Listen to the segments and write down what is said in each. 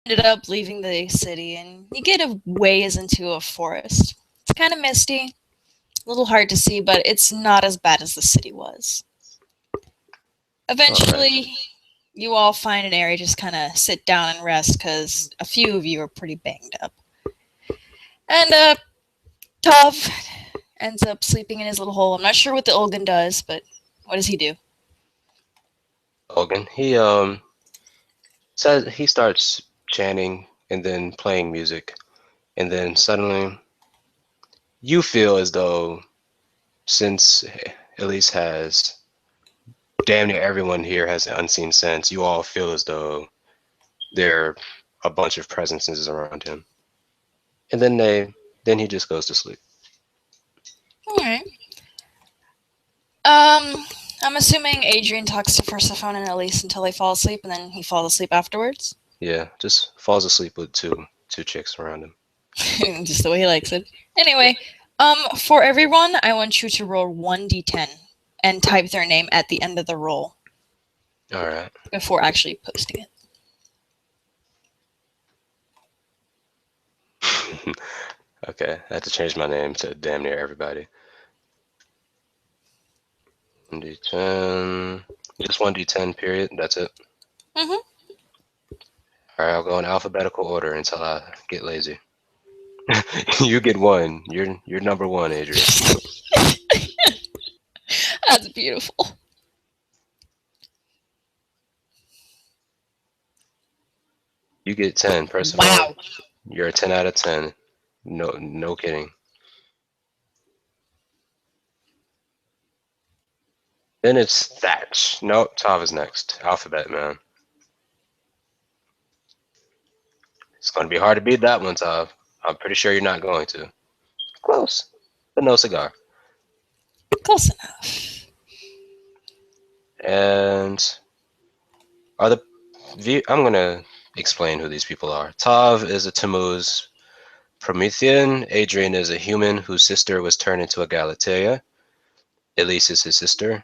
ended up leaving the city, and you get a ways into a forest. It's kind of misty, a little hard to see, but it's not as bad as the city was. All right. Eventually, you all find an area just kind of sit down and rest because a few of you are pretty banged up. And Tov ends up sleeping in his little hole. I'm not sure what the Olgan does, but what does he do? Logan, he says he starts chanting and then playing music, and then suddenly you feel as though since Elise has damn near everyone here has an unseen sense, you all feel as though there are a bunch of presences around him. And then he just goes to sleep. All right. Um, I'm assuming Adrian talks to Persephone and Elise until they fall asleep, and then he falls asleep afterwards. Yeah, just falls asleep with two chicks around him. Just the way he likes it. Anyway, for everyone, I want you to roll 1d10 and type their name at the end of the roll All right. before actually posting it. Okay, I had to change my name to damn near everybody. 1d10. Just 1d10, period. That's it. Mm-hmm. All right, I'll go in alphabetical order until I get lazy. You get one. You're number one, Adrian. That's beautiful. You get 10. Percival, Wow. you're a 10 out of 10. No kidding. Then it's Thatch. Nope, Tav is next. Alphabet, man. It's going to be hard to beat that one, Tav. I'm pretty sure you're not going to. Close, but no cigar. Close enough. And are the I'm going to explain who these people are. Tav is a Tammuz Promethean. Adrian is a human whose sister was turned into a Galatea. Elise is his sister.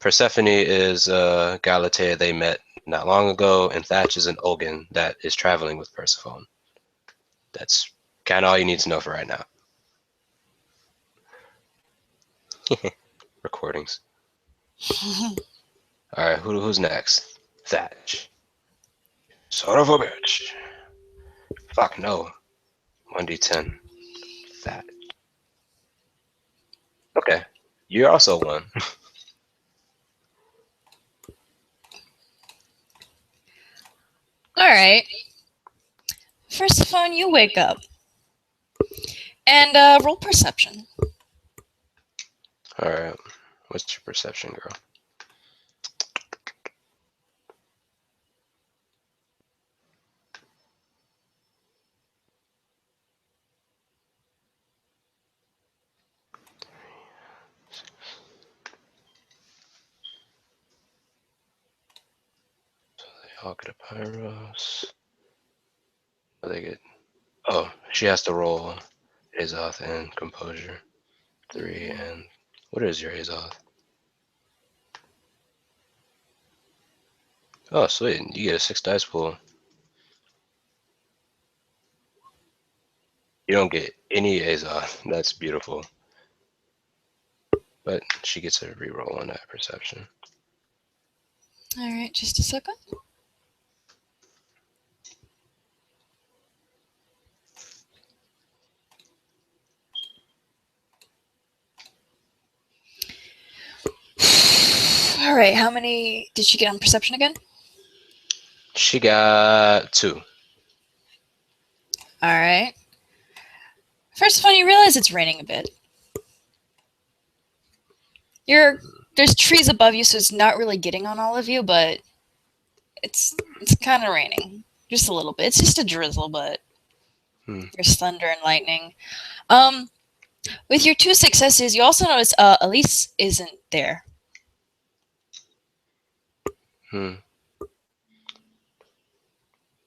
Persephone is Galatea they met not long ago, and Thatch is an Olgan that is traveling with Persephone. That's kind of all you need to know for right now. Recordings. All right, who's next? Thatch. Son of a bitch. Fuck no. 1d10. Thatch. Okay, you're also one. All right. Persephone, you wake up. And roll perception. All right, what's your perception, girl? I'll get a Pyros. They get. Oh, she has to roll Azoth and Composure. 3 and. What is your Azoth? Oh, sweet. You get a 6 dice pool. You don't get any Azoth. That's beautiful. But she gets a reroll on that perception. All right, just a second. All right, how many did she get on perception again? She got 2. All right. First of all, you realize it's raining a bit. There's trees above you, so it's not really getting on all of you, but it's kind of raining, just a little bit. It's just a drizzle, but there's thunder and lightning. With your 2 successes, you also notice Elise isn't there.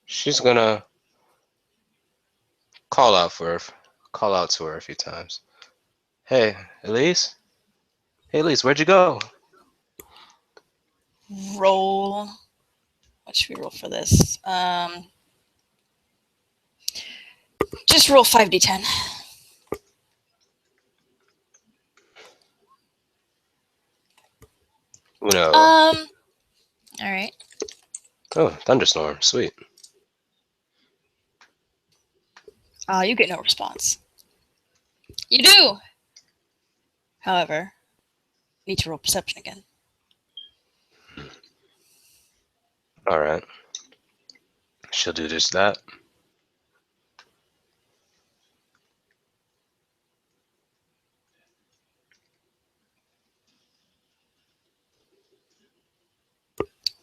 She's gonna call out to her a few times. Hey, Elise. Hey, Elise, where'd you go? Roll. What should we roll for this? Just roll 5d10. Uno. All right. Oh, thunderstorm. Sweet. You get no response. You do. However, need to roll perception again. All right. She'll do just that.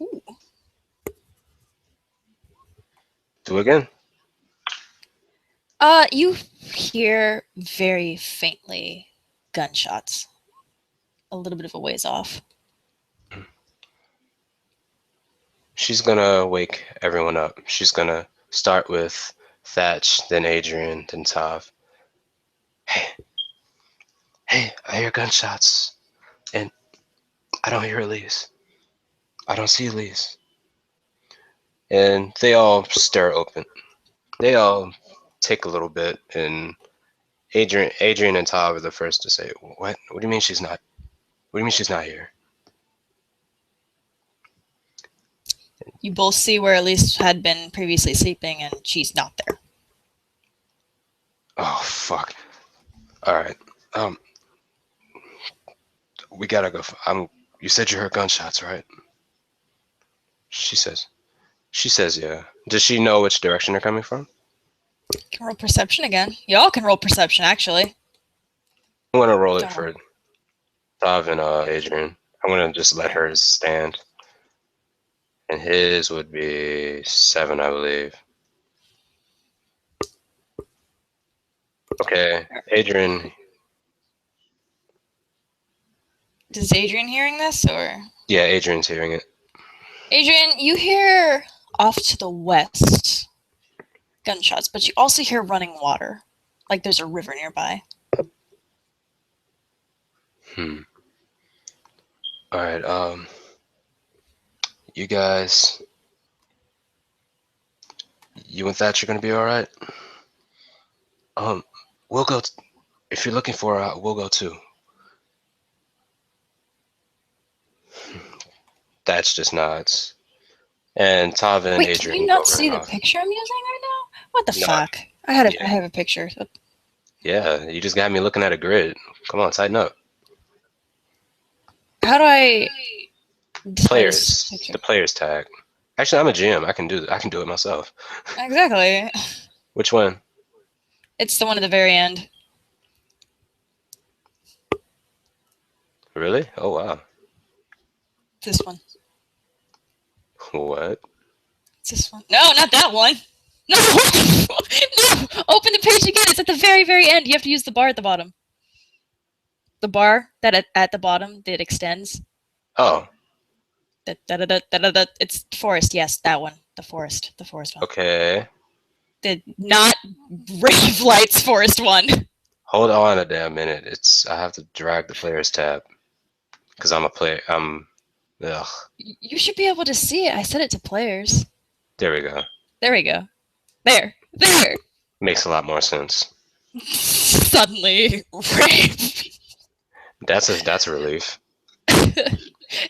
Ooh. Do again. You hear very faintly gunshots. A little bit of a ways off. She's gonna wake everyone up. She's gonna start with Thatch, then Adrian, then Tav. Hey, I hear gunshots, and I don't hear Elise. I don't see Elise. And they all stare open. They all take a little bit, and Adrian and Tav are the first to say, "What? What do you mean she's not? What do you mean she's not here?" You both see where Elise had been previously sleeping, and she's not there. Oh fuck! All right. We gotta go. You said you heard gunshots, right? She says. She says, yeah. Does she know which direction they're coming from? You can roll perception again. Y'all can roll perception, actually. I'm gonna roll it for Tav and Adrian. I'm gonna just let hers stand. And his would be 7, I believe. Okay, Adrian. Is Adrian hearing this, or? Yeah, Adrian's hearing it. Adrian, you hear off to the west gunshots, but you also hear running water. Like there's a river nearby. Alright, you guys. You and Thatch are gonna be alright? We'll go. If you're looking for her, we'll go too. Thatch just nods. And Tav and Wait, Adrian can you not go see running the off. picture I'm using right now? What the No, fuck? I have yeah. a picture. Yeah, you just got me looking at a grid. Come on, tighten up. How do I display this Players, picture? the players tag. Actually, I'm a GM. I can do it myself. Exactly. Which one? It's the one at the very end. Really? Oh wow. This one. What? It's this one. No, not that one. No! No! Open the page again. It's at the very, very end. You have to use the bar at the bottom. The bar that at the bottom that extends. Oh. It's forest. Yes, that one. The forest. The forest one. Okay. The not rave lights forest one. Hold on a damn minute. I have to drag the players tab because I'm a player. Ugh. You should be able to see it. I set it to players. There we go. There we go. There. Makes a lot more sense. Suddenly, rave. That's a relief.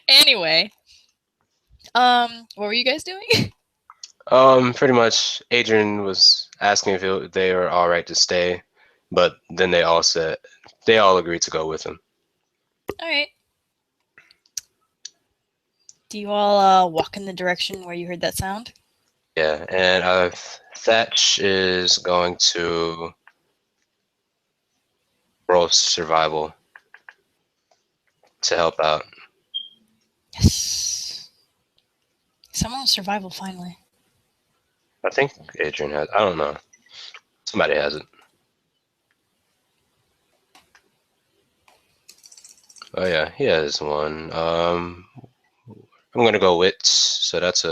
Anyway, what were you guys doing? Pretty much. Adrian was asking if they were all right to stay, but then they all agreed to go with him. All right. Do you all walk in the direction where you heard that sound? Yeah, and Thatch is going to roll survival to help out. Yes. Someone survival finally. I think Adrian has. I don't know. Somebody has it. Oh yeah, he has one. I'm gonna go wits, so it's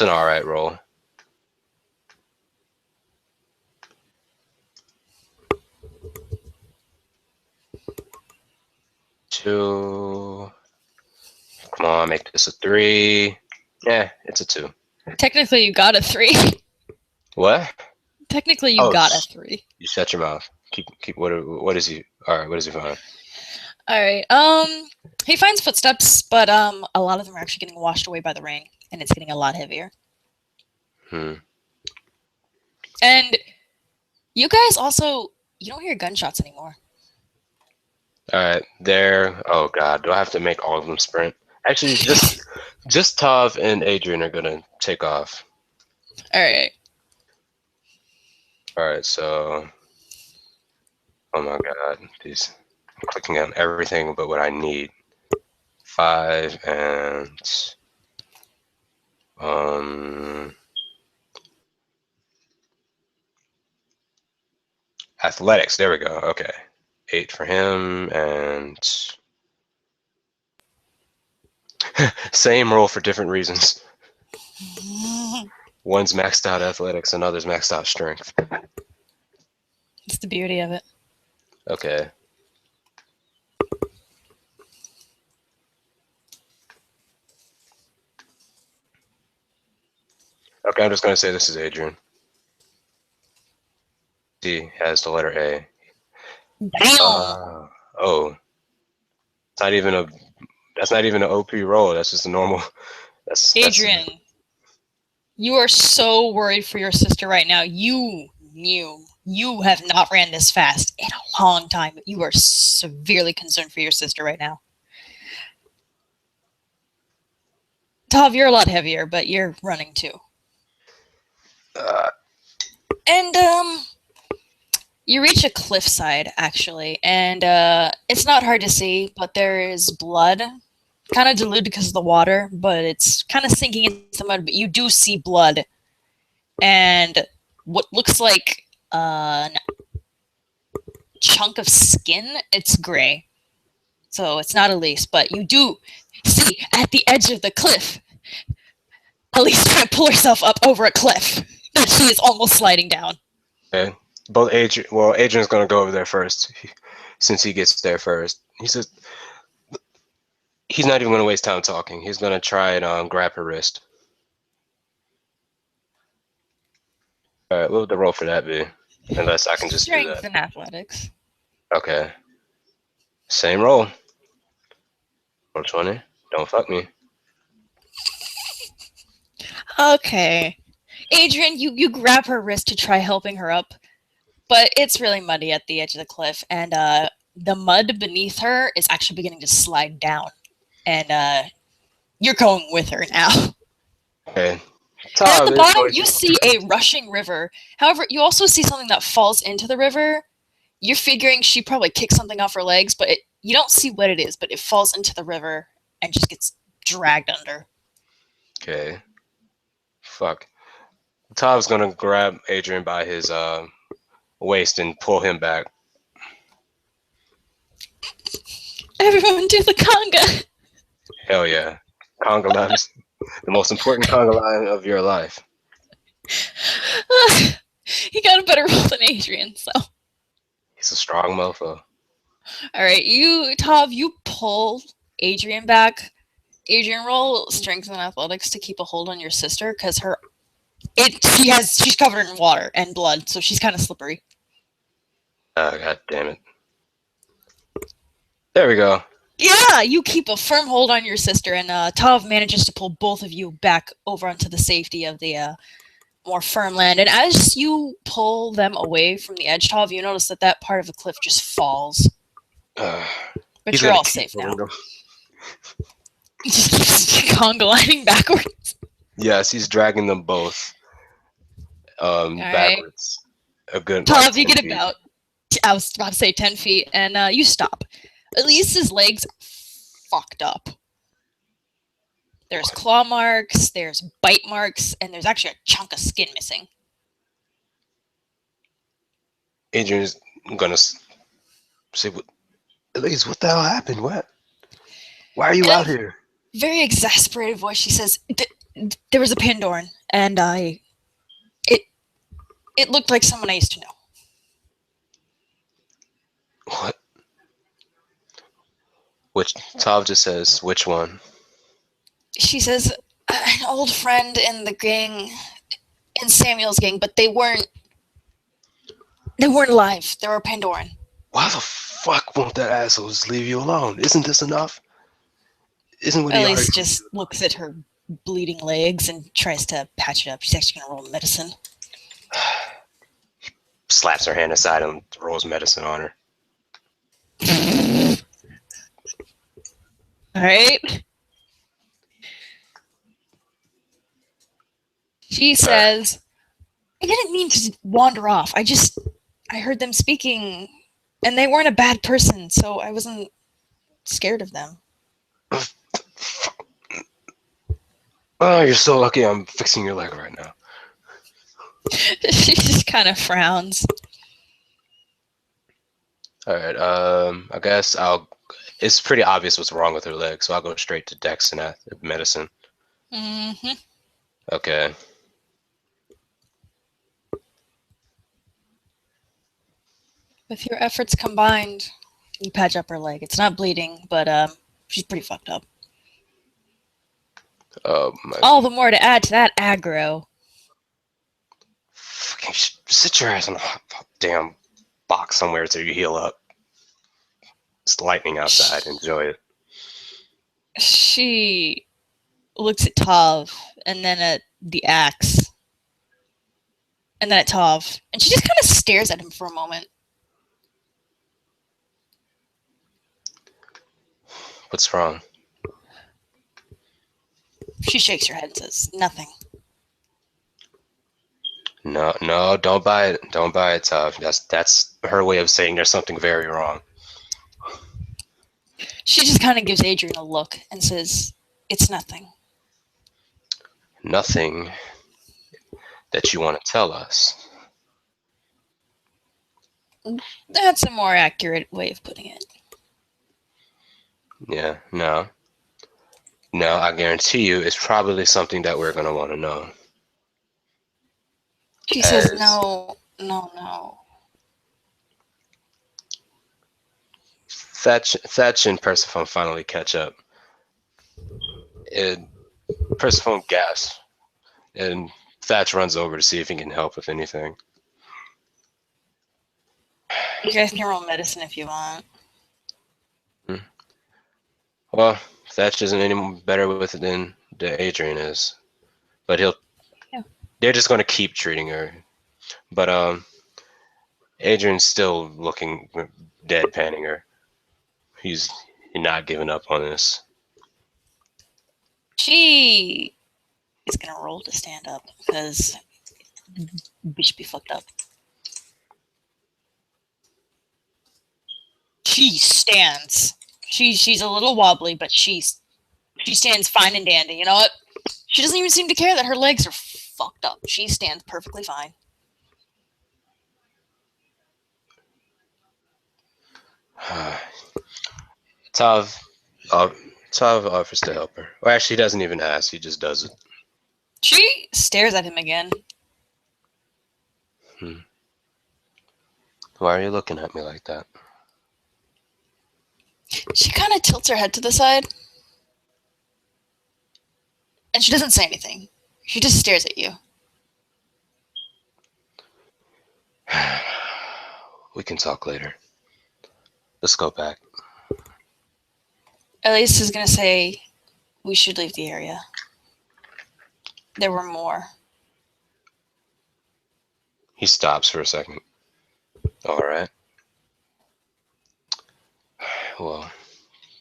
an alright roll. Two. Come on, make this a 3. Yeah, it's a 2. Technically, you got a 3. What? Technically, you got a 3. You shut your mouth. Keep. What is he? All right. What does he find? All right. He finds footsteps, but a lot of them are actually getting washed away by the rain, and it's getting a lot heavier. And you guys also, you don't hear gunshots anymore. All right. There. Oh God. Do I have to make all of them sprint? Actually, just Tav and Adrian are gonna take off. All right. All right. So. Oh my God. These. I'm clicking on everything but what I need. 5 and athletics. There we go. Okay. 8 for him and same roll for different reasons. One's maxed out athletics, another's maxed out strength. It's the beauty of it. Okay. Okay, I'm just gonna say this is Adrian. He has the letter A. Damn. Oh. It's not even a. That's not even an OP roll. That's just a normal. Adrian, you are so worried for your sister right now. You have not ran this fast in a long time. You are severely concerned for your sister right now. Tav, you're a lot heavier, but you're running too. And you reach a cliffside actually, and it's not hard to see, but there is blood. Kind of diluted because of the water, but it's kind of sinking into the mud, but you do see blood. And what looks like a chunk of skin, it's gray. So it's not Elise, but you do see at the edge of the cliff, Elise trying to pull herself up over a cliff that she is almost sliding down. Okay. Both Adrian's gonna go over there first, since he gets there first. He says, he's not even going to waste time talking. He's going to try and grab her wrist. All right, what would the roll for that be? Unless I can just do that. Strength and athletics. Okay. Same roll. Roll 20. Don't fuck me. Okay. Adrian, you grab her wrist to try helping her up, but it's really muddy at the edge of the cliff, and the mud beneath her is actually beginning to slide down. And you're going with her now. Okay. And at the bottom, you see a rushing river. However, you also see something that falls into the river. You're figuring she probably kicked something off her legs, but you don't see what it is, but it falls into the river and just gets dragged under. Okay. Fuck. Tav's gonna grab Adrian by his waist and pull him back. Everyone do the conga. Hell yeah. Conga line is the most important conga line of your life. He got a better roll than Adrian, so. He's a strong mofo. Alright, Tav, you pull Adrian back. Adrian, roll strength and athletics to keep a hold on your sister, because she's covered in water and blood, so she's kind of slippery. God damn it. There we go. Yeah, you keep a firm hold on your sister, and Tav manages to pull both of you back over onto the safety of the more firm land. And as you pull them away from the edge, Tav, you notice that part of the cliff just falls. But you're all safe now. He just keeps conga lining backwards. Yes, he's dragging them both backwards. A good. Tav, you get about, I was about to say 10 feet, and you stop. Elise's legs are fucked up. There's claw marks, there's bite marks, and there's actually a chunk of skin missing. Adrian's gonna say, Elise, what the hell happened? What? Why are you out here? Very exasperated voice, she says, there was a Pandoran, and it looked like someone I used to know. What? Which Tav just says, which one? She says, an old friend in the gang, in Samuel's gang, but they weren't They weren't alive. They were Pandoran. Why the fuck won't that asshole just leave you alone? Isn't this enough? Isn't what he already... Elise just looks at her bleeding legs and tries to patch it up. She's actually going to roll medicine. Slaps her hand aside and rolls medicine on her. All right. She says, I didn't mean to wander off. I heard them speaking, and they weren't a bad person, so I wasn't scared of them. Oh, you're so lucky I'm fixing your leg right now. She just kind of frowns. All right, I guess it's pretty obvious what's wrong with her leg, so I'll go straight to Dex and medicine. Mm-hmm. Okay. With your efforts combined, you patch up her leg. It's not bleeding, but she's pretty fucked up. All the more to add to that aggro. Fucking sit your ass in a damn box somewhere till you heal up. It's lightning outside. Enjoy it. She looks at Tav and then at the axe and then at Tav, and she just kind of stares at him for a moment. What's wrong? She shakes her head and says, nothing. No, don't buy it. Don't buy it, Tav. That's her way of saying there's something very wrong. She just kind of gives Adrian a look and says, it's nothing. Nothing that you want to tell us. That's a more accurate way of putting it. Yeah, no, I guarantee you it's probably something that we're going to want to know. She says, no. Thatch and Persephone finally catch up. And Persephone gasps, and Thatch runs over to see if he can help with anything. You guys can roll medicine if you want. Well, Thatch isn't any better with it than Adrian is, but they're just going to keep treating her. But Adrian's still looking deadpanning her. He's not giving up on this. She is gonna roll to stand up because bitch be fucked up. She stands. She's a little wobbly, but she stands fine and dandy. You know what? She doesn't even seem to care that her legs are fucked up. She stands perfectly fine. Tav offers to help her. Or actually, he doesn't even ask. He just does it. She stares at him again. Why are you looking at me like that? She kind of tilts her head to the side. And she doesn't say anything. She just stares at you. We can talk later. Let's go back. Elise is going to say, we should leave the area. There were more. He stops for a second. All right. Well,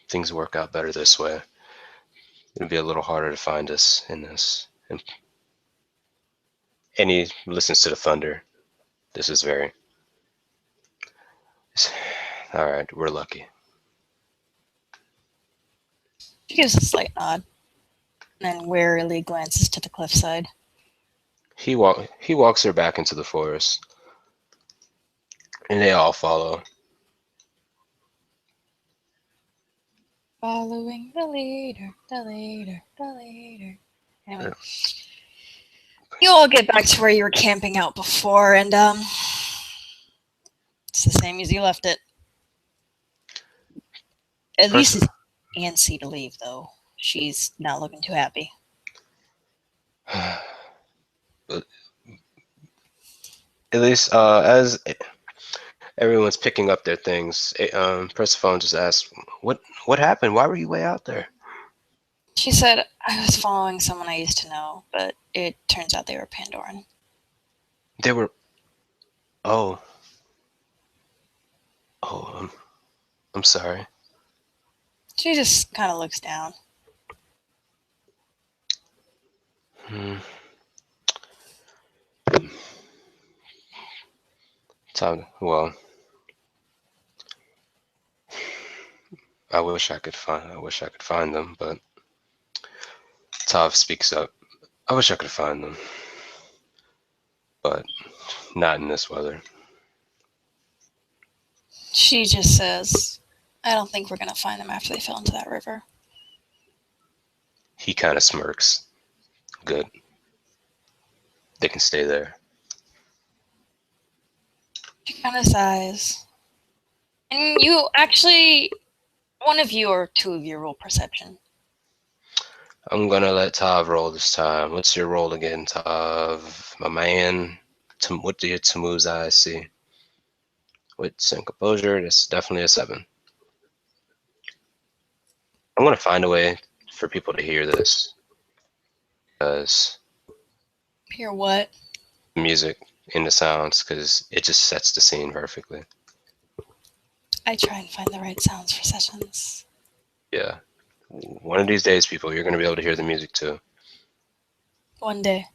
things work out better this way. It'll be a little harder to find us in this. And he listens to the thunder. This is very... All right, we're lucky. She gives a slight nod and then warily glances to the cliffside. He walks her back into the forest. And they all follow. Following the leader. Anyway, you all get back to where you were camping out before, and it's the same as you left it. At least it's antsy to leave, though. She's not looking too happy. At least, as Everyone's picking up their things. Persephone just asked, "What happened? Why were you way out there?" She said, I was following someone I used to know, but it turns out they were Pandoran. They were. Oh. Oh. I'm sorry. She just kind of looks down. Well, I wish I could find them, but Tav speaks up. I wish I could find them, but not in this weather. She just says, I don't think we're going to find them after they fell into that river. He kind of smirks. Good. They can stay there. She kind of sighs. And you actually, one of you or two of you roll perception. I'm gonna let Tav roll this time. What's your roll again, Tav? My man. What do your Tammuz eyes see? Wits and composure. That's definitely a 7. I'm gonna find a way for people to hear this, because Hear what? music in the sounds, because it just sets the scene perfectly. I try and find the right sounds for sessions. Yeah. One of these days, people, you're gonna be able to hear the music too. One day.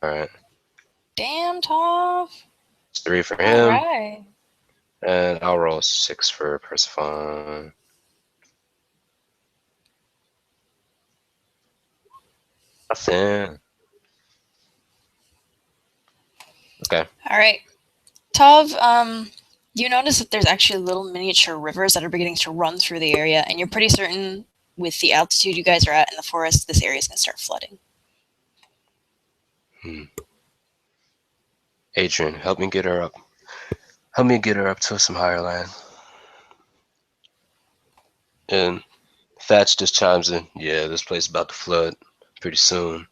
All right. Damn, Tov. It's 3 for All him, right. and I'll roll 6 for Persephone. Nothing. Okay. All right. Tov, you notice that there's actually little miniature rivers that are beginning to run through the area, and you're pretty certain with the altitude you guys are at in the forest, this area is going to start flooding. Adrian, help me get her up. Help me get her up to some higher land. And Thatch just chimes in. Yeah, this place is about to flood pretty soon.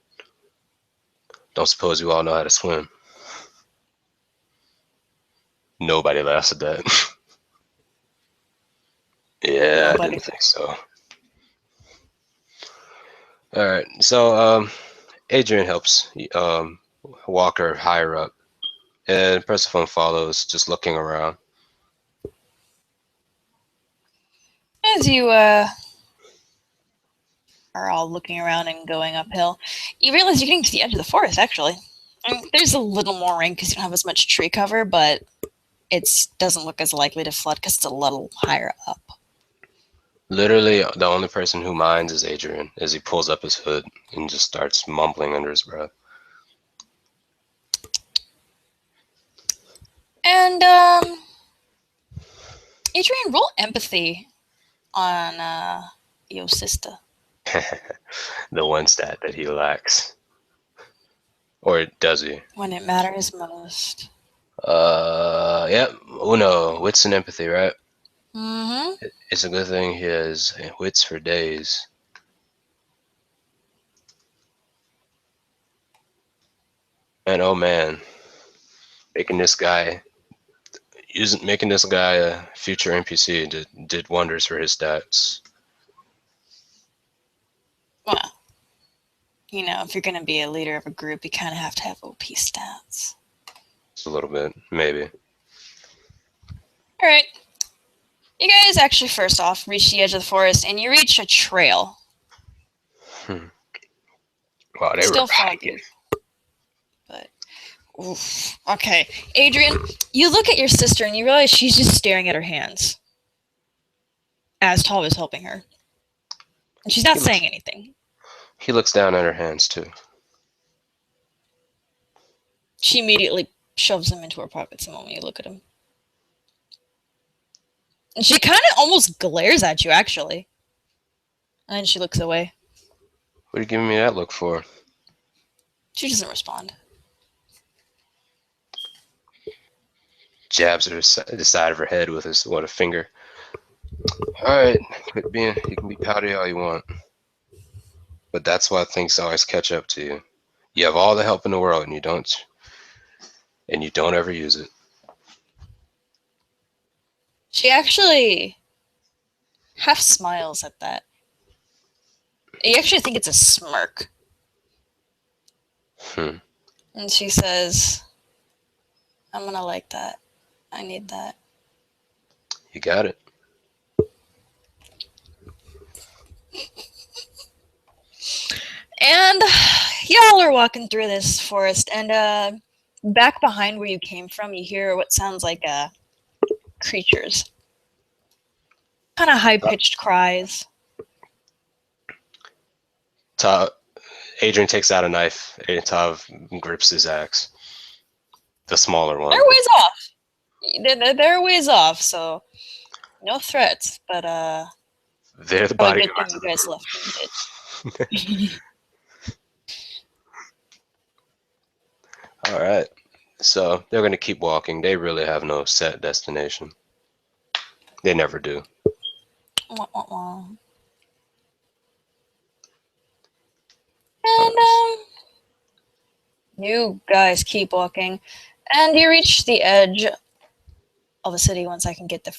Don't suppose you all know how to swim? Nobody laughs at that. Yeah, Nobody. I didn't think so. All right, so Adrian helps walk her higher up, and Persephone follows, just looking around. As you are all looking around and going uphill, you realize you're getting to the edge of the forest, actually. There's a little more rain because you don't have as much tree cover, but it doesn't look as likely to flood because it's a little higher up. Literally, the only person who minds is Adrian, as he pulls up his hood and just starts mumbling under his breath. And, Adrian, roll empathy on your sister. The one stat that he lacks. Or does he? When it matters most. Yep. Uno, wits and empathy, right? Mm-hmm. It's a good thing he has wits for days. And oh man, making this guy a future NPC did wonders for his stats. Well, you know, if you're going to be a leader of a group, you kind of have to have OP stats. Just a little bit, maybe. All right. You guys actually, first off, reach the edge of the forest, and you reach a trail. Wow, they Still were foggy. But, oof. Okay. Adrian, you look at your sister, and you realize she's just staring at her hands as Tall is helping her. And she's not saying anything. He looks down at her hands, too. She immediately shoves them into her pockets the moment you look at him. And she kind of almost glares at you, actually. And then she looks away. What are you giving me that look for? She doesn't respond. Jabs her the side of her head with a finger. Alright, you can be pouty all you want. But that's why things always catch up to you. You have all the help in the world and you don't ever use it. She actually half smiles at that. You actually think it's a smirk. And she says, I'm gonna like that. I need that. You got it. And y'all are walking through this forest, and back behind where you came from, you hear what sounds like creatures. Kind of high-pitched cries. Adrian takes out a knife, and Tav grips his axe. The smaller one. They're ways off. They're ways off, so no threats, but they're the probably good bodyguards thing of you guys the left me. All right. So they're going to keep walking. They really have no set destination. They never do. Wah, wah, wah. And you guys keep walking, and you reach the edge of the city once I can get the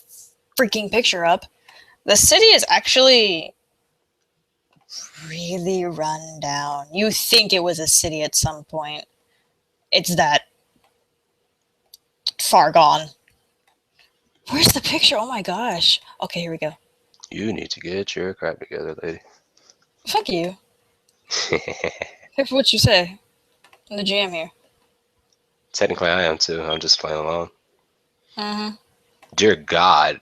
freaking picture up. The city is actually really run down. You think it was a city at some point. It's that far gone. Where's the picture? Oh my gosh. Okay, here we go. You need to get your crap together, lady. Fuck you. Careful what you say. I'm the GM here. Technically, I am too. I'm just playing along. Mm-hmm. Dear God.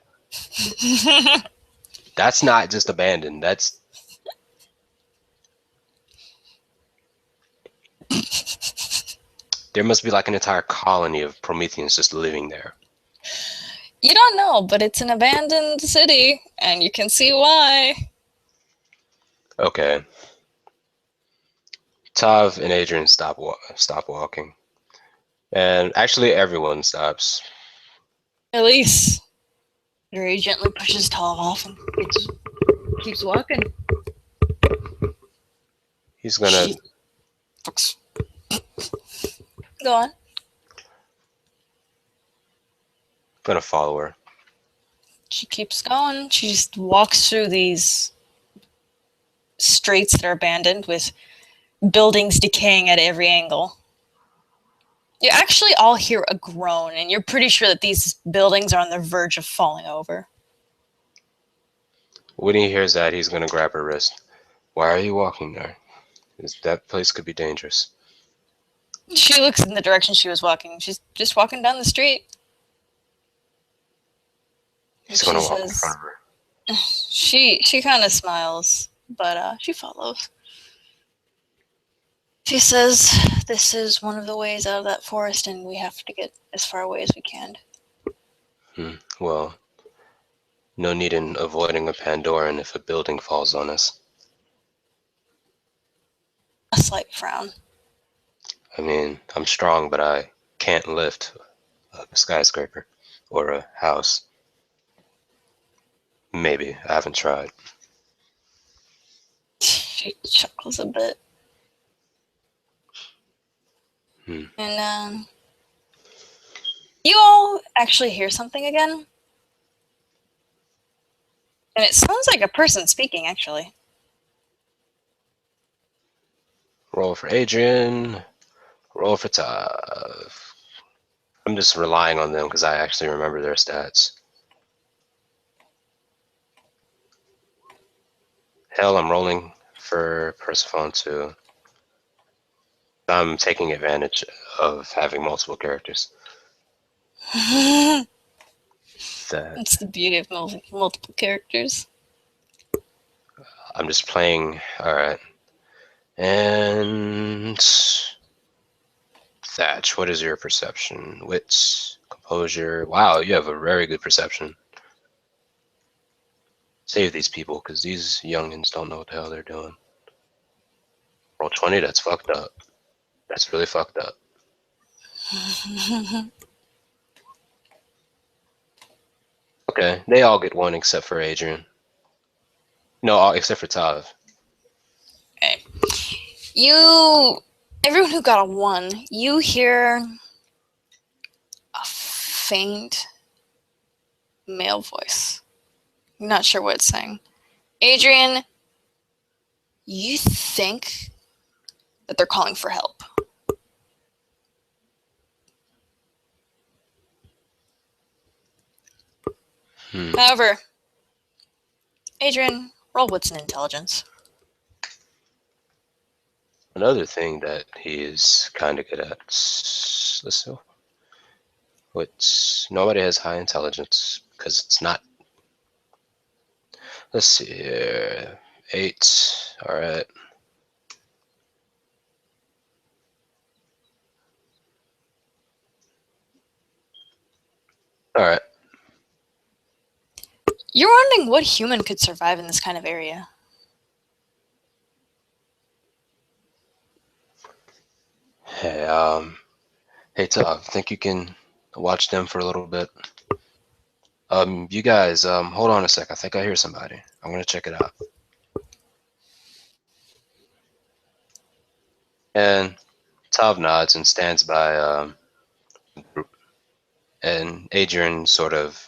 That's not just abandoned. That's... There must be like an entire colony of Prometheans just living there. You don't know, but it's an abandoned city, and you can see why. Okay. Tav and Adrian stop walking. And actually, everyone stops. Elise very gently pushes Tav off and keeps walking. He's gonna... Go on. Gonna follow her. She keeps going. She just walks through these streets that are abandoned with buildings decaying at every angle. You actually all hear a groan, and you're pretty sure that these buildings are on the verge of falling over. When he hears that, he's gonna grab her wrist. Why are you walking there? That place could be dangerous. She looks in the direction she was walking. She's just walking down the street. He's gonna walk in front of her. She kind of smiles, but she follows. She says, this is one of the ways out of that forest, and we have to get as far away as we can. Well, no need in avoiding a Pandoran if a building falls on us. A slight frown. I mean, I'm strong, but I can't lift a skyscraper or a house. Maybe. I haven't tried. She chuckles a bit. And you all actually hear something again. And it sounds like a person speaking, actually. Roll for Adrian. Roll for Tav. I'm just relying on them because I actually remember their stats. Hell, I'm rolling for Persephone too. I'm taking advantage of having multiple characters. That's the beauty of multiple characters. I'm just playing. All right. And Thatch, what is your perception? Wits, composure. Wow, you have a very good perception. Save these people, because these youngins don't know what the hell they're doing. Roll 20, that's fucked up. That's really fucked up. Okay, they all get one except for Adrian. No, except for Tav. Okay. Everyone who got a 1, you hear a faint male voice. I'm not sure what it's saying. Adrian, you think that they're calling for help. However, Adrian, roll wits and intelligence. Another thing that he is kind of good at. Let's see. Which nobody has high intelligence because it's not. Let's see here. 8. All right. All right. You're wondering what human could survive in this kind of area. Hey, hey, Tom. Think you can watch them for a little bit? You guys, hold on a sec. I think I hear somebody. I'm gonna check it out. And Tav nods and stands by the group. And Adrian sort of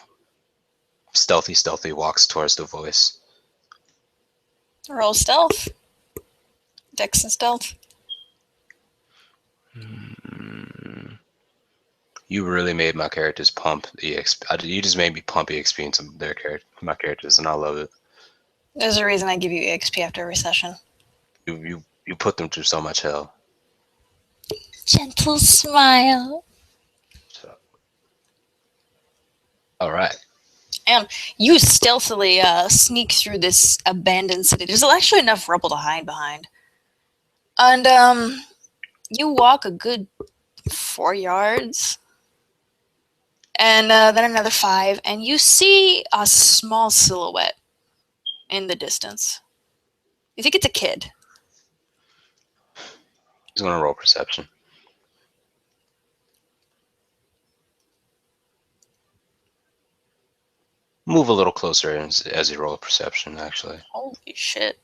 stealthy walks towards the voice. Roll stealth. Dex and stealth. You really made my characters pump EXP. You just made me pump EXP into my characters, and I love it. There's a reason I give you EXP after every session. You put them through so much hell. Gentle smile. So. All right. And you stealthily sneak through this abandoned city. There's actually enough rubble to hide behind. And you walk a good 4 yards. And then another 5. And you see a small silhouette in the distance. You think it's a kid. He's going to roll perception. Move a little closer as you roll perception, actually. Holy shit.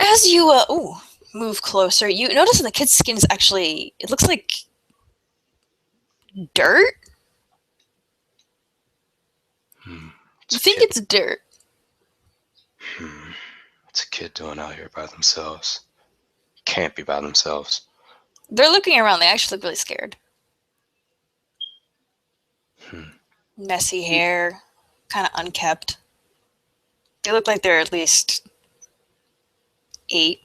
As you move closer, you notice that the kid's skin is actually, it looks like dirt. You think it's dirt. What's a kid doing out here by themselves? Can't be by themselves. They're looking around. They actually look really scared. Messy hair, kind of unkept. They look like they're at least 8.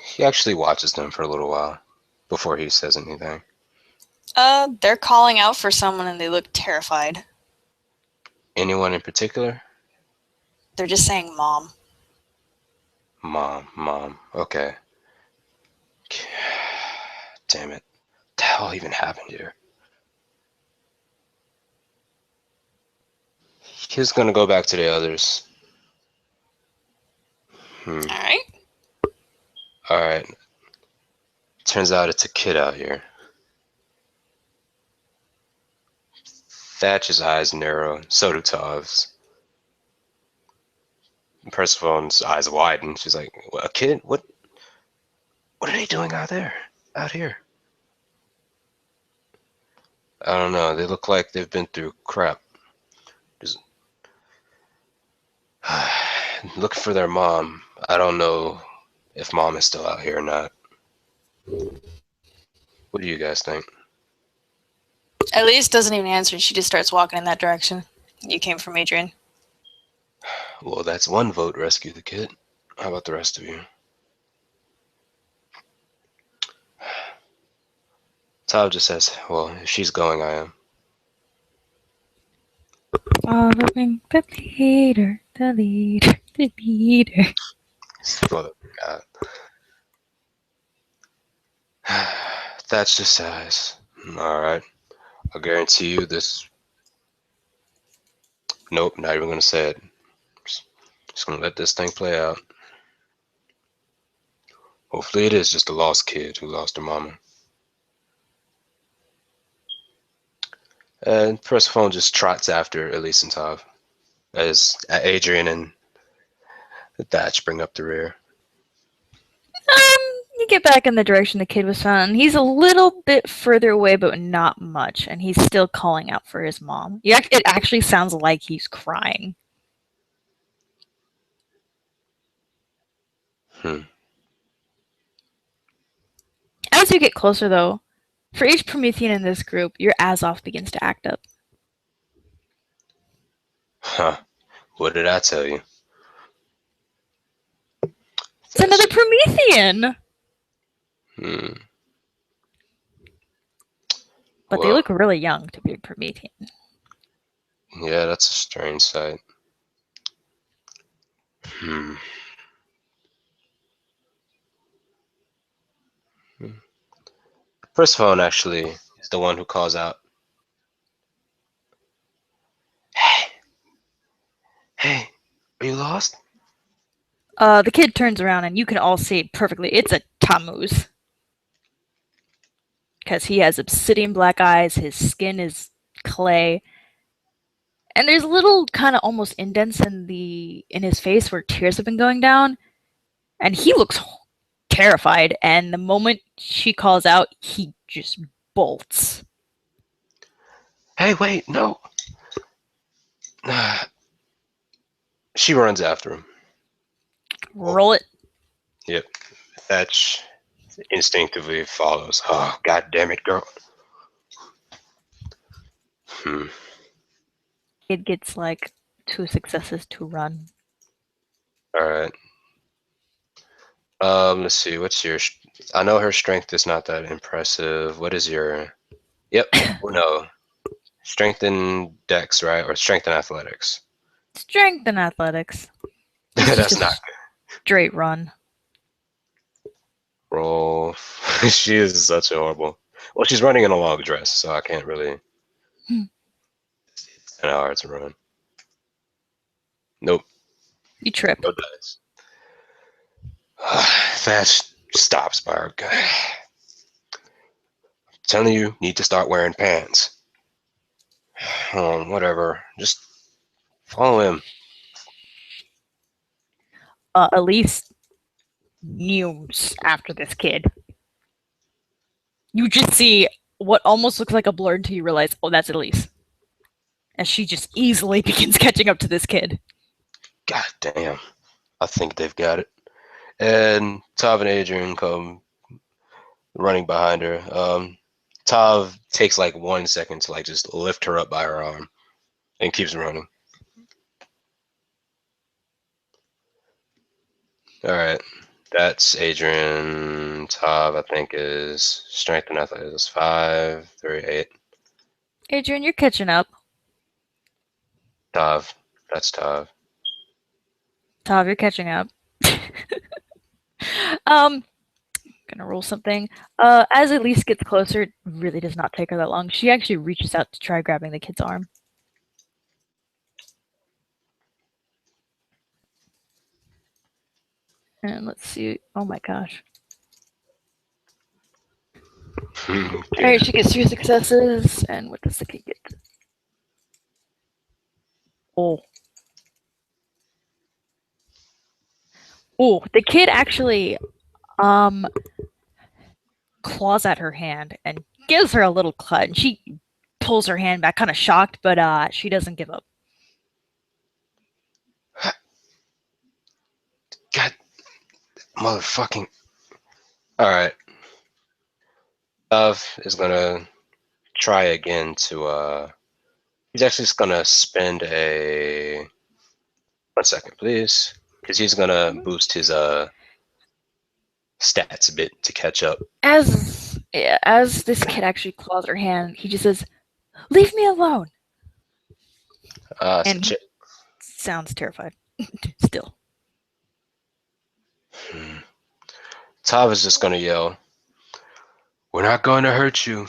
He actually watches them for a little while before he says anything. They're calling out for someone and they look terrified. Anyone in particular? They're just saying mom. Mom. Okay. Damn it. What the hell even happened here? He's gonna go back to the others. Alright. Alright. Turns out it's a kid out here. Thatch's eyes narrow, so do Tav's. Persephon's eyes widen. She's like, "What, a kid? What are they doing out here? I don't know. They look like they've been through crap. Just looking for their mom. I don't know if mom is still out here or not. What do you guys think?" Elise doesn't even answer. She just starts walking in that direction. You came from Adrian. Well, that's one vote, rescue the kid. How about the rest of you? Tav just says, well, if she's going, I am. Following the leader. God. Thatch just says, alright. I'll guarantee you this. Nope, not even gonna say it. Just gonna let this thing play out. Hopefully it is just a lost kid who lost her mama. And Persephone just trots after Elise and Tav as Adrian and Thatch bring up the rear. You get back in the direction the kid was found. He's a little bit further away, but not much, and he's still calling out for his mom. It actually sounds like he's crying. Hmm. As you get closer, though, for each Promethean in this group, your Azoth begins to act up. Huh. What did I tell you? It's another Promethean! Hmm. But they Well, look really young to be Promethean. yeah, that's a strange sight. Hmm. First phone actually is the one who calls out, "Hey, hey, are you lost?" The kid turns around and you can all see perfectly it's a Tammuz. Because he has obsidian black eyes, his skin is clay, and there's little kind of almost indents in his face where tears have been going down, and he looks terrified. And the moment she calls out, he just bolts. Hey, wait, no. She runs after him. Oh, Roll it. yep. Thatch instinctively follows. Oh, god damn it, girl. Hmm. It gets like 2 successes to run. All right. Let's see. What's your? I know her strength is not that impressive. What is your? Yep. Oh, no. Strength and dex, right? Or strength and athletics. Strength and athletics. It's just That's a not straight run. roll. She is such a horrible. Well, she's running in a long dress, so I can't really. 10 hours to run. Nope. You trip. No dice. Thatch stops by her. Telling you, need to start wearing pants. Whatever. Just follow him. Elise fumes after this kid. You just see what almost looks like a blur until you realize, oh, that's Elise. As she just easily begins catching up to this kid. God damn. I think they've got it. And Tav and Adrian come running behind her. Tav takes like 1 second to like just lift her up by her arm and keeps running. All right. That's Adrian. Tav, I think, is strength and athletics 5, 3, 8. Adrian, you're catching up. Tav. That's Tav. Tav, you're catching up. um, gonna roll something. As Elise gets closer, it really does not take her that long. She actually reaches out to try grabbing the kid's arm. And let's see. Oh my gosh. Alright, she gets 3 successes. And what does the kid get? Oh. Oh, the kid actually claws at her hand and gives her a little cut. And she pulls her hand back, kind of shocked, but she doesn't give up. God, motherfucking. All right. Tav is gonna try again to. He's actually just gonna spend a. 1 second, please, because he's gonna boost his stats a bit to catch up. As this kid actually claws her hand, he just says, "Leave me alone," and he sounds terrified. Still, Tav is just gonna yell, "We're not going to hurt you,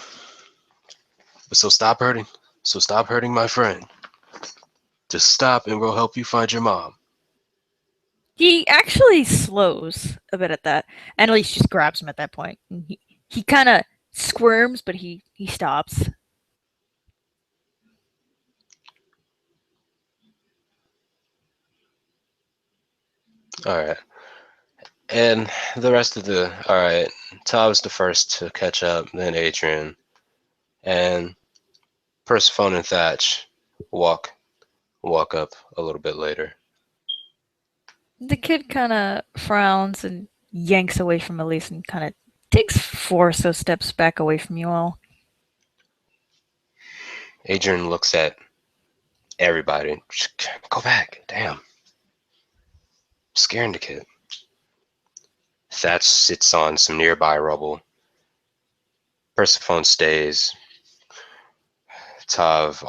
but so stop hurting. So stop hurting my friend. Just stop, and we'll help you find your mom." he actually slows a bit at that, and at least just grabs him at that point. And he kind of squirms, but he stops. All right. And the rest of the all right, Tav's the first to catch up, then Adrian, and Persephone and Thatch walk up a little bit later. The kid kind of frowns and yanks away from Elise and kind of takes 4 or so steps back away from you all. Adrian looks at everybody. Go back, damn. Scaring the kid. Thatch sits on some nearby rubble. Persephone stays. Tav,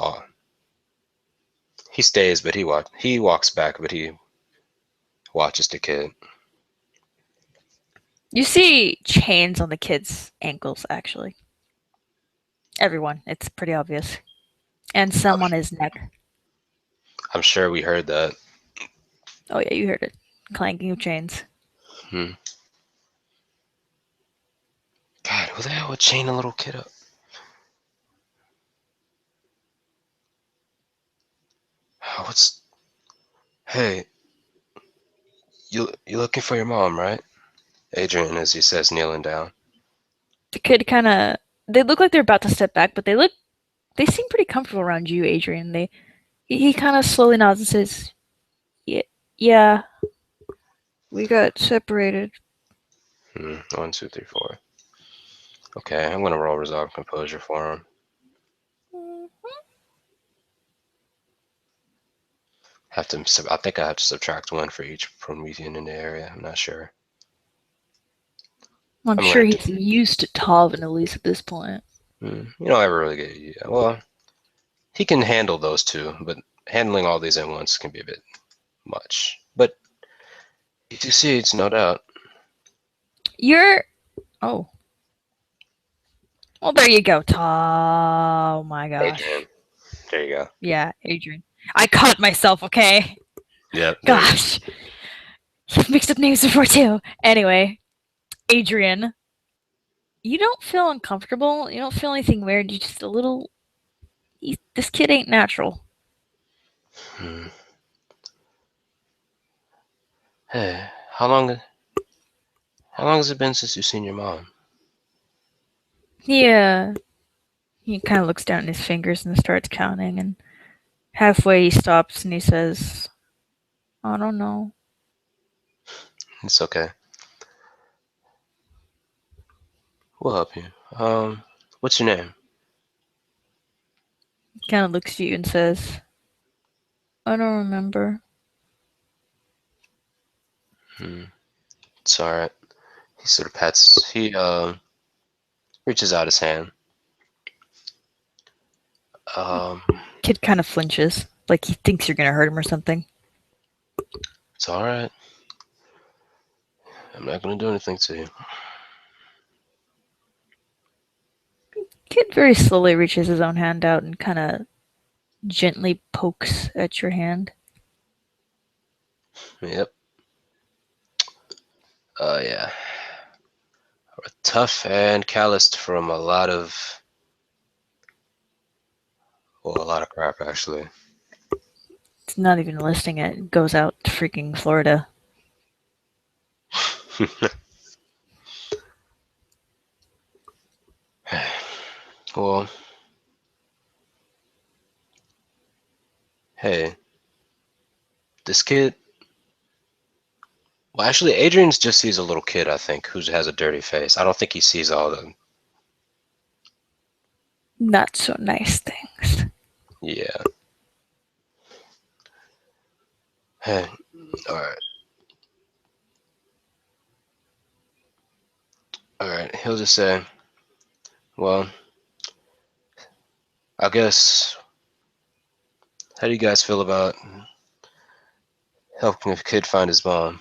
he stays, but he walks back, but he watches the kid. You see chains on the kid's ankles, actually. Everyone. It's pretty obvious. And some on his neck. I'm sure we heard that. Oh, yeah, you heard it. Clanking of chains. God, who the hell would chain a little kid up? What's... Hey, you looking for your mom, right? Adrian, as he says, kneeling down. The kid kind of... They look like they're about to step back, but they seem pretty comfortable around you, Adrian. He kind of slowly nods and says, yeah, we got separated. 1, 2, 3, 4. Okay, I'm gonna roll resolve composure for him. I think I have to subtract 1 for each Promethean in the area. I'm not sure. I'm sure he's used to Tav and Elise at this point. You don't ever really get... Yeah, well, he can handle those two, but handling all these at once can be a bit much. But he succeeds, no doubt. Oh. Well, there you go, Tav. Oh my gosh. Adrian. There you go. Yeah, Adrian. I caught myself, okay? Yep. Gosh. You've mixed up names before, too. Anyway, Adrian, you don't feel uncomfortable. You don't feel anything weird. You're just a little... This kid ain't natural. Hey, how long has it been since you've seen your mom? Yeah. He kind of looks down at his fingers and starts counting, and halfway he stops and he says, I don't know. It's okay. We'll help you. What's your name? He kind of looks at you and says, I don't remember. It's alright. He sort of reaches out his hand. Kid kind of flinches, like he thinks you're gonna hurt him or something. It's alright. I'm not gonna do anything to you. Kid very slowly reaches his own hand out and kind of gently pokes at your hand. Yep. Yeah. We're tough and calloused from a lot of crap, actually. It's not even listing it. It goes out to freaking Florida. Well, hey, this kid... Well, actually, Adrian's just sees a little kid, I think, who has a dirty face. I don't think he sees all the... Not so nice things. Yeah. Hey, alright. Alright, he'll just say, well, I guess, how do you guys feel about helping a kid find his mom?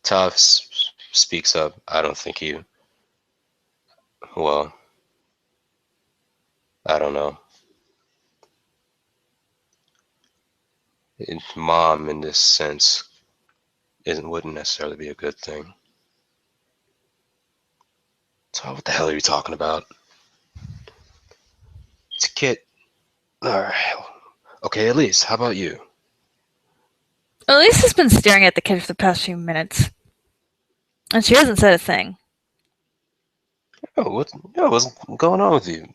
Tav speaks up. I don't think he... Well, I don't know. Mom, in this sense, wouldn't necessarily be a good thing. So what the hell are you talking about? It's a kid. Alright. Okay, Elise, how about you? Elisa's been staring at the kid for the past few minutes, and she hasn't said a thing. What's going on with you?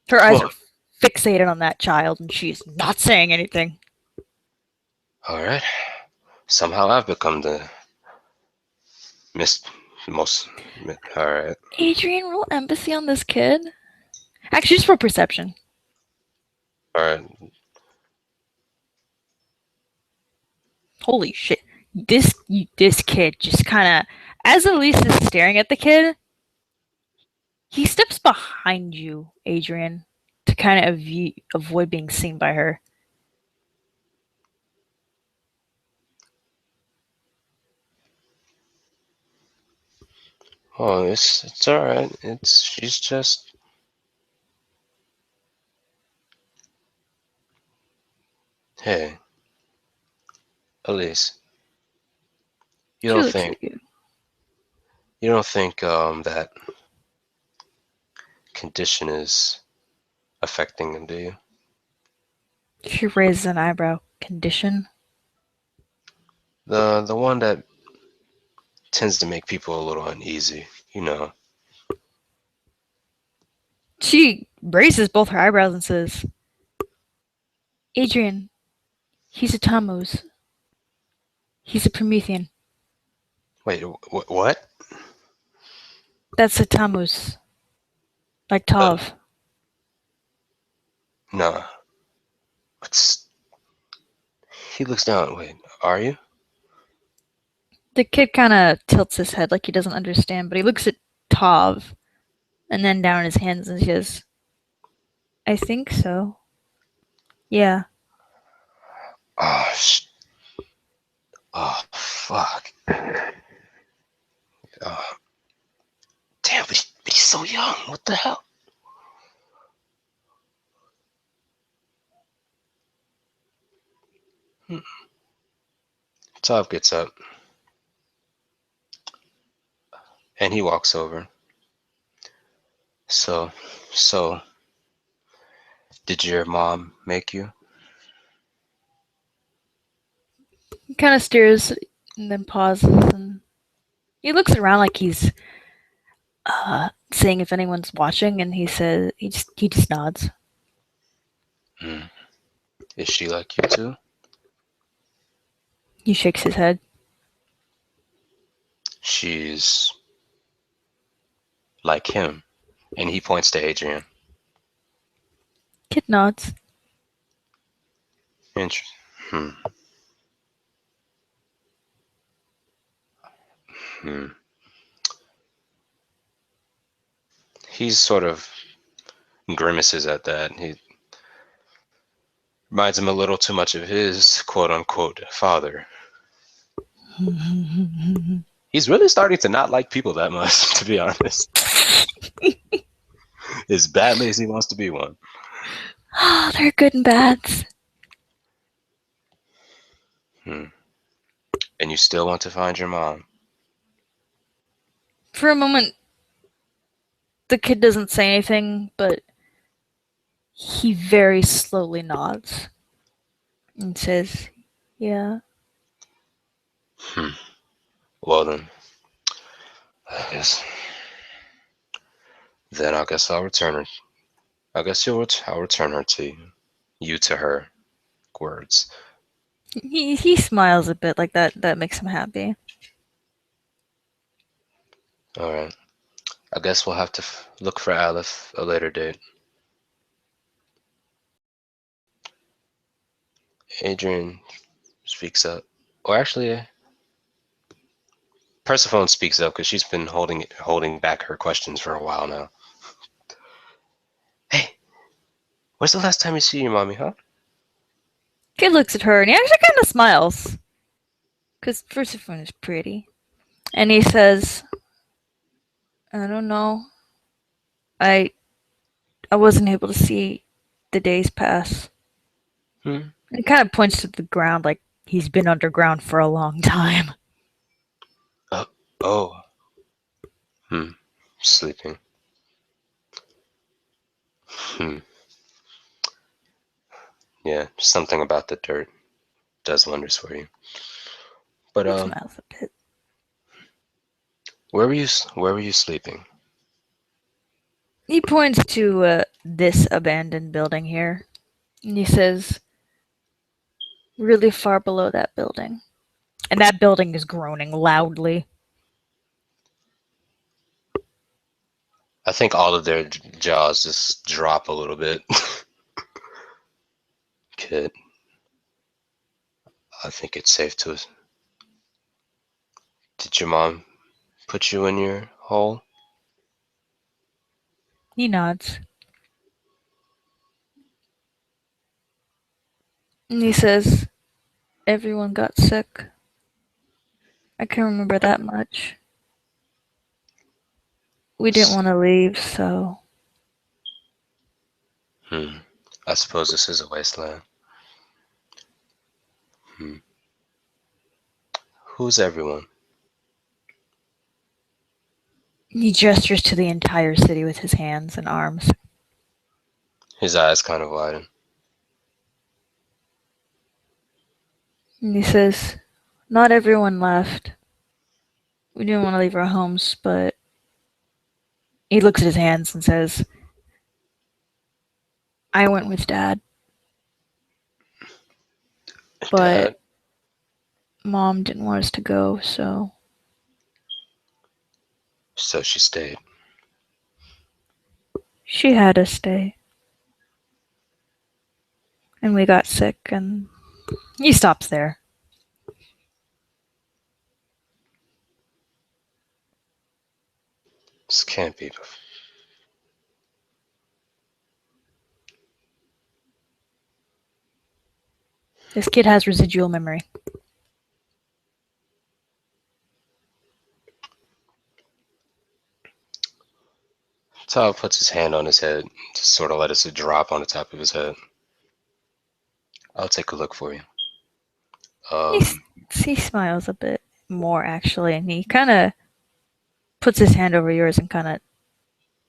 Her eyes Well, are fixated on that child, and she's not saying anything. all right. Somehow I've become the most. All right. Adrian, roll empathy on this kid. Actually, just roll perception. All right. Holy shit! This kid just kind of, as Elise is staring at the kid, he steps behind you, Adrian, to kind of avoid being seen by her. Oh, it's all right. She's just. Hey, Elise. You She don't looks think at you. that condition is affecting him, do you? She raises an eyebrow. Condition? The one that tends to make people a little uneasy, you know. She raises both her eyebrows and says, Adrian, he's a Tammuz. He's a Promethean. Wait, what? That's a Tammuz. Like Tav. No. What's? He looks down. Wait, are you? The kid kind of tilts his head like he doesn't understand, but he looks at Tav and then down his hands and says, I think so. Yeah. Oh, oh, fuck. Oh, damn, but he's so young. What the hell? Tav gets up and he walks over. So, did your mom make you? He kind of stares and then pauses and he looks around like he's seeing if anyone's watching, and he says he just nods. Hmm. Is she like you too? He shakes his head. She's like him. And he points to Adrian. Kid nods. Interesting. Hmm. Hmm. He sort of grimaces at that. He reminds him a little too much of his quote unquote father. He's really starting to not like people that much, to be honest. As badly as he wants to be one. Oh, they're good and bads. Hmm. And you still want to find your mom? For a moment, the kid doesn't say anything, but he very slowly nods and says, yeah. Hmm. Well then, I guess. Then I guess I'll return her. I guess I'll return her to you. You to her. Words. He smiles a bit like that makes him happy. All right. I guess we'll have to look for Aleph a later date. Adrian speaks up. Or actually, Persephone speaks up because she's been holding back her questions for a while now. Hey, when's the last time you see your mommy, huh? Kid looks at her and he actually kind of smiles. Because Persephone is pretty. And he says, I don't know. I wasn't able to see the days pass. Hmm. He kind of points to the ground like he's been underground for a long time. Oh. Hmm. Sleeping. Yeah, something about the dirt does wonders for you. But He smiles a bit. where were you sleeping? He points to this abandoned building here, and he says, really far below that building. And that building is groaning loudly. I think all of their jaws just drop a little bit. Kid, I think it's safe to. Did your mom put you in your hole? He nods. And he says, everyone got sick. I can't remember that much. We didn't want to leave, so. I suppose this is a wasteland. Who's everyone? He gestures to the entire city with his hands and arms. His eyes kind of widen. And he says, not everyone left. We didn't want to leave our homes, but. He looks at his hands and says, I went with Dad. But Dad? Mom didn't want us to go, so. So she stayed. She had us stay. And we got sick, and he stops there. This can't be. This kid has residual memory. Tal puts his hand on his head, just sort of let it drop on the top of his head. I'll take a look for you. He smiles a bit more, actually, and he kind of puts his hand over yours and kind of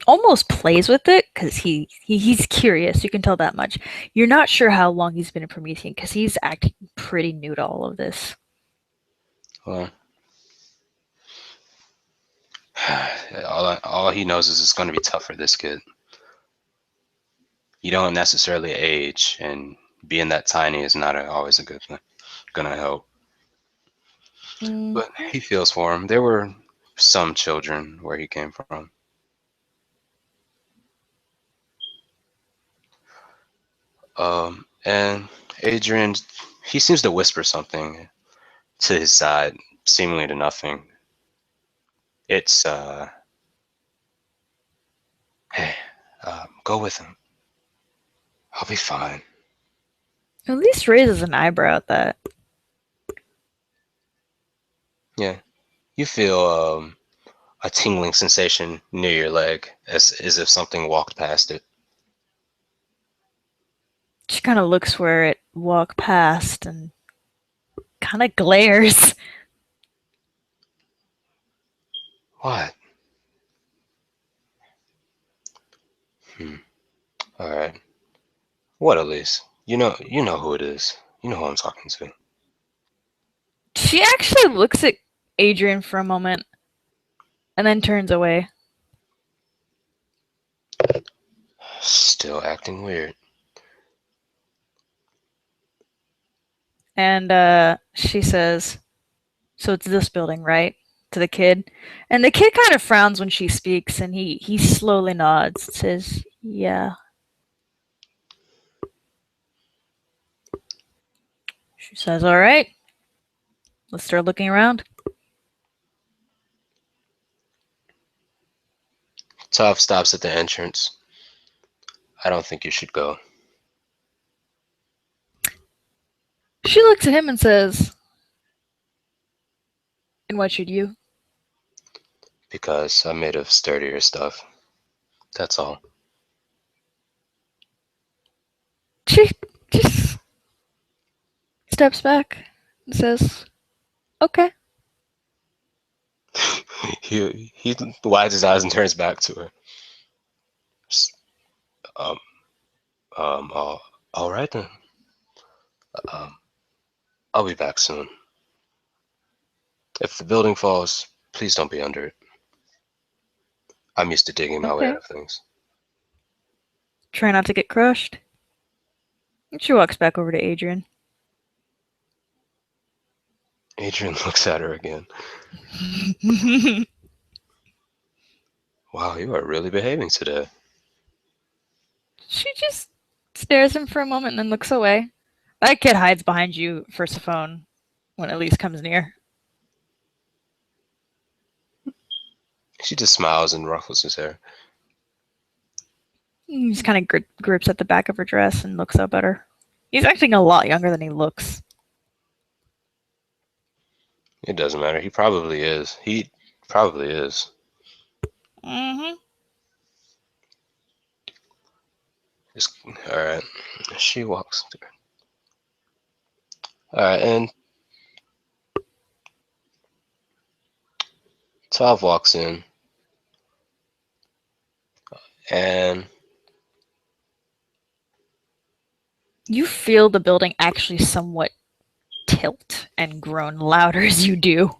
almost plays with it because he's curious. You can tell that much. You're not sure how long he's been a Promethean because he's acting pretty new to all of this. Well, all he knows is it's going to be tough for this kid. You don't necessarily age, and being that tiny is not always a good thing. Gonna help. But he feels for him. There were some children where he came from. And Adrian, he seems to whisper something to his side, seemingly to nothing. It's, hey, go with him. I'll be fine. At least raises an eyebrow at that. Yeah. You feel a tingling sensation near your leg, as if something walked past it. She kind of looks where it walked past and kind of glares. What? All right. What, Elise? You know who it is. You know who I'm talking to. She actually looks at Adrian for a moment and then turns away. Still acting weird. And she says, so it's this building, right? To the kid. And the kid kind of frowns when she speaks, and he slowly nods and says, yeah. She says, all right. Let's start looking around. Toph stops at the entrance. I don't think you should go. She looks at him and says, and what should you? Because I'm made of sturdier stuff. That's all. She just steps back and says, okay. He wides his eyes and turns back to her. All right then. I'll be back soon. If the building falls, please don't be under it. I'm used to digging my way out of things. Try not to get crushed. And she walks back over to Adrian. Adrian looks at her again. Wow, you are really behaving today. She just stares him for a moment and then looks away. That kid hides behind you for Saphone when Elise comes near. She just smiles and ruffles his hair. He just kind of grips at the back of her dress and looks up at her. He's acting a lot younger than he looks. It doesn't matter. He probably is. Mm-hmm. Alright. She walks through. Alright, and Tav walks in. And you feel the building actually somewhat tilt and groan louder as you do.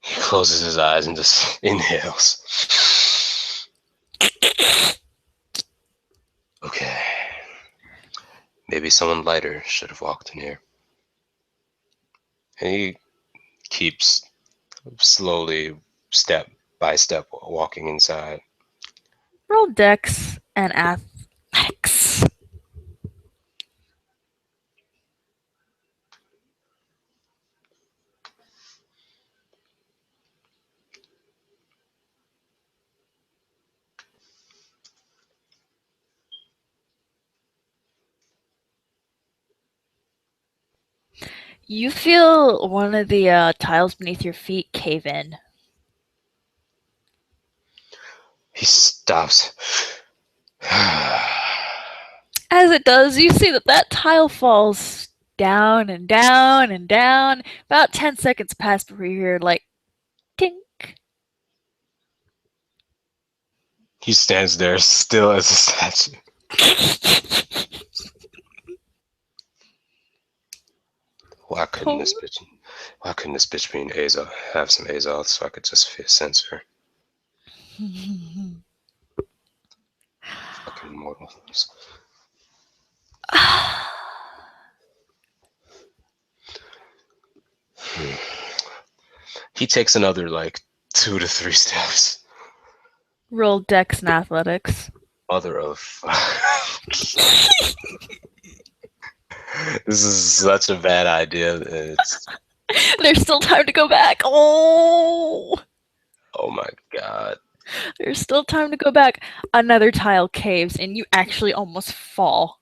he closes his eyes and just inhales. Okay. Maybe someone lighter should have walked in here. And he keeps slowly, step by step, walking inside. Roll Dex and Athletics. You feel one of the tiles beneath your feet cave in. He stops. As it does, you see that tile falls down and down and down. About 10 seconds pass before you hear, like, tink. He stands there still as a statue. Why couldn't this bitch be an Azov? Have some Azov so I could just sense her. Fucking mortals. He takes another 2 to 3 steps. Roll Dex and Athletics. Mother of. This is such a bad idea. There's still time to go back. Oh my god. There's still time to go back. Another tile caves and you actually almost fall,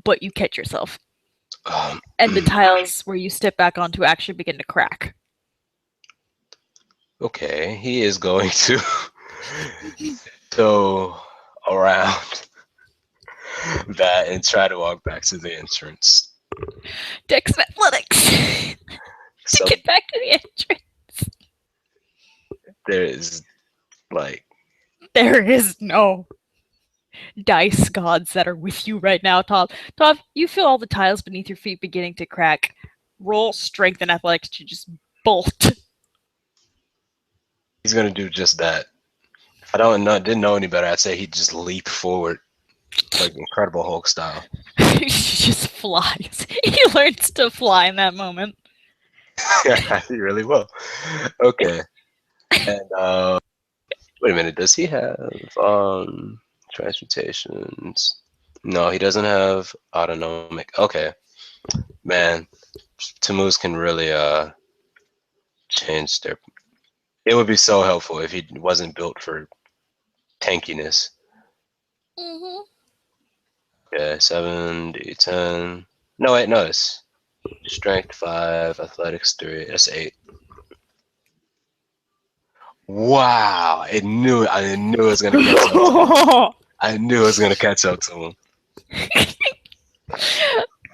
but you catch yourself. And the tiles where you step back onto actually begin to crack. Okay, he is going to go around that and try to walk back to the entrance. Dex and Athletics to get back to the entrance. There is no dice gods that are with you right now, Tav. Tav, you feel all the tiles beneath your feet beginning to crack. Roll Strength and Athletics to just bolt. He's gonna do just that. If I didn't know any better, I'd say he'd just leap forward, like Incredible Hulk style. He just flies. He learns to fly in that moment. Yeah, he really will. Okay. And wait a minute, does he have transportations? No, he doesn't have autonomic. Okay. Man, Tammuz can really change their. It would be so helpful if he wasn't built for tankiness. Mm-hmm. Okay, 7, 10. No, wait, no, it's strength 5, athletics 3. That's 8. Wow! I knew it was gonna catch up to him. I knew it was gonna catch up to him.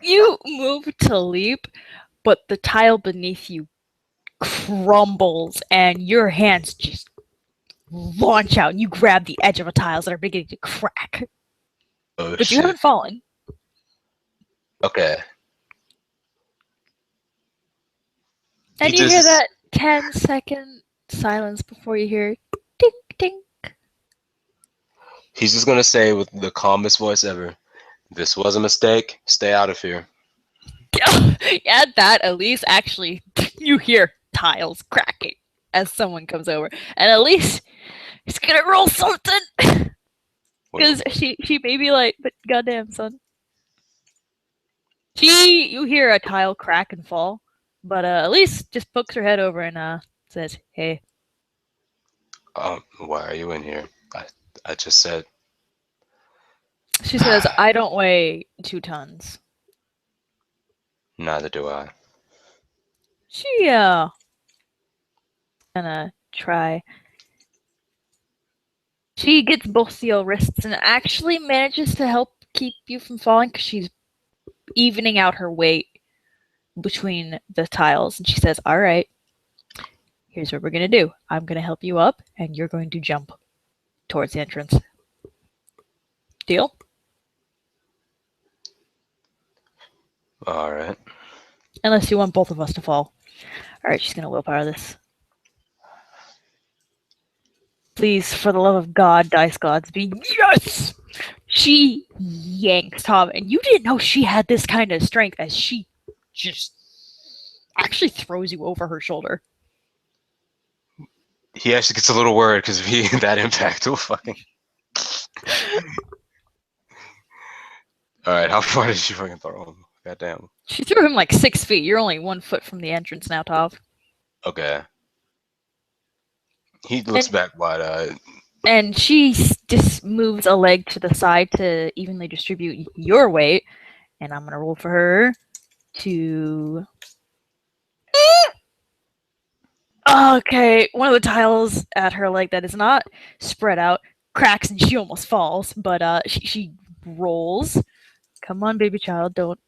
You move to leap, but the tile beneath you crumbles and your hands just launch out and you grab the edge of a tile that are beginning to crack. Oh, but shit. You haven't fallen. Okay. And you hear that 10-second silence before you hear ding ding. He's just gonna say with the calmest voice ever, "This was a mistake. Stay out of here." At that, Elise actually, you hear tiles cracking as someone comes over, and Elise is gonna roll something because she may be like, but goddamn son, you hear a tile crack and fall, but Elise just pokes her head over and says, "Hey." Why are you in here? I just said. She says, "I don't weigh 2 tons." Neither do I. She gonna try. She gets both your wrists and actually manages to help keep you from falling because she's evening out her weight between the tiles. And she says, "All right, here's what we're gonna do. I'm gonna help you up, and you're going to jump towards the entrance. Deal?" All right. Unless you want both of us to fall. All right, she's gonna willpower this. Please, for the love of God, dice gods, be yes! She yanks Tom, and you didn't know she had this kind of strength as she just actually throws you over her shoulder. He actually gets a little worried because of that impact. Oh, fucking. All right, how far did she fucking throw him? Goddamn. She threw him like 6 feet. You're only 1 foot from the entrance now, Tav. Okay. He looks back wide-eyed. And she just moves a leg to the side to evenly distribute your weight. And I'm going to roll for her to... Okay, one of the tiles at her leg that is not spread out cracks and she almost falls. But she rolls. Come on, baby child, don't...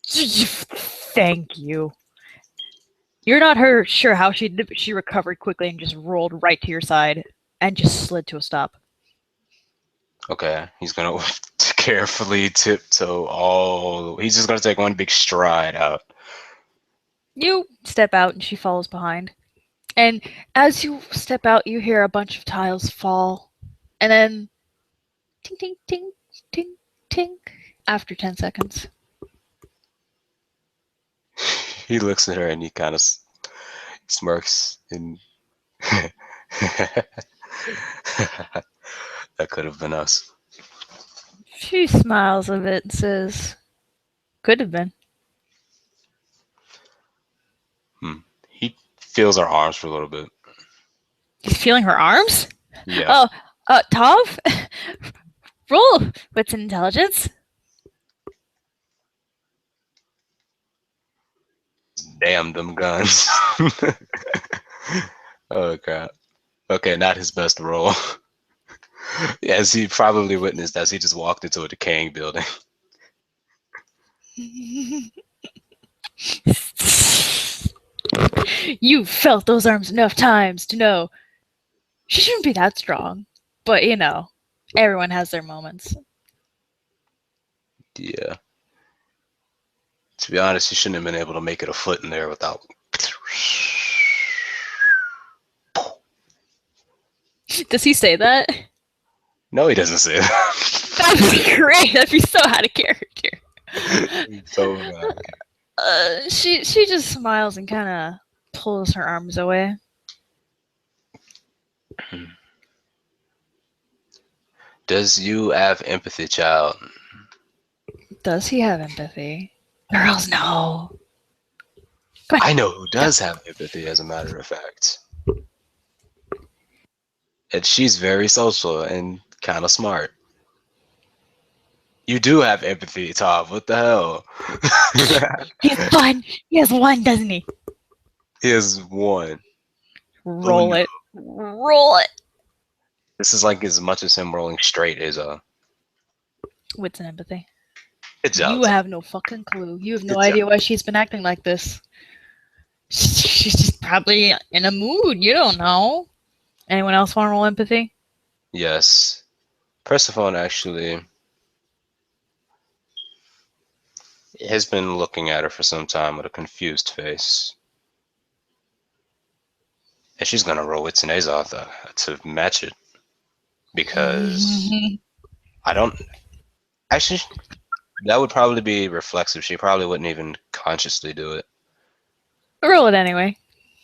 Thank you. You're not sure how she did, but she recovered quickly and just rolled right to your side and just slid to a stop. Okay, he's gonna carefully tiptoe all. He's just gonna take one big stride out. You step out and she follows behind. And as you step out, you hear a bunch of tiles fall. And then ting, ting, ting, ting, ting, after 10 seconds. He looks at her and he kind of smirks and that could have been us. She smiles a bit and says, "Could have been." He feels her arms for a little bit. He's feeling her arms? Yeah. Oh, Tav? Roll wits and intelligence. Damn them guns. Oh crap. Okay, not his best roll. As he probably witnessed as he just walked into a decaying building. You've felt those arms enough times to know she shouldn't be that strong. But, you know, everyone has their moments. Yeah. To be honest, he shouldn't have been able to make it a foot in there without. Does he say that? No, he doesn't say that. That'd be great. That'd be so out of character. So she just smiles and kind of pulls her arms away. Does you have empathy, child? Does he have empathy? Girls, no. I know who does have empathy, as a matter of fact. And she's very social and kind of smart. You do have empathy, Tav. What the hell? He has one. He has one, doesn't he? He has one. Roll it. Roll it. This is like as much as him rolling straight is Wits and empathy. It's You have no fucking clue. You have no idea why she's been acting like this. She's just probably in a mood. You don't know. Anyone else want to roll empathy? Yes. Persephone actually has been looking at her for some time with a confused face. And she's gonna roll with Azoth to match it because I don't actually. That would probably be reflexive. She probably wouldn't even consciously do it. Roll it anyway.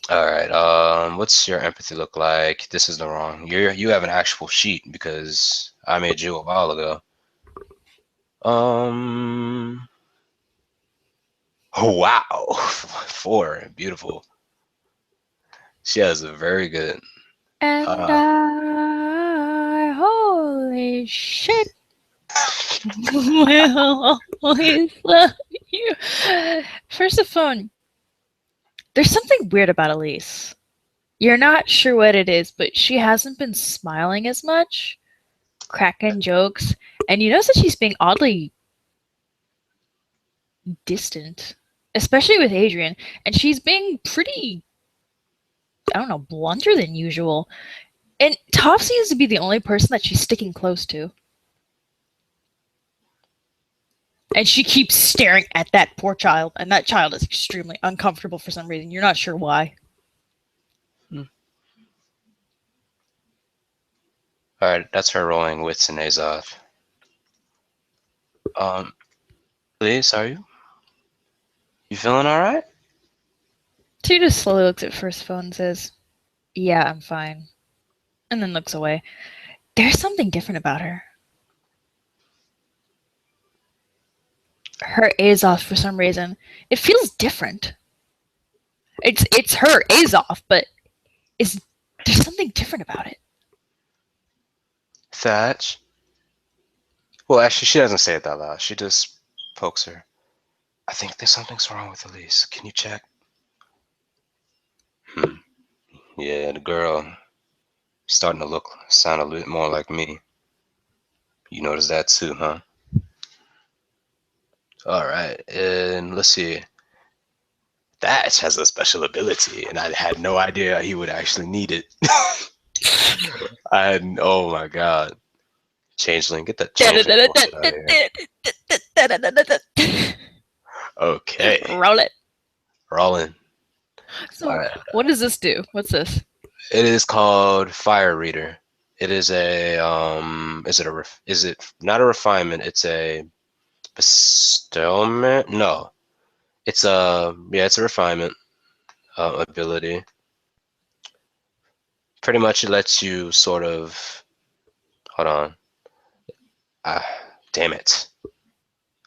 All right. What's your empathy look like? This is the wrong. You have an actual sheet because I made you a while ago. Oh wow, 4, beautiful. She has a very good. And holy shit, will always love you. First of all, there's something weird about Elise. You're not sure what it is, but she hasn't been smiling as much, cracking jokes, and you notice that she's being oddly distant, especially with Adrian, and she's being pretty, I don't know, blunter than usual. And Toph seems to be the only person that she's sticking close to. And she keeps staring at that poor child, and that child is extremely uncomfortable for some reason. You're not sure why. All right, that's her rolling wits and Azoth. Elise, are you? You feeling all right? She just slowly looks at first phone and says, "Yeah, I'm fine," and then looks away. There's something different about her. Her Azoth, for some reason, it feels different. It's her Azoth, but there's something different about it. Thatch. Well, actually, she doesn't say it that loud. She just pokes her. I think there's something's wrong with Elise. Can you check? Yeah, the girl starting to sound a little more like me. You notice that too, huh? All right, and let's see. Thatch has a special ability, and I had no idea he would actually need it. Oh my god. Changeling, get that changeling bullshit out of here. Okay. Roll it. Rolling. So, All right. what does this do? What's this? It is called Fire Reader. It is a is it not a refinement? It's a bestowment? No. It's a refinement ability. Pretty much it lets you sort of hold on. Damn it.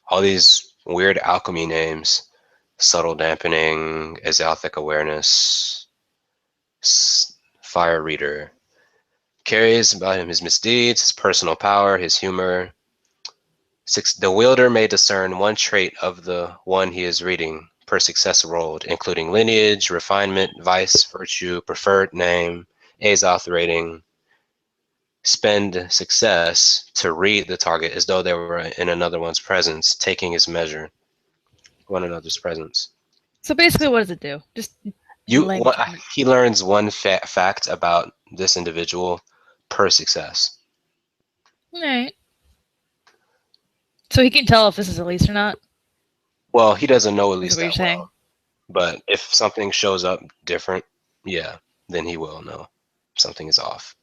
All these weird alchemy names. Subtle dampening, azothic awareness, fire reader. Carries about him his misdeeds, his personal power, his humor. 6. The wielder may discern one trait of the one he is reading per success rolled, including lineage, refinement, vice, virtue, preferred name, Azoth rating. Spend success to read the target as though they were in another one's presence, taking his measure. One another's presence. So basically, what does it do? Just He learns one fact about this individual per success. All right. So he can tell if this is Elise or not. Well, he doesn't know Elise Is what you're that saying? well, but if something shows up different, yeah, then he will know something is off.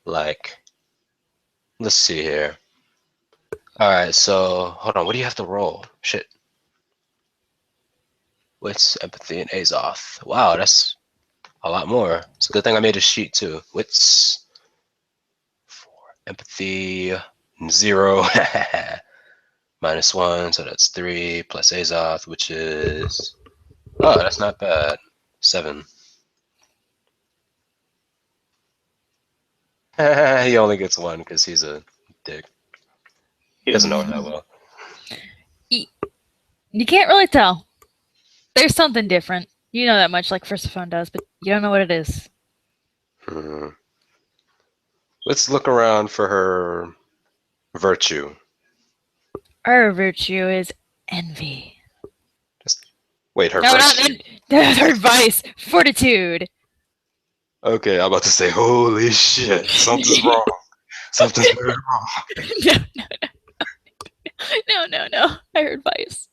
Like, let's see here. All right, so hold on. What do you have to roll? Shit. Wits, empathy, and Azoth. Wow, that's a lot more. It's a good thing I made a sheet too. Wits, 4, empathy, 0. -1, so that's 3 plus Azoth, which is that's not bad. 7. He only gets 1 because he's a dick. He doesn't know her that well. You can't really tell. There's something different. You know that much, like Firstophone does, but you don't know what it is. Let's look around for her virtue. Her virtue is envy. Wait, her No, virtue. not her vice. Fortitude. Okay, I'm about to say, holy shit, something's wrong. Something's very wrong. No. I heard vice.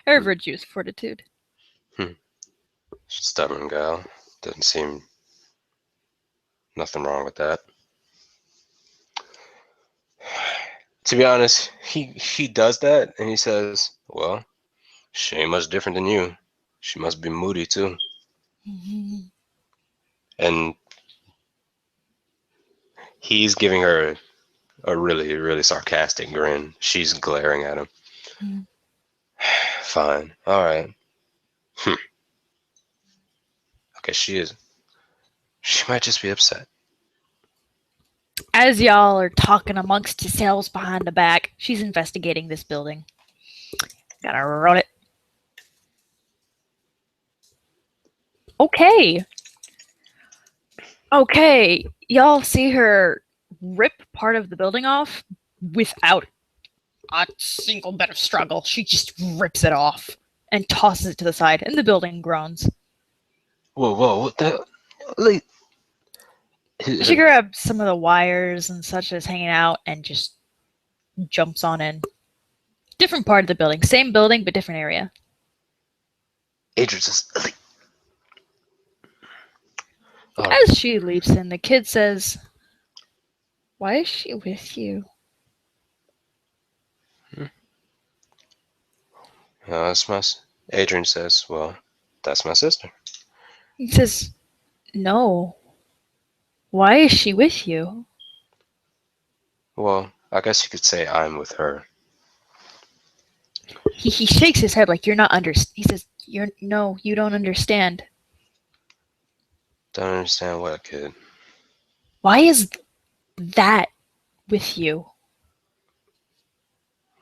Her virtue is fortitude. Stubborn gal. Doesn't seem nothing wrong with that. To be honest, he does that and he says, "Well, she ain't much different than you. She must be moody too." And he's giving her a really, really sarcastic grin. She's glaring at him. Fine. All right. Okay, she might just be upset. As y'all are talking amongst yourselves behind the back, she's investigating this building. Gotta run it. Okay. Okay. Y'all see her rip part of the building off without a single bit of struggle. She just rips it off and tosses it to the side, and the building groans. Whoa, what the? Like, She grabs some of the wires and such that's hanging out and just jumps on in. Different part of the building. Same building, but different area. Adrian says, As she leaps in, the kid says, "Why is she with you?" Adrian says, "Well, that's my sister." He says, "No. Why is she with you?" Well, I guess you could say I'm with her. He shakes his head like you're not He says, you don't understand. Don't understand what, kid? Why is that with you?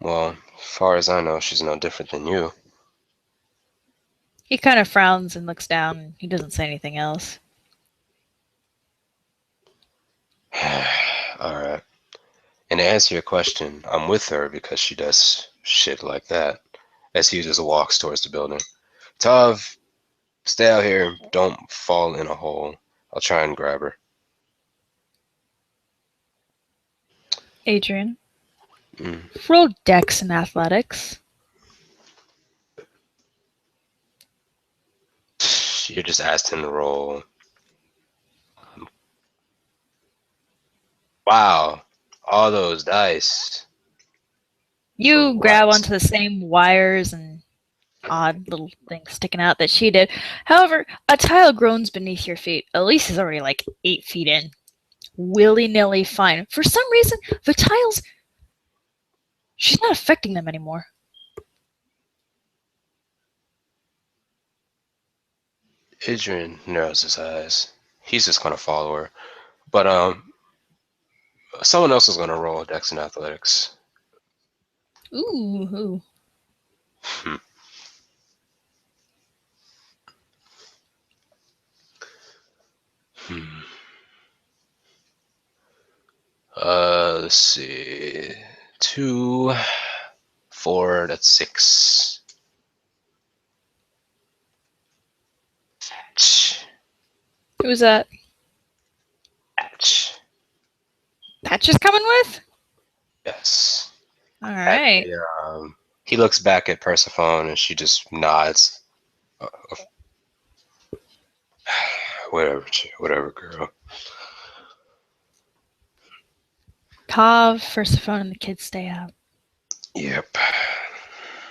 Well, as far as I know, she's no different than you. He kind of frowns and looks down. He doesn't say anything else. All right. And to answer your question, I'm with her because she does shit like that. As he just walks towards the building. Tav, stay out here. Don't fall in a hole. I'll try and grab her. Adrian, roll Dex in athletics. You're just asking to roll. Wow. All those dice. You grab onto the same wires and odd little things sticking out that she did. However, a tile groans beneath your feet. Elise is already like 8 feet in. Willy-nilly fine. For some reason, the tiles, she's not affecting them anymore. Adrian narrows his eyes. He's just gonna follow her. But someone else is gonna roll Dex and Athletics. Ooh. Let's see. 2, 4, that's 6. Who's that? Patch. Patch is coming with? Yes. All right. He looks back at Persephone and she just nods. Whatever, girl. Tav, Persephone, and the kids stay out. Yep.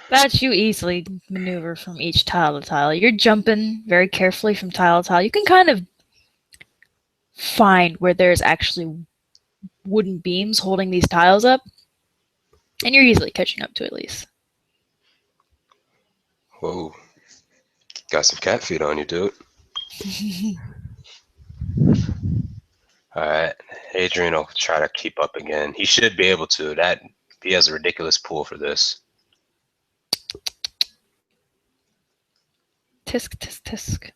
That you easily maneuver from each tile to tile. You're jumping very carefully from tile to tile. You can kind of find where there's actually wooden beams holding these tiles up, and you're easily catching up to at least. Whoa. Got some cat feet on you, dude. Alright. Adrian will try to keep up again. He should be able to. He has a ridiculous pool for this. Tisk, tisk, tisk.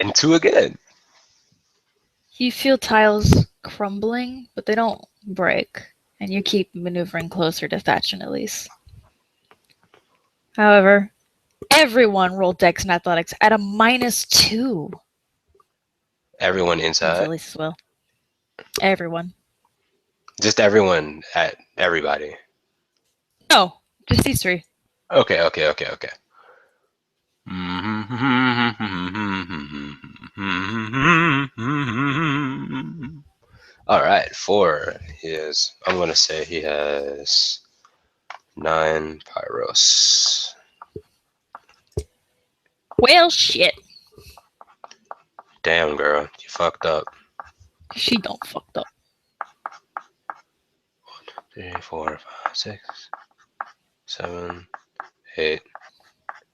And 2 again. You feel tiles crumbling, but they don't break, and you keep maneuvering closer to Thatch and Elise. However, everyone rolled Dex and Athletics at a -2. Everyone inside? Elise as well. Everyone. Just everyone at everybody. No, just these 3. Okay. All right, 4. I'm going to say he has 9 pyros. Well, shit. Damn, girl, you fucked up. She don't fucked up. 3, 4, 5, 6, 7, 8,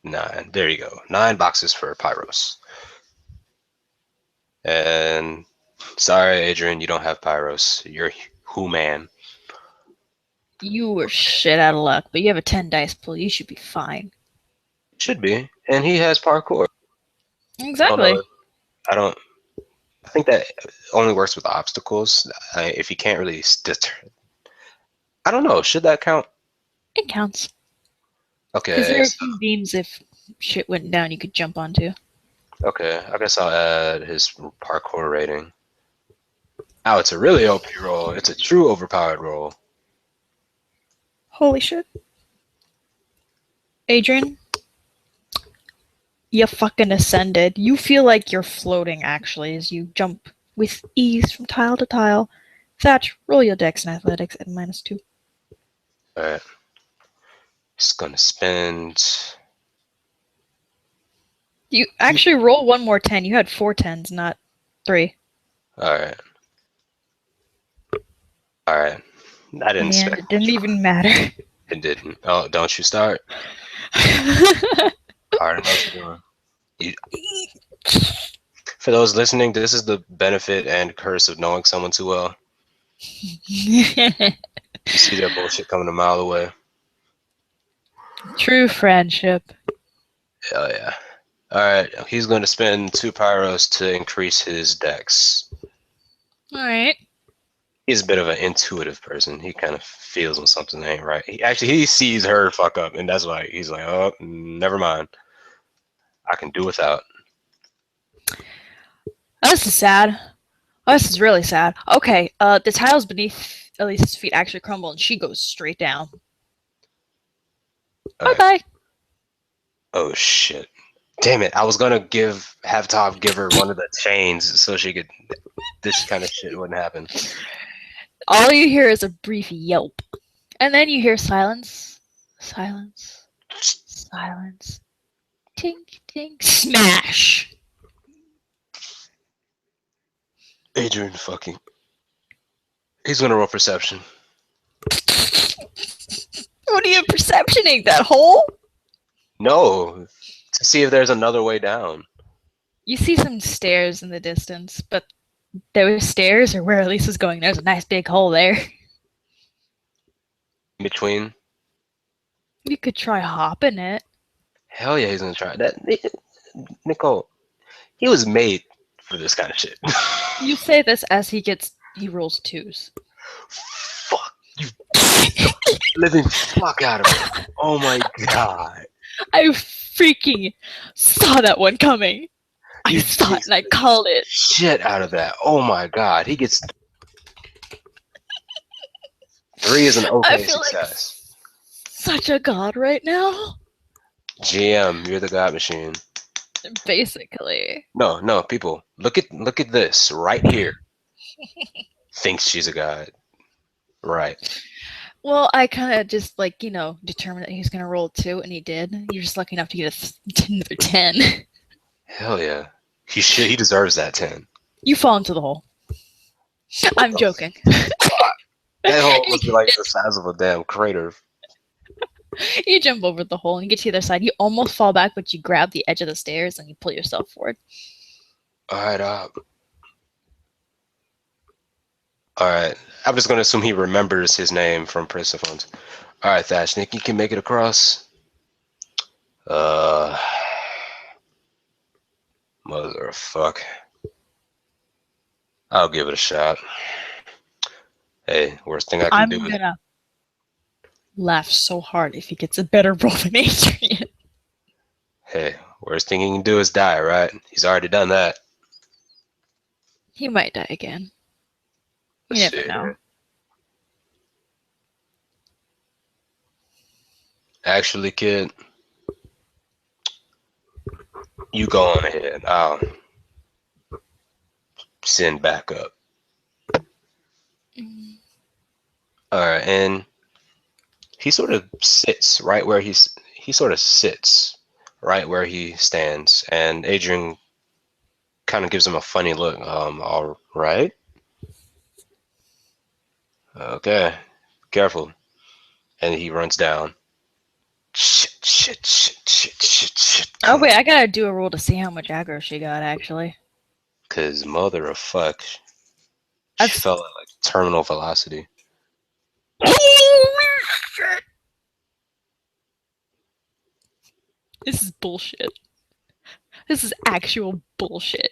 9. There you go. 9 boxes for pyros. And sorry, Adrian, you don't have pyros. You're human. You were shit out of luck, but you have a 10 dice pool. You should be fine. Should be. And he has parkour. Exactly. I think that only works with obstacles. If you can't really I don't know. Should that count? It counts. Because Okay. there are a few beams if shit went down you could jump onto. Okay. I guess I'll add his parkour rating. Oh, it's a really OP roll. It's a true overpowered roll. Holy shit. Adrian, you fucking ascended. You feel like you're floating, actually, as you jump with ease from tile to tile. Thatch, roll your dex and athletics at -2. Alright. Just gonna spend. You actually roll one more 10. You had 4 10s, not 3. Alright. Alright. I didn't And expect it didn't even matter. It didn't. Oh, don't you start. Already know what you're doing. For those listening, this is the benefit and curse of knowing someone too well. You see that bullshit coming a mile away. True friendship. Hell yeah. Alright, he's going to spend 2 pyros to increase his dex. Alright. He's a bit of an intuitive person. He kind of feels when something ain't right. He sees her fuck up, and that's why he's like, oh, never mind. I can do without. Oh, this is sad. Oh, this is really sad. Okay, the tiles beneath Elise's feet actually crumble, and she goes straight down. Right. Bye-bye. Oh, shit. Damn it. I was going to have Tav give her one of the chains so she could... This kind of shit wouldn't happen. All you hear is a brief yelp. And then you hear silence. Silence. Silence. Tink, tink. Smash! Adrian fucking... He's going to roll perception. What are you perceptioning? That hole? No. To see if there's another way down. You see some stairs in the distance, but those stairs are where Elise is going. There's a nice big hole there. In between. You could try hopping it. Hell yeah, he's going to try that. Nicole, he was made for this kind of shit. You say this as he rolls 2s. Fuck. You living fuck out of it. Oh my god. I freaking saw that one coming. I saw it and I called it. Shit out of that. Oh my god. He gets 3 is an okay success. Like such a god right now. GM, you're the god machine. Basically. No, people. Look at this right here. Thinks she's a god. Right. Well, I kind of just determined that he was gonna roll 2, and he did. You're just lucky enough to get another 10. Hell yeah. He deserves that 10. You fall into the hole. I'm joking. That hole must be like the size of a damn crater. You jump over the hole and you get to the other side. You almost fall back, but you grab the edge of the stairs and you pull yourself forward. Alright, Alright. I'm just gonna assume he remembers his name from Persephone. Alright, Thatch, Nick, you can make it across. Motherfuck. I'll give it a shot. Hey, worst thing I can do is... I'm gonna laugh so hard if he gets a better roll than Adrian. Hey, worst thing he can do is die, right? He's already done that. He might die again. You never know. Actually, kid, you go on ahead. I'll send back up. All right, and he sort of sits right where he sort of sits right where he stands, and Adrian kind of gives him a funny look. All right, okay, careful, and he runs down. Shit. Oh wait, I gotta do a roll to see how much aggro she got actually. Cause mother of fuck, she That's fell at like terminal velocity. This is bullshit. This is actual bullshit.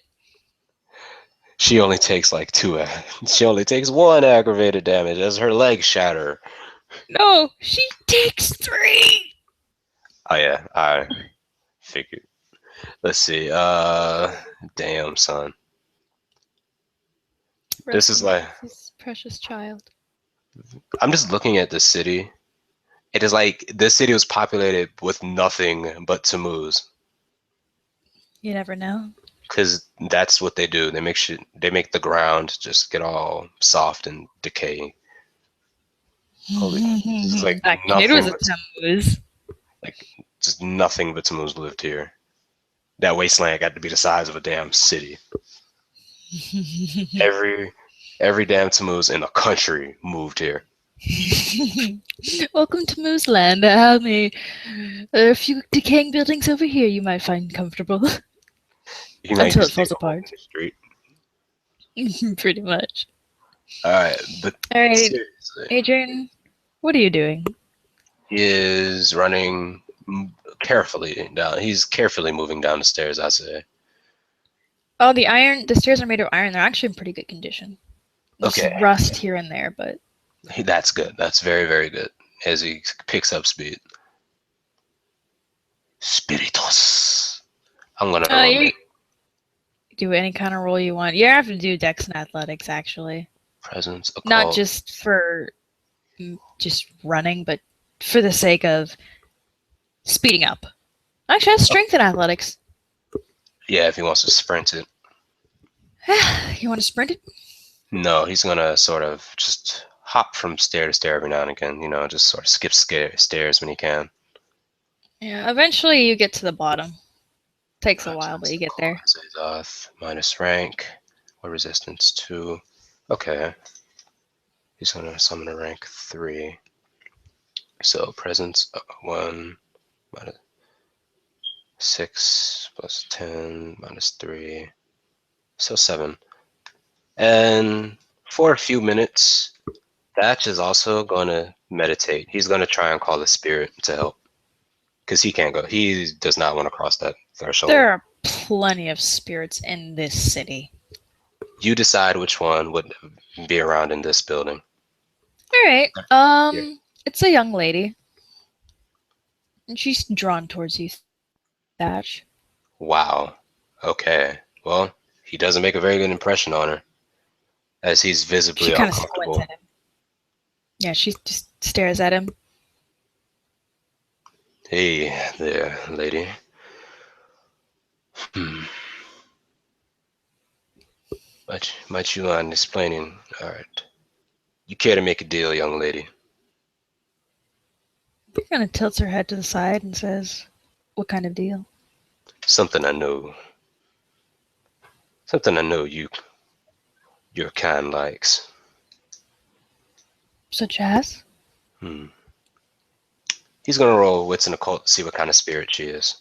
She only takes like she only takes one aggravated damage as her legs shatter. No, she takes 3. Oh yeah, I figured. Let's see. Damn son. This is like this precious child. I'm just looking at the city. It is like this city was populated with nothing but Tammuz. You never know. Because that's what they do. They make the ground just get all soft and decay. Holy, this is like Back when it nothing was a but Tammuz. like just nothing but Tammuz lived here. That wasteland got to be the size of a damn city. Every damn Tammuz in the country moved here. Welcome to Moose Land. There are a few decaying buildings over here you might find comfortable. You know, Until you it falls apart. the street. Pretty much. All right, but Alright, seriously, Adrian, what are you doing? he is running carefully down. He's carefully moving down the stairs, I say. Oh, the stairs are made of iron. They're actually in pretty good condition. There's Okay. rust here and there, but That's good. That's very, very good. As he picks up speed. Spiritus. I'm gonna roll you do any kind of roll you want. You have to do Dex and Athletics actually, presence. not just for just running, but for the sake of speeding up. Actually, that's Strength and Athletics. Yeah, if he wants to sprint it. You want to sprint it? No, he's gonna sort of just hop from stair to stair every now and again. You know, just sort of skip stairs when he can. Yeah, eventually you get to the bottom. Takes a while, but you get there. Minus rank or resistance 2. Okay. He's gonna summon a rank 3. So presence 1 minus 6 plus 10 minus 3. So 7. And for a few minutes, Thatch is also gonna meditate. He's gonna try and call the spirit to help. Because he can't go. He does not want to cross that threshold. There are plenty of spirits in this city. You decide which one would be around in this building. All right. It's a young lady, and she's drawn towards you, Thatch. Wow. Okay. Well, he doesn't make a very good impression on her, as he's visibly She kind of uncomfortable. squints at him. Yeah, she just stares at him. Hey there, lady. Might you mind explaining? All right. You care to make a deal, young lady? She kind of tilts her head to the side and says, "What kind of deal?" Something I know. Something I know your kind likes. Such as? He's gonna roll wits and occult to see what kind of spirit she is.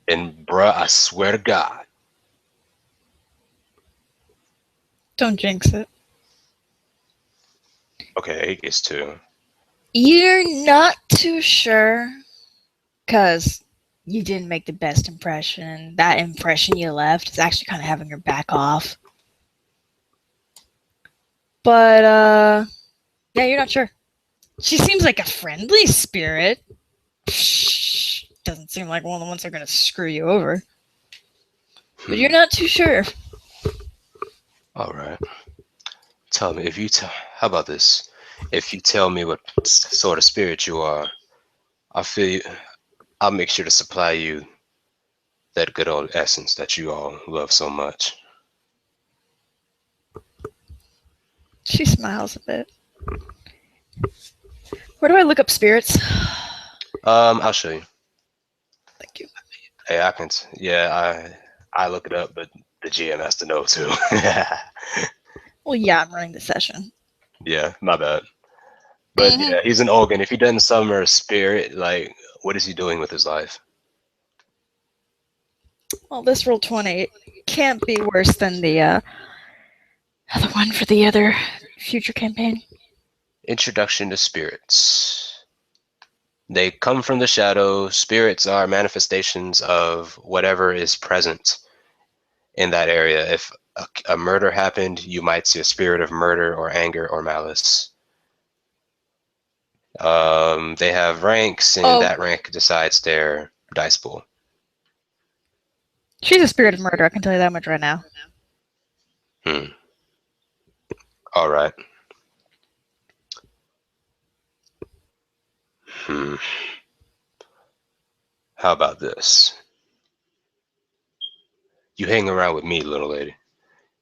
And bruh, I swear to God. Don't jinx it. Okay, he gets 2. You're not too sure, because you didn't make the best impression. That impression you left is actually kind of having her back off. But, yeah, you're not sure. She seems like a friendly spirit. Doesn't seem like one of the ones that are going to screw you over. But you're not too sure. All right. Tell me, how about this? If you tell me what sort of spirit you are, I'll make sure to supply you that good old essence that you all love so much. She smiles a bit. Where do I look up spirits? I'll show you. Thank you. Hey, I can. Yeah, I look it up, but the GM has to know too. Well, yeah, I'm running the session. Yeah, my bad. But yeah, he's an Ogan. If he doesn't summon a spirit, like, what is he doing with his life? Well, this roll 20 can't be worse than the other one for the other future campaign. Introduction to spirits. They come from the shadow. Spirits are manifestations of whatever is present in that area. If a murder happened, you might see a spirit of murder or anger or malice. They have ranks, and that rank decides their dice pool. She's a spirit of murder, I can tell you that much right now. All right. How about this? You hang around with me, little lady,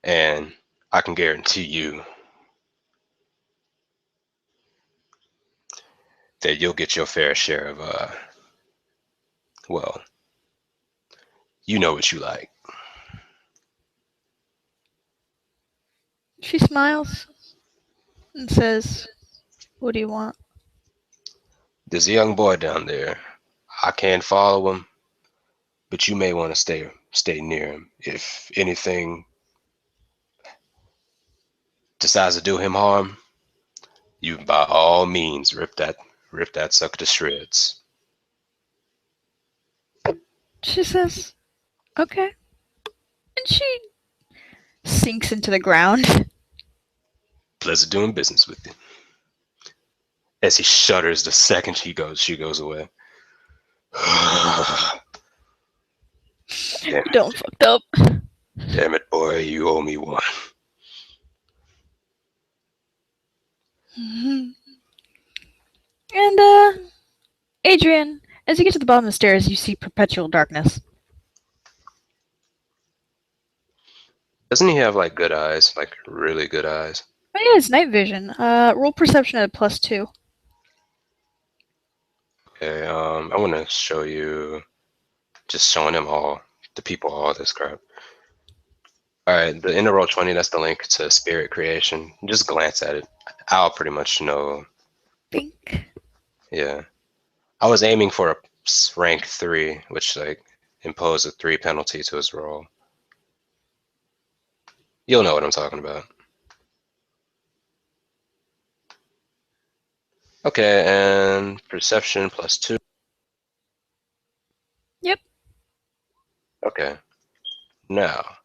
and I can guarantee you that you'll get your fair share of, well, you know what you like. She smiles and says, "What do you want?" There's a young boy down there. I can't follow him, but you may want to stay near him. If anything decides to do him harm, you by all means rip that sucker to shreds. She says, "Okay." And she sinks into the ground. Pleasure doing business with you. As he shudders the second she goes away. Damn it. Don't fucked up. Damn it, boy, you owe me one. And, Adrian, as you get to the bottom of the stairs, you see perpetual darkness. Doesn't he have like good eyes? Like really good eyes? Oh yeah, it's night vision. Roll perception at +2. Okay, I want to show you, just showing them all, the people, all this crap. All right, the inner roll 20, that's the link to spirit creation. Just glance at it. I'll pretty much know. Think. Yeah. I was aiming for a rank 3, which like impose a 3 penalty to his roll. You'll know what I'm talking about. Okay, and perception +2. Yep. Okay. Now,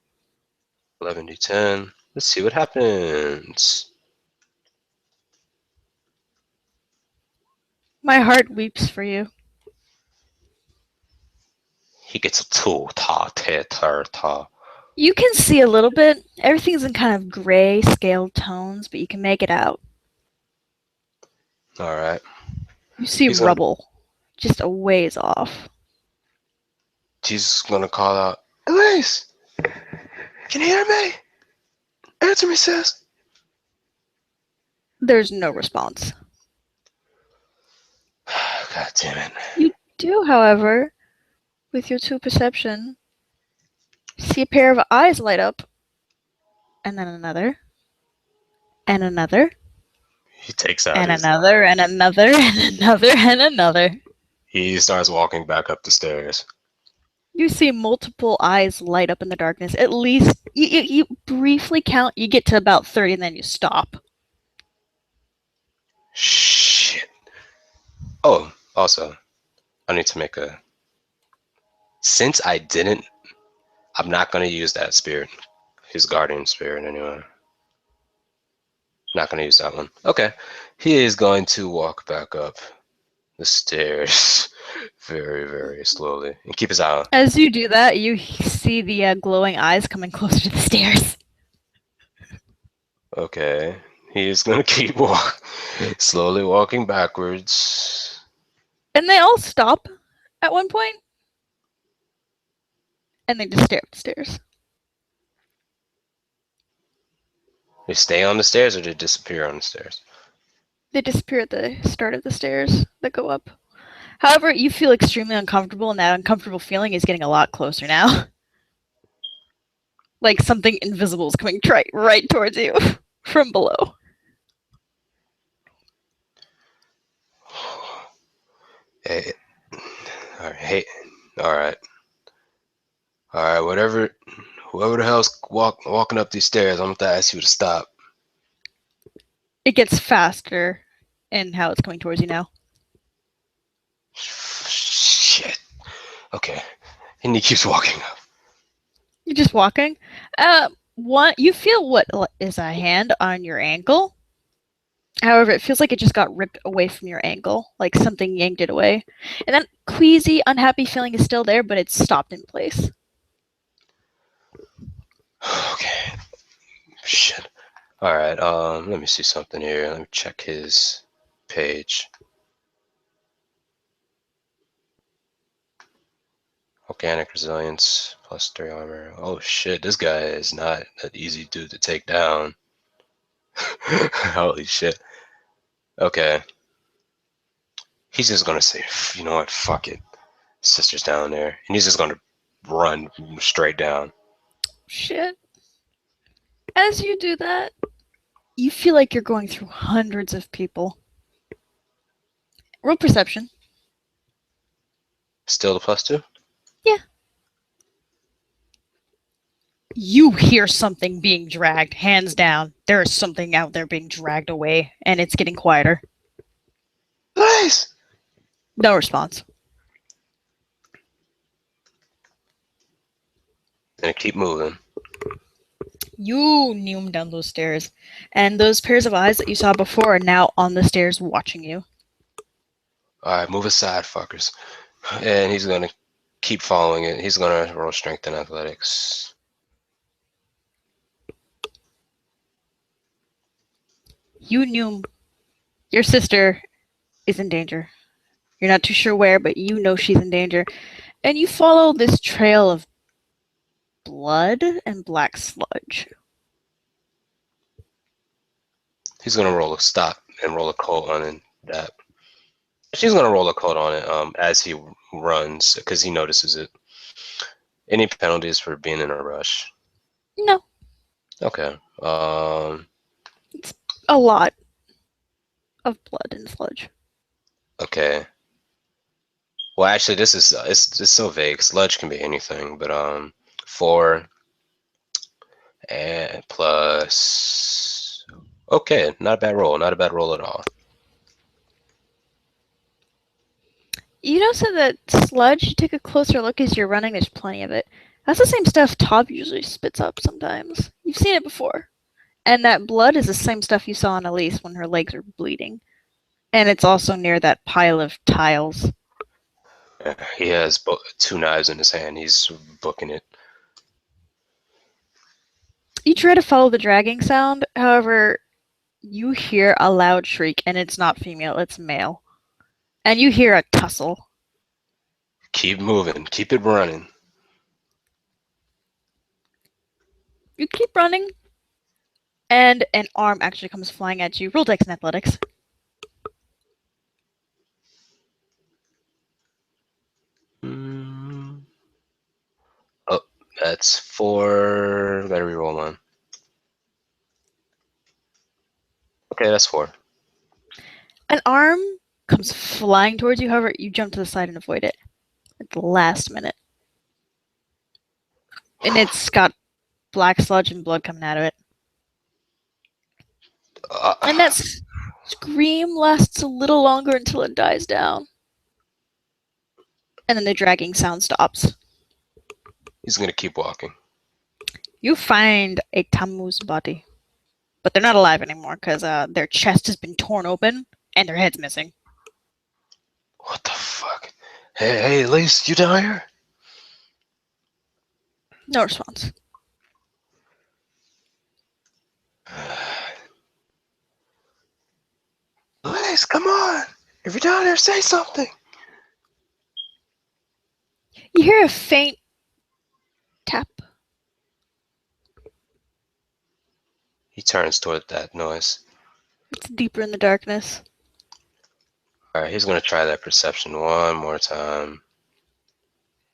11d10. Let's see what happens. My heart weeps for you. He gets a 2. Ta. You can see a little bit. Everything's in kind of gray scaled tones, but you can make it out. All right. You see rubble, just a ways off. She's gonna call out, Elise! Can you hear me? Answer me, sis. There's no response. God damn it. You do, however, with your 2 perception, see a pair of eyes light up, and then another, and another, He takes out and his... another, and another, and another, and another. He starts walking back up the stairs. You see multiple eyes light up in the darkness. At least, you briefly count, you get to about 30, and then you stop. Shit. Oh, also, I need to make a... Since I didn't, I'm not going to use that spirit. His guardian spirit, anyway. Not going to use that one. Okay. He is going to walk back up the stairs very, very slowly and keep his eye on. As you do that, you see the glowing eyes coming closer to the stairs. Okay. He is going to keep slowly walking backwards. And they all stop at one point, and they just stare up the stairs. They stay on the stairs or they disappear on the stairs? They disappear at the start of the stairs that go up. However, you feel extremely uncomfortable, and that uncomfortable feeling is getting a lot closer now. Like something invisible is coming right towards you from below. Hey, all right, hey, all right, whatever, whoever the hell's walking up these stairs, I'm gonna ask you to stop. It gets faster in how it's coming towards you now. Shit. Okay, and he keeps walking up. You're just walking. You feel what is a hand on your ankle. However, it feels like it just got ripped away from your ankle, like something yanked it away. And that queasy, unhappy feeling is still there, but it's stopped in place. Okay. Shit. All right. Let me see something here. Let me check his page. Organic resilience +3 armor. Oh shit, this guy is not an easy dude to take down. Holy shit. Okay. He's just gonna say, you know what, fuck it. Sister's down there. And he's just gonna run straight down. Shit. As you do that, you feel like you're going through hundreds of people. Roll perception. Still the +2? Yeah. You hear something being dragged, hands down. There is something out there being dragged away, and it's getting quieter. Nice! No response. Gonna keep moving. You noom down those stairs, and those pairs of eyes that you saw before are now on the stairs watching you. Alright, move aside, fuckers. And he's gonna keep following it. He's gonna roll strength and athletics. You knew your sister is in danger. You're not too sure where, but you know she's in danger. And you follow this trail of blood and black sludge. He's gonna roll a stop and roll a code on that. She's gonna roll a code on it as he runs because he notices it. Any penalties for being in a rush? No. Okay. It's a lot of blood and sludge. Okay. Well, actually, this is it's so vague. Sludge can be anything, but 4 and plus. Okay, not a bad roll. Not a bad roll at all. You notice that sludge, you take a closer look as you're running, there's plenty of it. That's the same stuff Top usually spits up sometimes. You've seen it before. And that blood is the same stuff you saw on Elise when her legs are bleeding. And it's also near that pile of tiles. He has 2 knives in his hand. He's booking it. You try to follow the dragging sound, however, you hear a loud shriek, and it's not female, it's male. And you hear a tussle. Keep moving. Keep it running. You keep running, and an arm actually comes flying at you. Roll Dex and Athletics. Oh, that's 4. Gotta reroll one. Okay, that's 4. An arm comes flying towards you, however, you jump to the side and avoid it at the last minute. And it's got black sludge and blood coming out of it. And that scream lasts a little longer until it dies down. And then the dragging sound stops. He's gonna keep walking. You find a Tammuz body. But they're not alive anymore because their chest has been torn open and their head's missing. What the fuck? Hey, Elise, you down here? No response. Elise, come on! If you're down there, say something! You hear a faint tap. He turns toward that noise. It's deeper in the darkness. Alright, he's gonna try that perception one more time.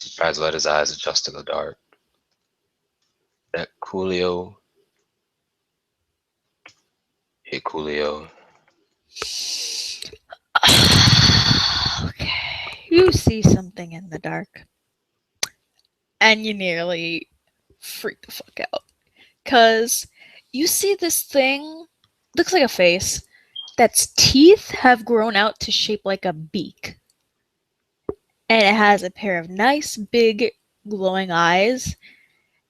He tries to let his eyes adjust to the dark. That Coolio. Hey, Coolio. Okay. You see something in the dark. And you nearly freak the fuck out. Because you see this thing, looks like a face, that's teeth have grown out to shape like a beak. And it has a pair of nice, big, glowing eyes,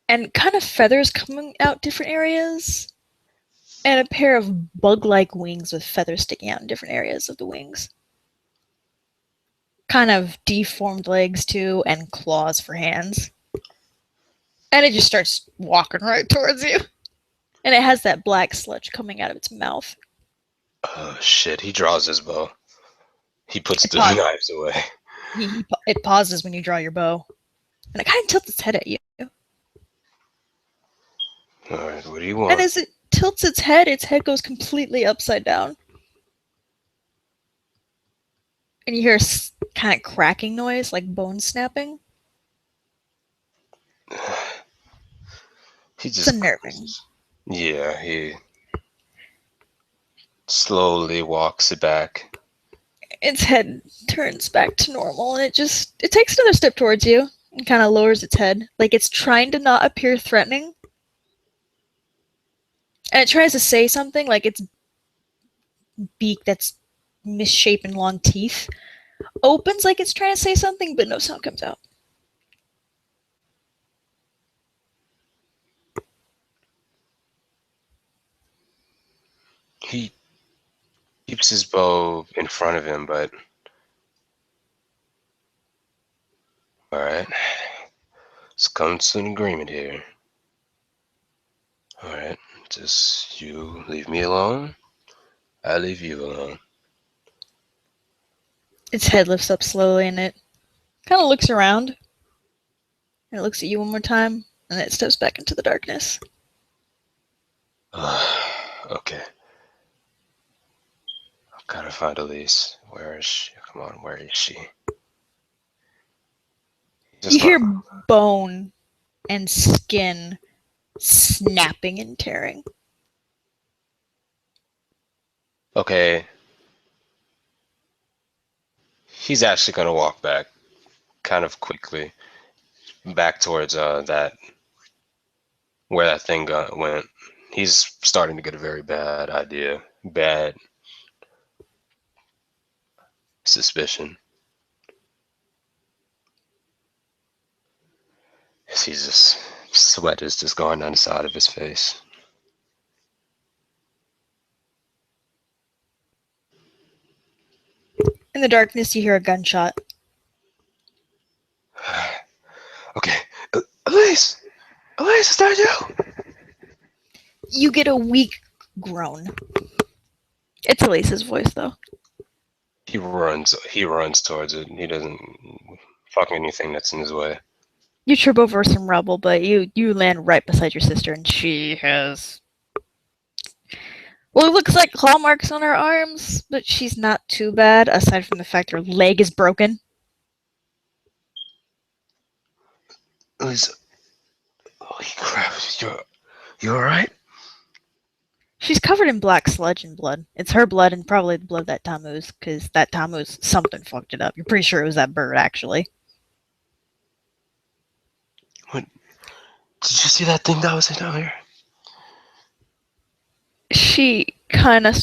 and kind of feathers coming out different areas, and a pair of bug-like wings with feathers sticking out in different areas of the wings. Kind of deformed legs, too, and claws for hands. And it just starts walking right towards you. And it has that black sludge coming out of its mouth. Oh shit, he draws his bow. He puts the pauses. knives away. It pauses when you draw your bow. And it kind of tilts its head at you. Alright, what do you want? And as it tilts its head goes completely upside down. And you hear a kind of cracking noise, like bone snapping. He It's just unnerving. Yeah, he slowly walks it back. Its head turns back to normal, and it takes another step towards you and kind of lowers its head, like it's trying to not appear threatening. And it tries to say something, like its beak that's misshapen long teeth opens like it's trying to say something, but no sound comes out. He keeps his bow in front of him, but alright. Let's come to an agreement here. Alright, just you leave me alone. I leave you alone. Its head lifts up slowly, and it kind of looks around. And it looks at you one more time, and then it steps back into the darkness. Okay. I've gotta find Elise. Where is she? Come on, where is she? You hear bone and skin snapping and tearing. Okay. He's actually gonna walk back kind of quickly. Back towards that where that thing went. He's starting to get a very bad idea. Bad suspicion. He's just sweat is just going down the side of his face. In the darkness, you hear a gunshot. Okay, Elise, is that you? You get a weak groan. It's Elise's voice, though. He runs towards it. He doesn't fuck anything that's in his way. You trip over some rubble, but you land right beside your sister, and she has... Well, it looks like claw marks on her arms, but she's not too bad, aside from the fact her leg is broken. Elise, holy crap, you alright? She's covered in black sludge and blood. It's her blood and probably the blood of that Tammuz, because that Tammuz, something fucked it up. You're pretty sure it was that bird, actually. What? Did you see that thing that was down here? She kind of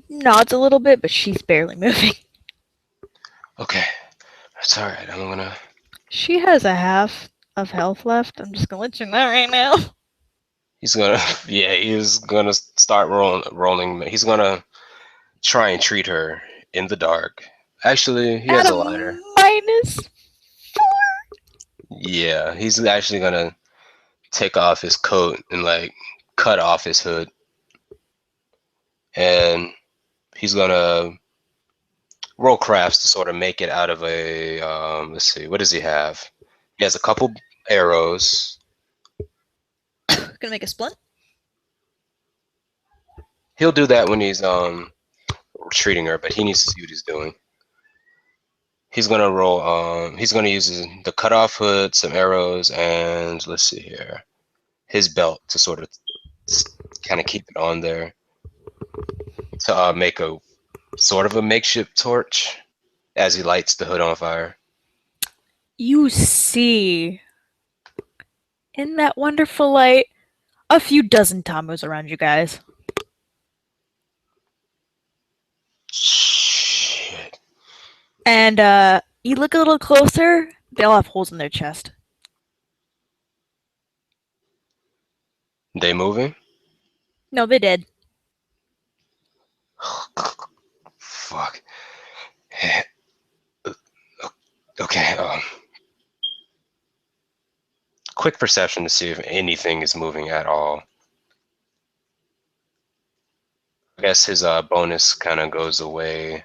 nods a little bit, but she's barely moving. Okay, that's alright. I'm gonna... She has a half of health left. I'm just gonna let you know right now. He's gonna... Yeah, he's gonna start rolling. He's gonna try and treat her in the dark. Actually, he has a lighter. -4. Yeah, he's actually gonna take off his coat and like cut off his hood. And he's gonna roll crafts to sort of make it out of a let's see, what does he have? He has a couple arrows. Gonna make a splint. He'll do that when he's treating her, but he needs to see what he's doing. He's gonna roll. He's gonna use the cutoff hood, some arrows, and let's see here, his belt to sort of kind of keep it on there to make a sort of a makeshift torch as he lights the hood on fire. You see, in that wonderful light, a few dozen Tammuz around you guys. Shit. And you look a little closer, they all have holes in their chest. They moving? No, they did. Fuck. Okay. Quick perception to see if anything is moving at all. I guess his bonus kind of goes away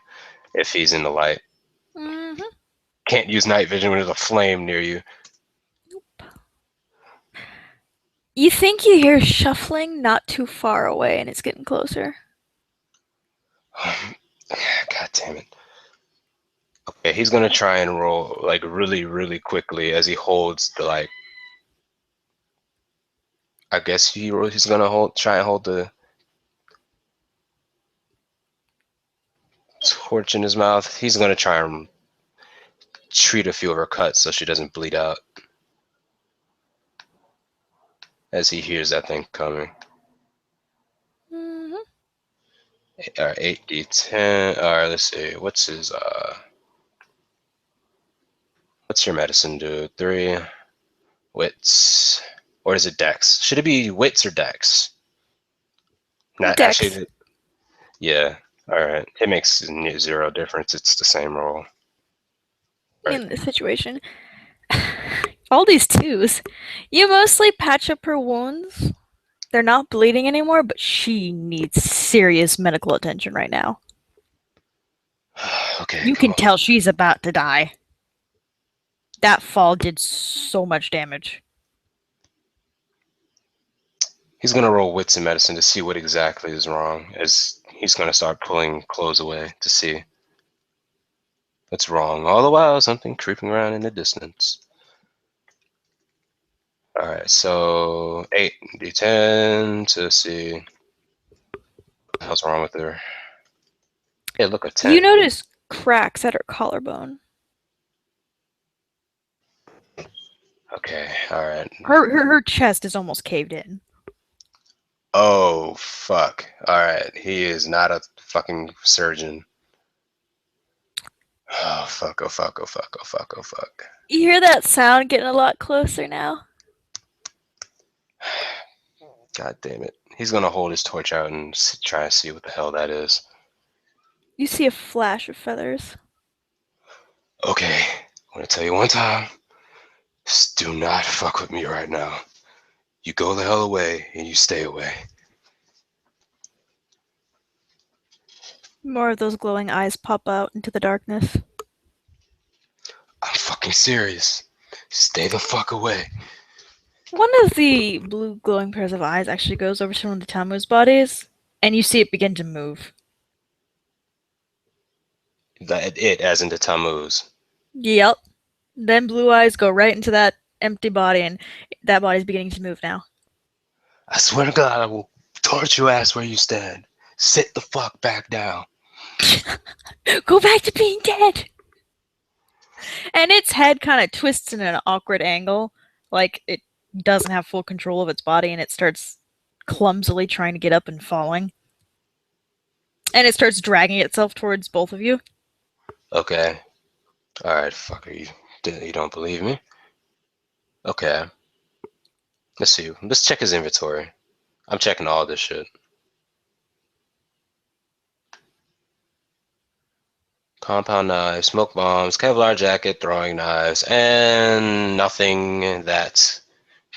if he's in the light. Mm-hmm. Can't use night vision when there's a flame near you. You think you hear shuffling not too far away, and it's getting closer. God damn it. Okay, he's gonna try and roll like really, really quickly as he holds the like. I guess he's gonna try and hold the torch in his mouth. He's gonna try and treat a few of her cuts so she doesn't bleed out as he hears that thing coming. Mm-hmm. All right, 8d10. All right, let's see. What's his what's your medicine, dude? 3 wits, or is it dex? Should it be wits or dex? Not Dex. actually. Yeah. All right. It makes 0 difference. It's the same roll. Right. In this situation. All these twos. You mostly patch up her wounds. They're not bleeding anymore, but she needs serious medical attention right now. Okay. You can tell she's about to die. That fall did so much damage. He's gonna roll wits and medicine to see what exactly is wrong, as he's gonna start pulling clothes away to see what's wrong. All the while, something creeping around in the distance. All right, so 8d10 to see what the hell's wrong with her. Hey, look, a 10. You notice cracks at her collarbone. Okay, all right. Her chest is almost caved in. Oh, fuck. All right, he is not a fucking surgeon. Oh, fuck, oh, fuck, oh, fuck, oh, fuck, oh, fuck. You hear that sound getting a lot closer now? God damn it. He's gonna hold his torch out and try to see what the hell that is. You see a flash of feathers. Okay, I'm gonna tell you one time. Just do not fuck with me right now. You go the hell away and you stay away. More of those glowing eyes pop out into the darkness. I'm fucking serious. Stay the fuck away. One of the blue glowing pairs of eyes actually goes over to one of the Tammuz bodies, and you see it begin to move. It as in the Tammuz. Yep. Then blue eyes go right into that empty body, and that body's beginning to move now. I swear to God, I will torch your ass where you stand. Sit the fuck back down. Go back to being dead! And its head kind of twists in an awkward angle, like it doesn't have full control of its body, and it starts clumsily trying to get up and falling. And it starts dragging itself towards both of you. Okay. Alright, fucker, you don't believe me? Okay. Let's see. Let's check his inventory. I'm checking all this shit. Compound knives, smoke bombs, Kevlar jacket, throwing knives, and nothing that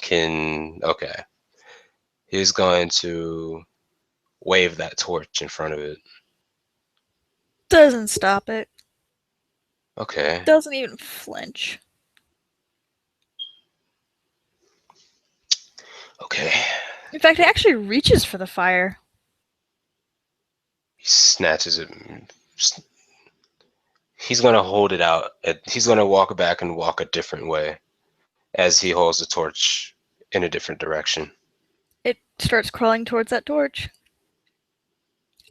can... Okay. He's going to wave that torch in front of it. Doesn't stop it. Okay. Doesn't even flinch. Okay. In fact, it actually reaches for the fire. He snatches it. He's gonna hold it out. He's gonna walk back and walk a different way as he holds the torch in a different direction. It starts crawling towards that torch.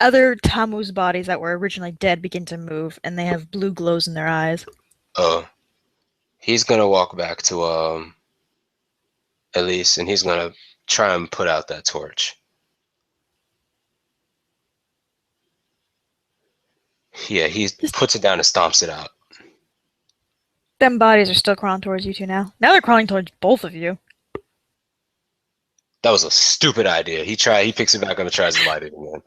Other Tammuz bodies that were originally dead begin to move, and they have blue glows in their eyes. Oh, he's gonna walk back to Elise, and he's gonna try and put out that torch. Yeah, he puts it down and stomps it out. Them bodies are still crawling towards you two now. Now they're crawling towards both of you. That was a stupid idea. He picks it back up and tries to light it again.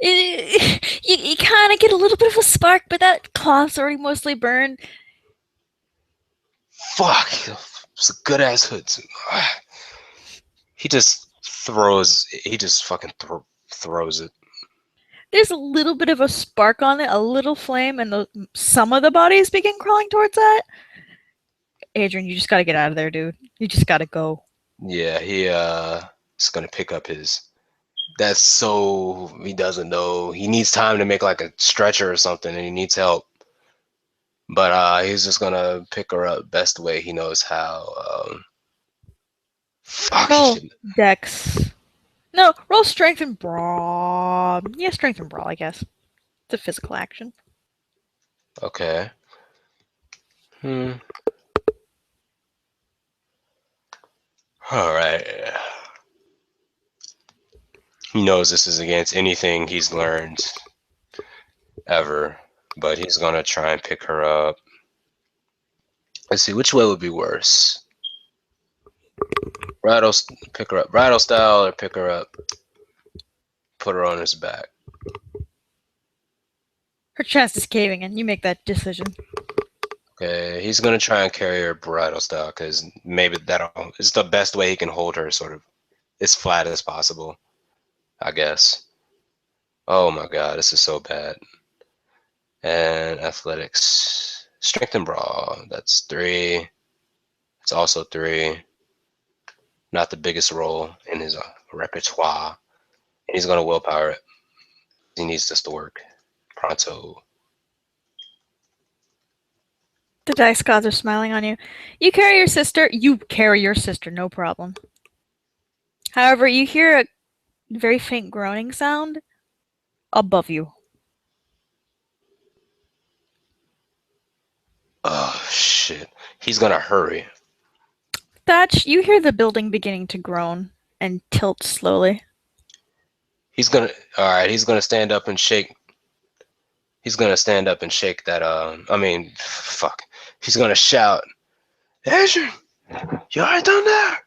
You kind of get a little bit of a spark, but that cloth's already mostly burned. Fuck! It's a good ass hood. He just fucking throws it. There's a little bit of a spark on it, a little flame, and some of the bodies begin crawling towards that. Adrian, you just gotta get out of there, dude. You just gotta go. Yeah, he's gonna pick up his. That's so he doesn't know. He needs time to make like a stretcher or something, and he needs help. But he's just gonna pick her up best way he knows how. Fuck. Roll Dex. No, roll strength and brawl. Yeah, strength and brawl, I guess. It's a physical action. Okay. Alright. He knows this is against anything he's learned ever, but he's gonna try and pick her up. Let's see, which way would be worse? Pick her up bridal style, or pick her up, put her on his back. Her chest is caving in. You make that decision. Okay, he's gonna try and carry her bridal style because maybe it's the best way he can hold her sort of as flat as possible, I guess. Oh my god, this is so bad. And athletics, strength and brawl. That's 3. It's also 3. Not the biggest roll in his repertoire, and he's gonna willpower it. He needs this to work. Pronto. The dice gods are smiling on you. You carry your sister. You carry your sister, no problem. However, you hear a very faint groaning sound above you. Oh shit! He's gonna hurry. Thatch, you hear the building beginning to groan and tilt slowly. He's gonna stand up and shake. He's gonna stand up and shake that. Fuck. He's gonna shout, "Adrian, you alright down there?"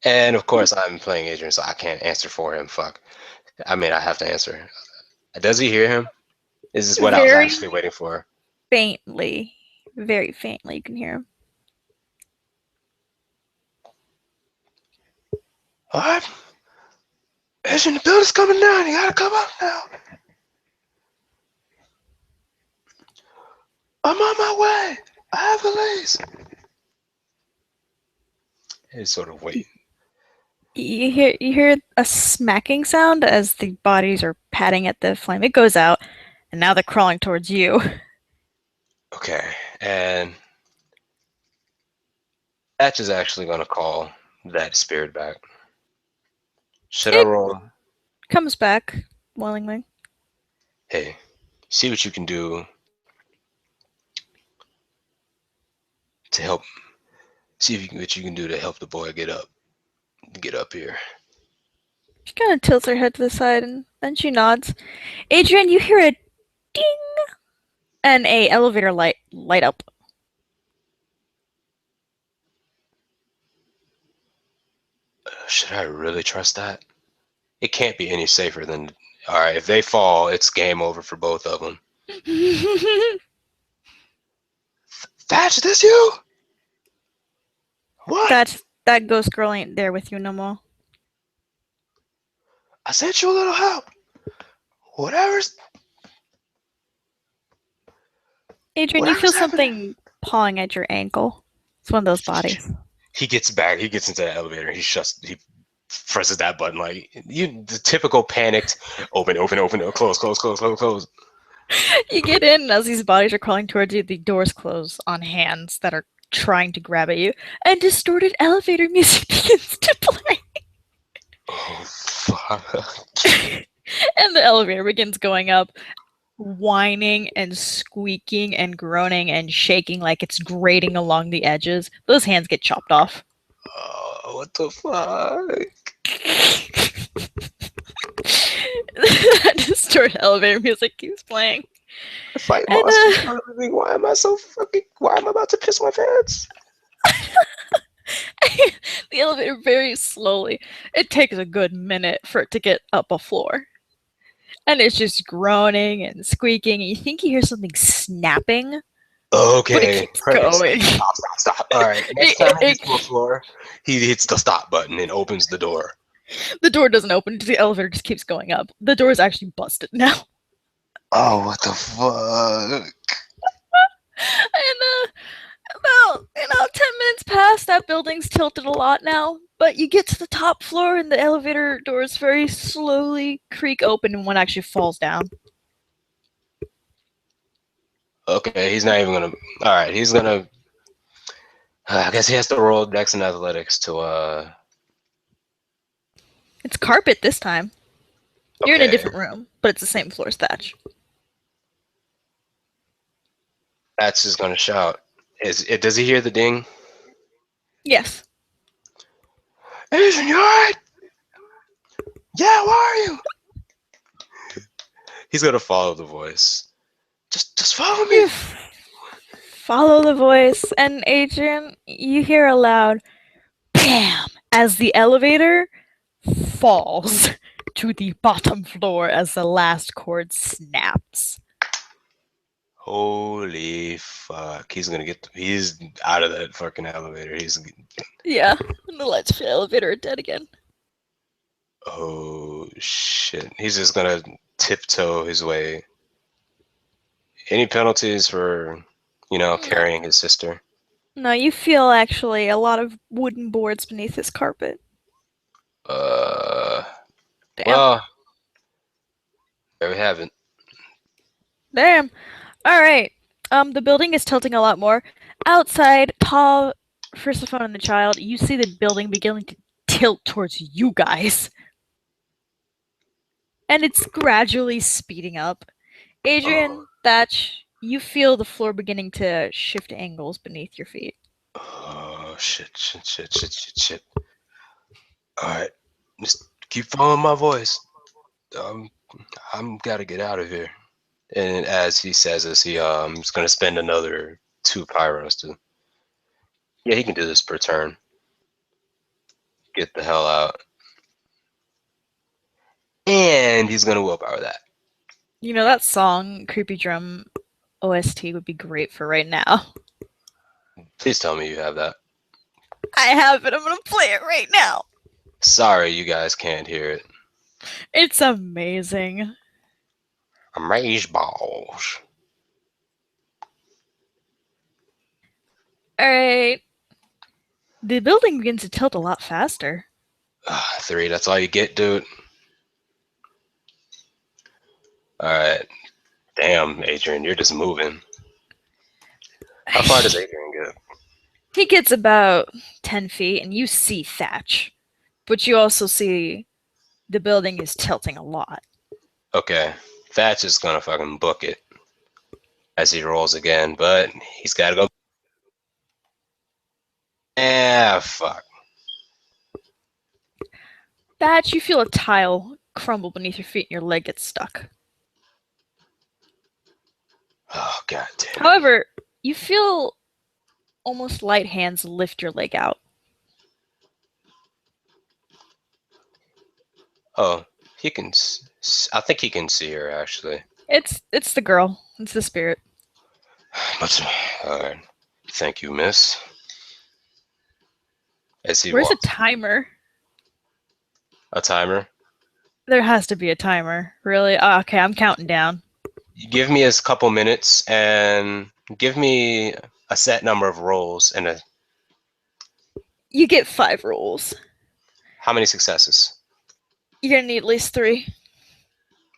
And of course, I'm playing Adrian, so I can't answer for him. Fuck. I mean, I have to answer. Does he hear him? Is this what I was actually waiting for? Faintly. Very faintly, you can hear him. Alright. Adrian, the building's coming down. You gotta come up now. I'm on my way. I have a lace. He's sort of waiting. You hear a smacking sound as the bodies are patting at the flame. It goes out, and now they're crawling towards you. Okay, and Thatch is actually going to call that spirit back. Should I roll? Comes back willingly. Hey, see what you can do to help. See what you can do to help the boy get up here. She kind of tilts her head to the side, and then she nods. Adrian, you hear a ding, and a elevator light up. Should I really trust that? It can't be any safer than. All right, if they fall, it's game over for both of them. Thatch, this you? What? That ghost girl ain't there with you no more. I sent you a little help. Whatever's. Adrian, you feel something pawing at your ankle. It's one of those bodies. He gets back. He gets into the elevator. He presses that button like the typical panicked open, close, close, close, close, close. You get in, and as these bodies are crawling towards you, the doors close on hands that are trying to grab at you, and distorted elevator music begins to play. Oh fuck! And the elevator begins going up, whining and squeaking and groaning and shaking like it's grating along the edges. Those hands get chopped off. Oh, what the fuck? That distorted elevator music keeps playing. I fight And, monsters for a living. Why am I so fucking? Why am I about to piss my pants? The elevator very slowly. It takes a good minute for it to get up a floor. And it's just groaning and squeaking, and you think you hear something snapping. Okay. But it keeps going. Stop. All right. Next time he gets to the floor, he hits the stop button and opens the door. The door doesn't open, the elevator just keeps going up. The door is actually busted now. Oh, what the fuck? And about 10 minutes pass, that building's tilted a lot now. But you get to the top floor and the elevator doors very slowly creak open and one actually falls down. Okay, he's not even gonna. All right, he's gonna. I guess he has to roll Dex and Athletics to. It's carpet this time. You're in a Okay. different room, but it's the same floor as Thatch. That's just gonna shout. Does he hear the ding? Yes. Adrian, you alright? Yeah, where are you? He's gonna follow the voice. Just follow me. Follow the voice, and Adrian, you hear a loud BAM as the elevator falls to the bottom floor as the last cord snaps. Holy fuck! He's out of that fucking elevator. Yeah, and the lights for the elevator are dead again. Oh shit! He's just gonna tiptoe his way. Any penalties for, carrying his sister? No, you feel actually a lot of wooden boards beneath this carpet. Damn. Well, there we have it. Damn. All right. The building is tilting a lot more. Outside, Tav, Persephone, and the child, you see the building beginning to tilt towards you guys. And it's gradually speeding up. Adrian, Thatch, you feel the floor beginning to shift angles beneath your feet. Oh shit! All right, just keep following my voice. I'm gotta get out of here. And as he says this, he's gonna spend another 2 pyros to. Yeah, he can do this per turn. Get the hell out. And he's gonna willpower that. You know, that song, Creepy Drum OST, would be great for right now. Please tell me you have that. I have it. I'm going to play it right now. Sorry, you guys can't hear it. It's amazing. Amaze balls. Alright. The building begins to tilt a lot faster. 3, that's all you get, dude. Alright. Damn, Adrian, you're just moving. How far does Adrian get? He gets about 10 feet, and you see Thatch. But you also see the building is tilting a lot. Okay. Thatch is gonna fucking book it as he rolls again, but he's gotta go. Fuck. Thatch, you feel a tile crumble beneath your feet and your leg gets stuck. Oh, god damn. However, you feel almost light hands lift your leg out. Oh, he can. I think he can see her actually. It's the girl. It's the spirit. Alright. Thank you, miss. As he Where's a walks. timer? A timer? There has to be a timer. Really? Okay, I'm counting down. You give me a couple minutes and give me a set number of rolls and You get 5 rolls. How many successes? You're gonna need at least 3.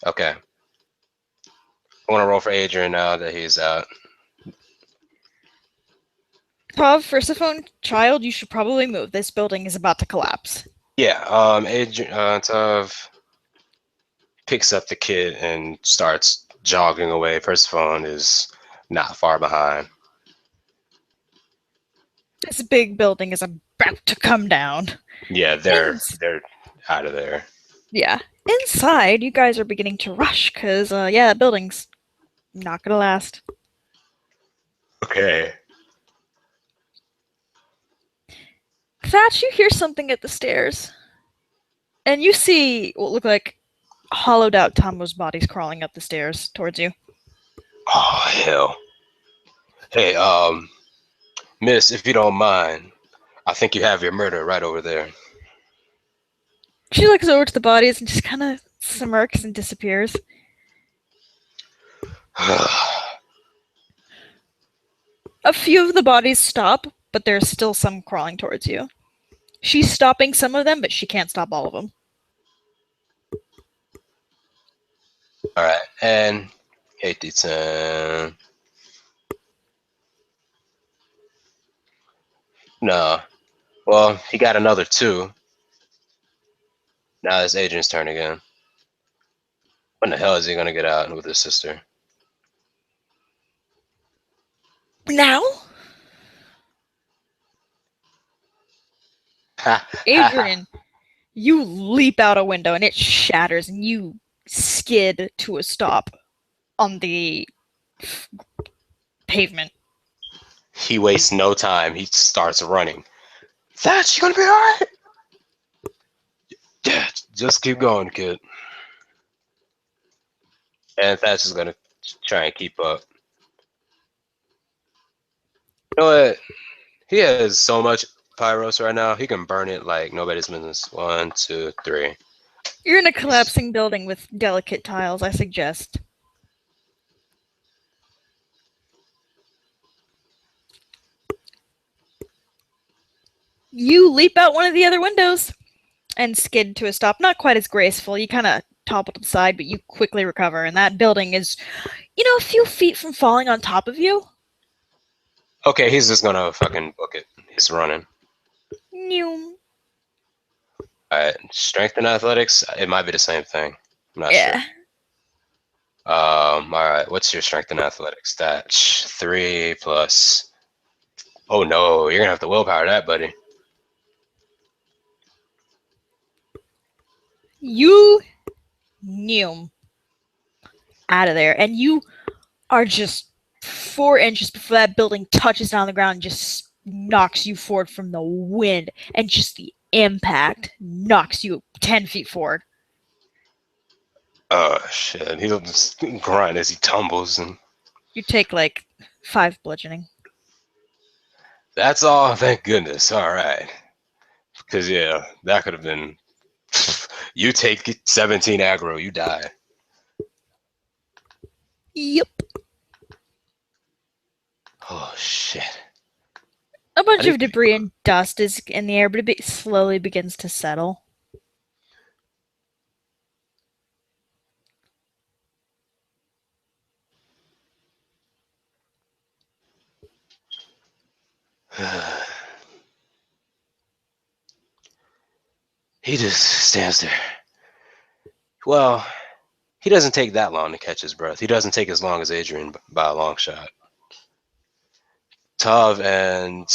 Okay. I want to roll for Adrian now that he's out. Tav, Persephone, child, you should probably move. This building is about to collapse. Yeah. Adrian Tav picks up the kid and starts jogging away. Persephone is not far behind. This big building is about to come down. Yeah, they're out of there. Yeah. Inside, you guys are beginning to rush, because, yeah, that building's not gonna last. Okay. Thatch, you hear something at the stairs. And you see what look like hollowed out Tombo's bodies crawling up the stairs towards you. Oh, hell. Hey, miss, if you don't mind, I think you have your murder right over there. She looks over to the bodies and just kind of smirks and disappears. A few of the bodies stop, but there's still some crawling towards you. She's stopping some of them, but she can't stop all of them. Alright, and 8d10. No. Well, he got another 2. Now it's Adrian's turn again. When the hell is he gonna get out with his sister? Now? Adrian, you leap out a window and it shatters and you skid to a stop on the pavement. He wastes no time. He starts running. Thatch, you gonna be alright? Yeah, just keep going, kid. And Thatch is gonna try and keep up. You know what? He has so much pyros right now. He can burn it like nobody's business. 1, 2, 3. You're in a collapsing building with delicate tiles, I suggest. You leap out one of the other windows and skid to a stop. Not quite as graceful. You kind of topple to the side, but you quickly recover. And that building is, a few feet from falling on top of you. Okay, he's just gonna fucking book it. He's running. New. Alright, strength and athletics, it might be the same thing. I'm not Yeah. sure. Alright, what's your strength and athletics stat? 3 plus. Oh no, you're gonna have to willpower that, buddy. You knew out of there, and you are just 4 inches before that building touches down the ground and just knocks you forward from the wind, and just the impact knocks you 10 feet forward. Oh shit, he'll just grind as he tumbles, and You take like 5 bludgeoning. that's all, thank goodness. Alright. Because yeah, that could have been you take 17 aggro, you die. Yep. Oh shit. A bunch of debris and dust is in the air, but it slowly begins to settle. He just stands there. Well, he doesn't take that long to catch his breath. He doesn't take as long as Adrian by a long shot. Tav and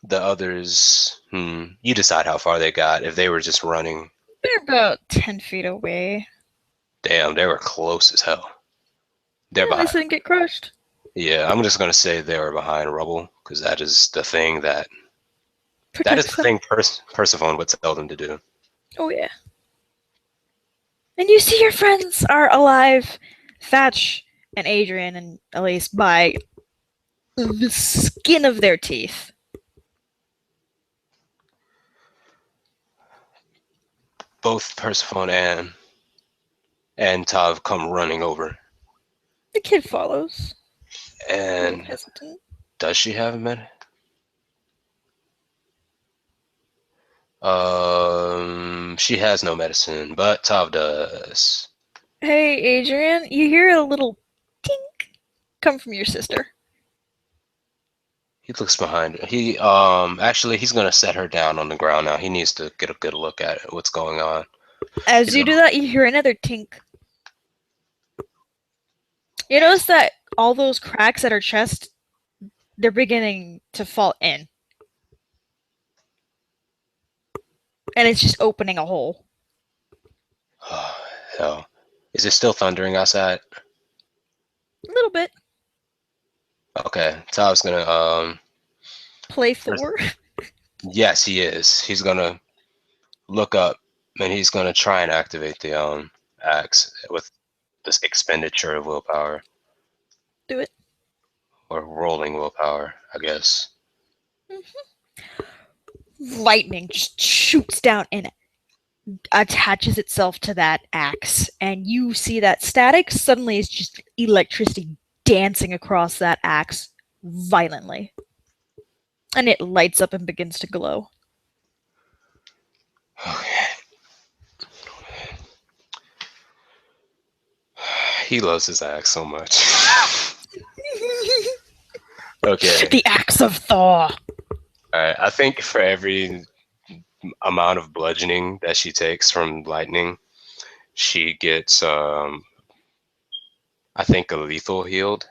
the others, you decide how far they got. If they were just running. They're about 10 feet away. Damn, they were close as hell. They're They behind. didn't get crushed. Yeah, I'm just gonna say they were behind rubble because that is the thing that Protects them. Persephone would tell them to do. Oh yeah. And you see your friends are alive, Thatch and Adrian and Elise, by the skin of their teeth. Both Persephone and Tav come running over. The kid follows. And Hesitant. does she have a med? She has no medicine, but Tav does. Hey, Adrian, you hear a little tink come from your sister. He looks behind her. He actually he's gonna set her down on the ground now. He needs to get a good look at what's going on. As He's you do gonna- that, you hear another tink. You notice that all those cracks at her chest, they're beginning to fall in. And it's just opening a hole. Oh, hell. Is it still thundering outside? A little bit. Okay, Tav's gonna Play Thor. yes, he is. He's gonna look up and he's gonna try and activate the axe with this expenditure of willpower. Do it. Or rolling willpower, I guess. Lightning just shoots down and attaches itself to that axe. And you see that static suddenly is just electricity dancing across that axe violently. And it lights up and begins to glow. Okay. He loves his axe so much. Okay. The axe of Thor. Alright, I think for every amount of bludgeoning that she takes from lightning, she gets I think a lethal healed.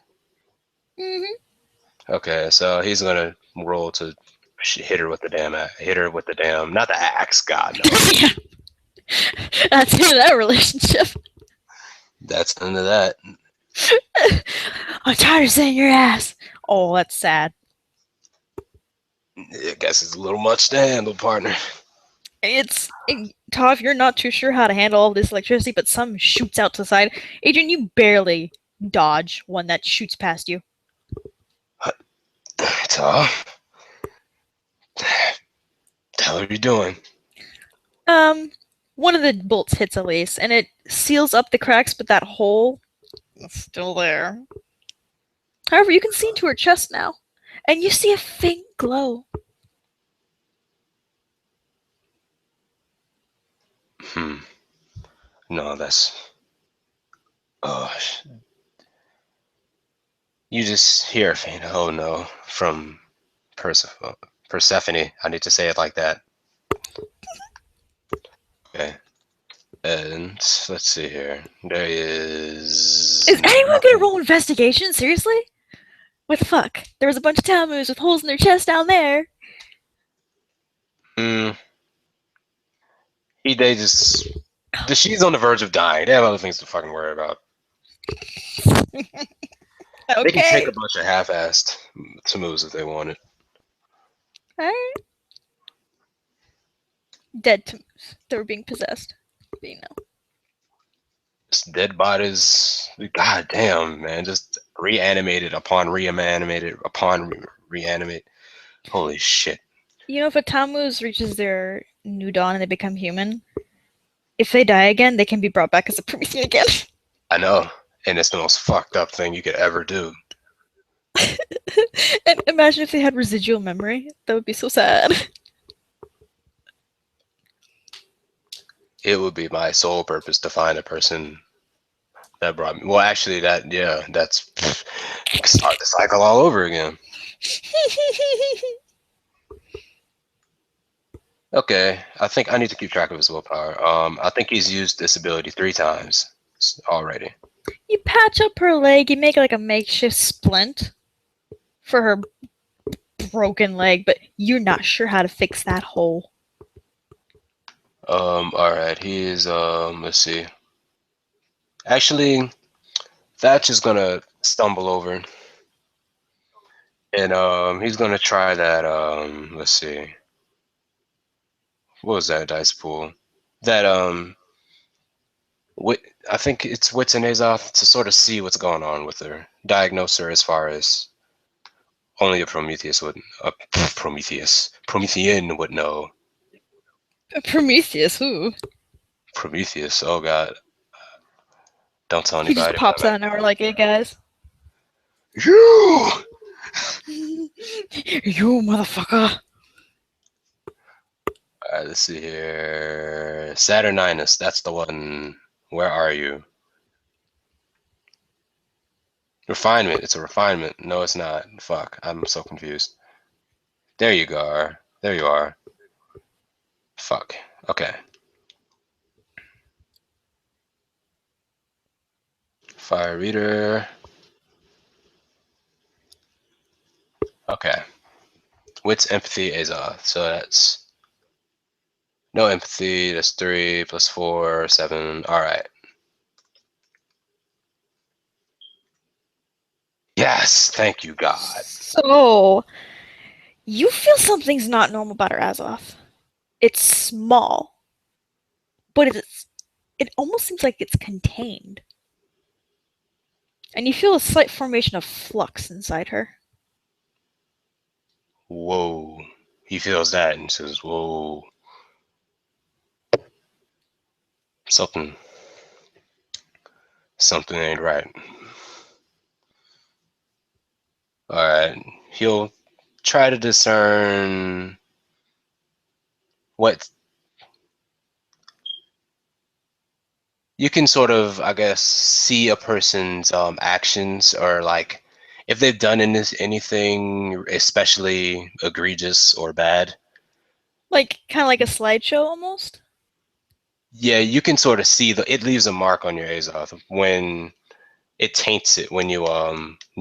Okay, so he's gonna roll to hit her with the damn not the axe, god no. Yeah. That's the end of that relationship. That's the end of that. I'm tired of saying your ass. Oh, that's sad. I guess it's a little much to handle, partner. Tav, you're not too sure how to handle all this electricity, but some shoots out to the side. Adrian, you barely dodge one that shoots past you. Tav? The hell are you doing? One of the bolts hits Elise, and it seals up the cracks, but that hole is still there. However, you can see into her chest now, and you see a faint glow. No, that's... Oh, you just hear a faint oh no from Persephone. I need to say it like that. Okay. And let's see here. There is... Is anyone gonna roll investigation? Seriously? What the fuck? There was a bunch of Tammuz with holes in their chest down there. She's on the verge of dying. They have other things to fucking worry about. They can take a bunch of half-assed Tammuz if they wanted. Alright. Dead Tammuz. They were being possessed. But you know. Just dead bodies. God damn, man. Just reanimated upon reanimated upon reanimate. Holy shit. You know, if a Tammuz reaches their new dawn and they become human, if they die again, they can be brought back as a Promethean again. I know. And it's the most fucked up thing you could ever do. And imagine if they had residual memory. That would be so sad. It would be my sole purpose to find a person that brought me. Well, actually, that's start the cycle all over again. Okay, I think I need to keep track of his willpower. I think he's used this ability 3 times already. You patch up her leg, you make like a makeshift splint for her broken leg, but you're not sure how to fix that hole. Alright, he is, let's see. Actually, Thatch is gonna stumble over. And, he's gonna try that, let's see. What was that dice pool? That, I think it's Wits and Azoth to sort of see what's going on with her. Diagnose her as far as only a Promethean would know. Prometheus, who? Prometheus, oh god. Don't tell He anybody. just pops out an hour like, hey guys. You! You motherfucker. All right, let's see here. Saturninus, that's the one. Where are you? Refinement. It's a refinement. No, it's not. Fuck. I'm so confused. There you go. There you are. Fuck. Okay. Fire reader. Okay. Wits, empathy, Azoth. So that's no empathy. That's 3 plus 4, 7. All right. Yes. Thank you, God. So, you feel something's not normal about her Azoth. It's small, but it almost seems like it's contained. And you feel a slight formation of flux inside her. Whoa. He feels that and says, whoa. Something ain't right. All right. He'll try to discern what you can sort of, I guess, see a person's actions, or like if they've done anything especially egregious or bad. Like, kind of like a slideshow almost? Yeah, you can sort of see it leaves a mark on your Azoth when it taints it when you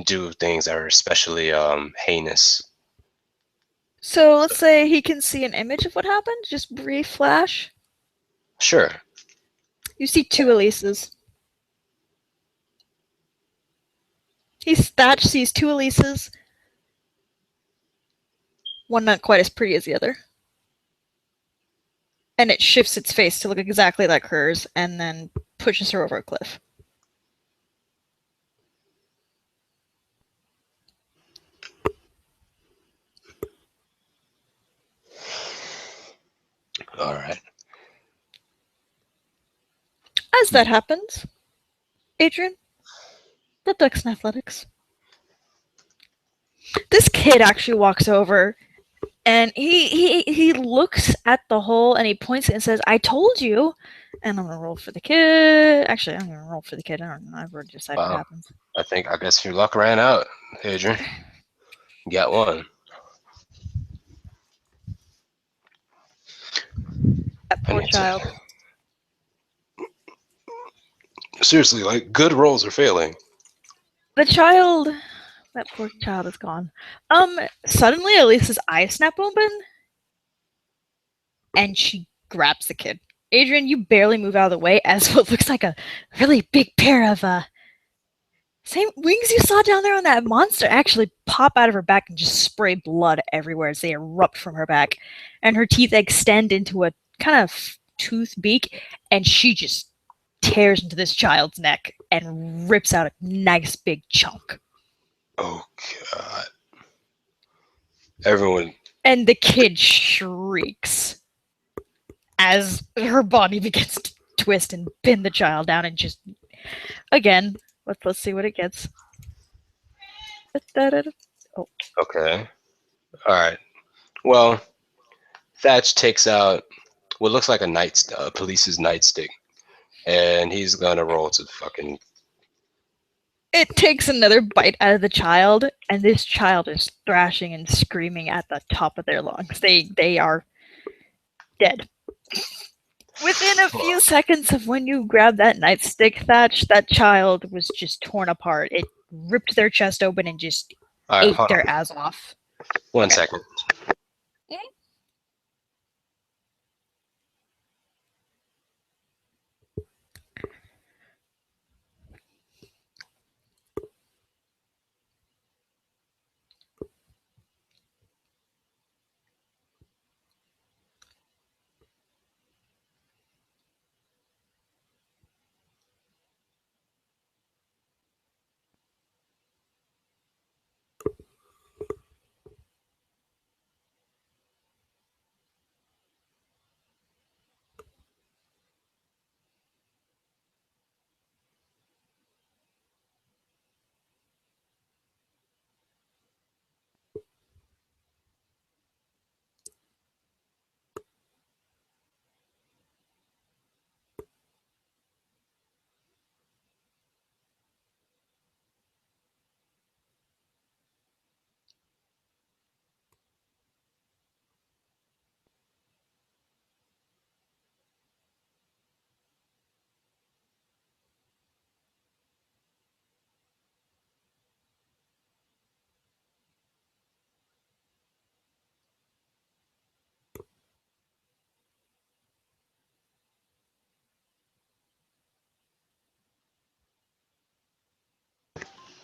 do things that are especially heinous. So, let's say he can see an image of what happened, just brief flash. Sure. You see two Elises. Thatch sees two Elises. One not quite as pretty as the other. And it shifts its face to look exactly like hers and then pushes her over a cliff. All right. As that happens, Adrian, the Ducks and Athletics. This kid actually walks over and he looks at the hole and he points it and says, "I told you." And I'm gonna roll for the kid. Actually, I'm gonna roll for the kid. I don't know. I've already decided what happens. I guess your luck ran out, Adrian. You got one. That poor child. Seriously, like good rolls are failing. That poor child is gone. Suddenly Elisa's eyes snap open and she grabs the kid. Adrian, you barely move out of the way as what looks like a really big pair of same wings you saw down there on that monster actually pop out of her back and just spray blood everywhere as they erupt from her back. And her teeth extend into a kind of tooth beak, and she just tears into this child's neck and rips out a nice big chunk. Oh, God. Everyone. And the kid shrieks as her body begins to twist and pin the child down and just, again, let's see what it gets. Oh. Okay. All right. Well, Thatch takes out what looks like a police's nightstick, and he's gonna roll to fucking. It takes another bite out of the child, and this child is thrashing and screaming at the top of their lungs. They are dead. Within a few seconds of when you grab that nightstick, Thatch, that child was just torn apart. It ripped their chest open and just ate their ass off. One second.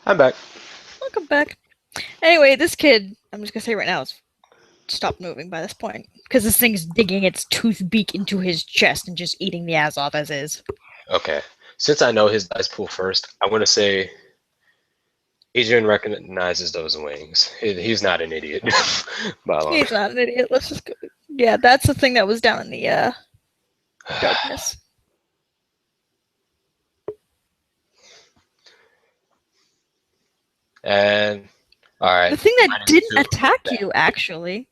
I'm back. Welcome back. Anyway, this kid, I'm just gonna say right now, has stopped moving by this point because this thing's digging its tooth beak into his chest and just eating the ass off as is. Okay. Since I know his dice pool first, I want to say Adrian recognizes those wings. He's not an idiot. By a long He's not an idiot. Let's just go. Yeah, that's the thing that was down in the darkness. And all right. The thing that minus didn't 2. attack you, actually.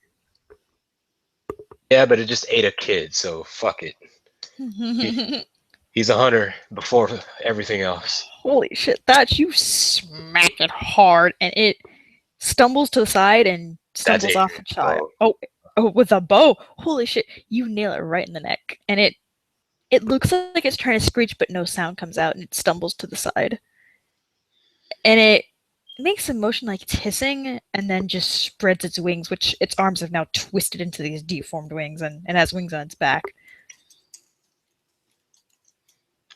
Yeah, but it just ate a kid, so fuck it. He's a hunter before everything else. Holy shit, that you smack it hard and it stumbles to the side and stumbles off the child. Oh, with a bow. Holy shit, you nail it right in the neck. And it looks like it's trying to screech, but no sound comes out and it stumbles to the side. And it makes a motion like it's hissing and then just spreads its wings, which its arms have now twisted into these deformed wings and has wings on its back.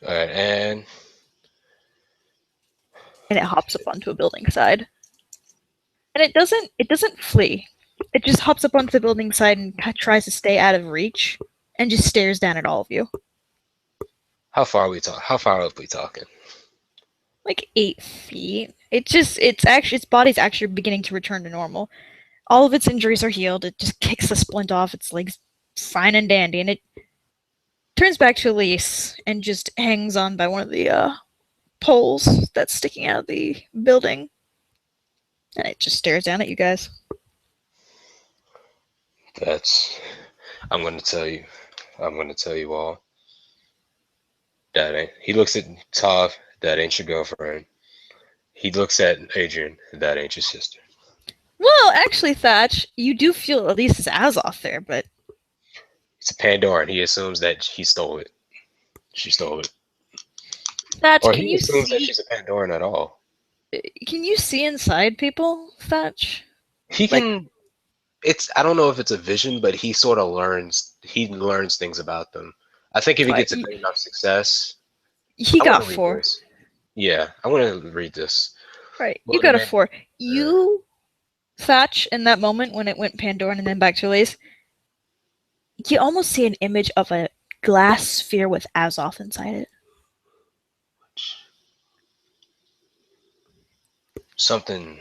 All right, and it hops up onto a building side. And it doesn't flee. It just hops up onto the building side and tries to stay out of reach and just stares down at all of you. how far are we talking? Like 8 feet. Its body's actually beginning to return to normal. All of its injuries are healed. It just kicks the splint off its legs, fine and dandy, and it turns back to Elise and just hangs on by one of the poles that's sticking out of the building. And it just stares down at you guys. I'm gonna tell you all. He looks at Tav, that ain't your girlfriend. He looks at Adrian, that ain't your sister. Well, actually, Thatch, you do feel Elise's Azoth there, but it's a Pandoran. He assumes that he stole it. She stole it. Thatch, or he assumes that she's a Pandoran at all. Can you see inside people, Thatch? He can. I don't know if it's a vision, but he sort of learns. He learns things about them. I think if he gets a good enough success, he got 4. Yeah, I want to read this. Right, you got a 4. You, Thatch, in that moment when it went Pandoran and then back to Elise, you almost see an image of a glass sphere with Azoth inside it. Something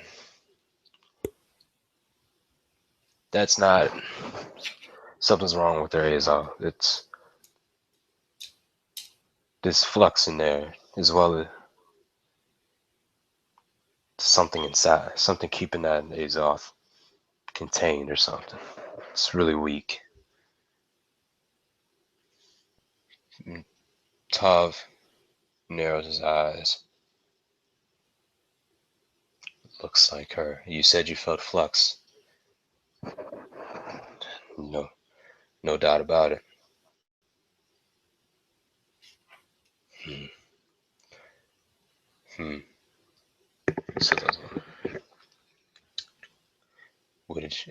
that's not. Something's wrong with their Azoth. It's this flux in there as well as something inside, something keeping that Azoth contained or something. It's really weak. Tav narrows his eyes. Looks like her. You said you felt flux. No doubt about it. So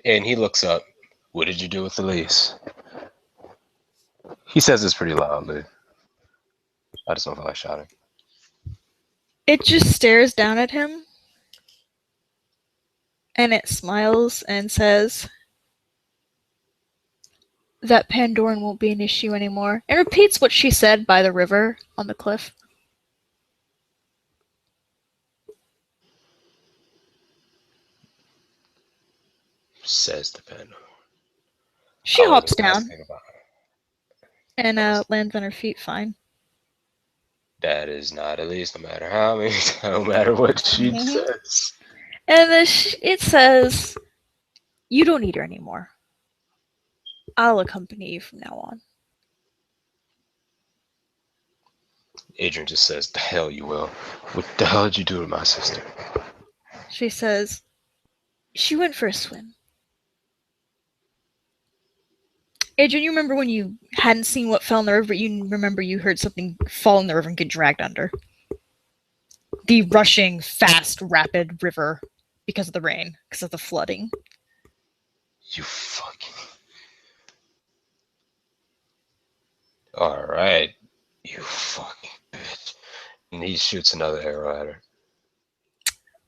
and he looks up. What did you do with Elise? He says this pretty loudly. I just don't feel like shouting. It just stares down at him. And it smiles and says, that Pandoran won't be an issue anymore. And repeats what she said by the river on the cliff. Says the Pandoran. She hops down and lands on her feet fine. That is not Elise, no matter what she says. And it says, you don't need her anymore. I'll accompany you from now on. Adrian just says, the hell you will. What the hell did you do to my sister? She says, she went for a swim. Adrian, you remember when you hadn't seen what fell in the river, but you remember you heard something fall in the river and get dragged under? The rushing, fast, rapid river because of the rain, because of the flooding. You fucking... Alright. You fucking bitch. And he shoots another arrow at her.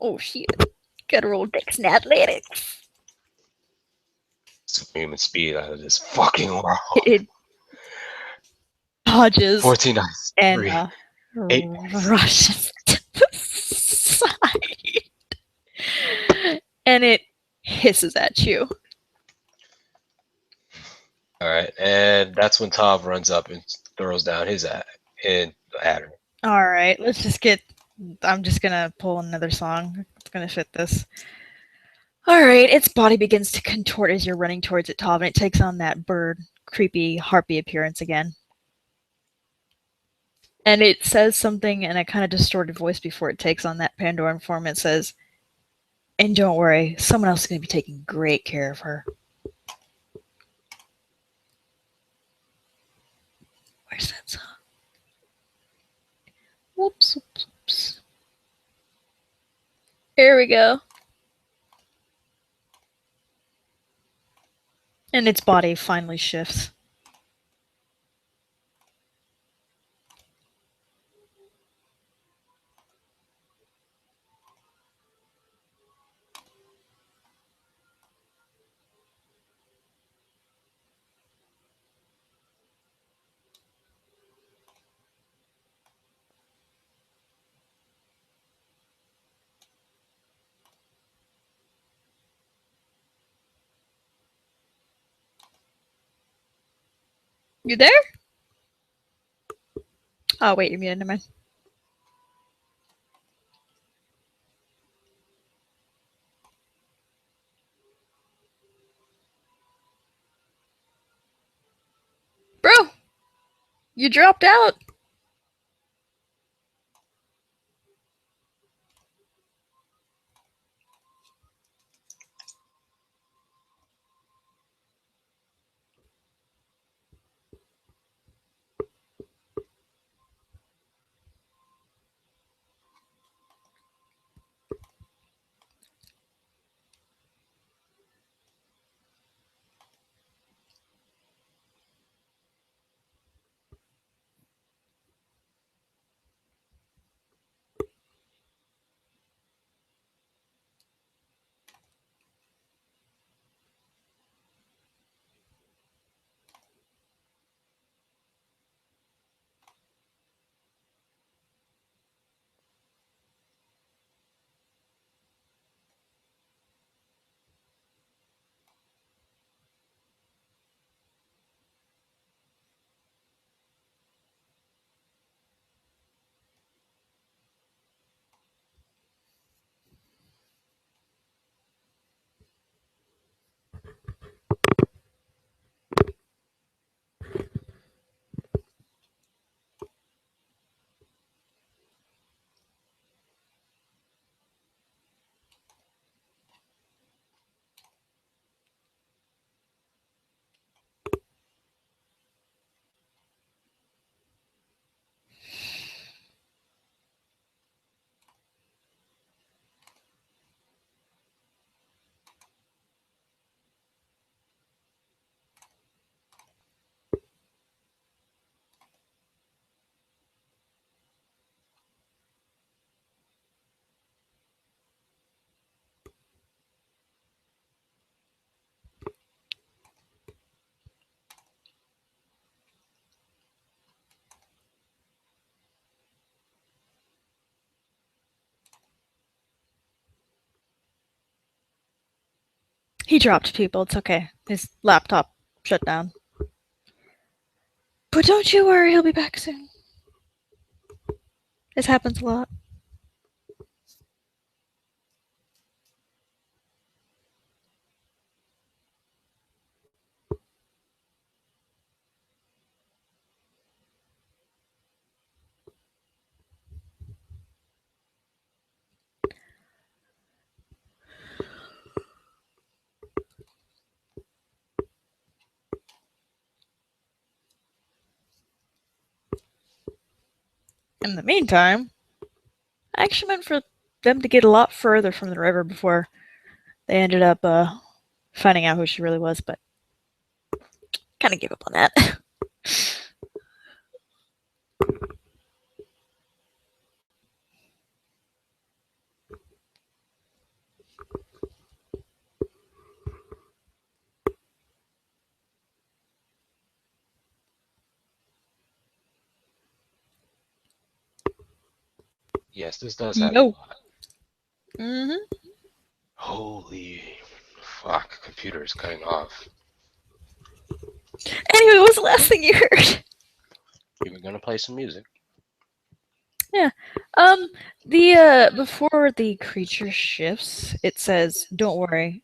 Oh shit. Gotta roll Dex and Athletics. Superhuman speed out of this fucking world. It dodges 14 dice. and 8. rushes to the side. And it hisses at you. Alright, and that's when Tav runs up and throws down his at her. Alright, let's just get. I'm just gonna pull another song. It's gonna fit this. Alright, its body begins to contort as you're running towards it, Tav, and it takes on that bird, creepy, harpy appearance again. And it says something in a kind of distorted voice before it takes on that Pandoran form. It says, "And don't worry, someone else is going to be taking great care of her." Where's that song? Whoops, whoops, whoops. Here we go. And its body finally shifts. You there? Oh, wait, you're muted. Never mind. Bro! You dropped out! He dropped people. It's okay. His laptop shut down. But don't you worry, he'll be back soon. This happens a lot. In the meantime, I actually meant for them to get a lot further from the river before they ended up finding out who she really was, but kind of gave up on that. Yes, this does happen. Yo. Mm-hmm. Holy fuck! Computer is cutting off. Anyway, what was the last thing you heard? You were gonna play some music. Yeah. Before the creature shifts, it says, "Don't worry.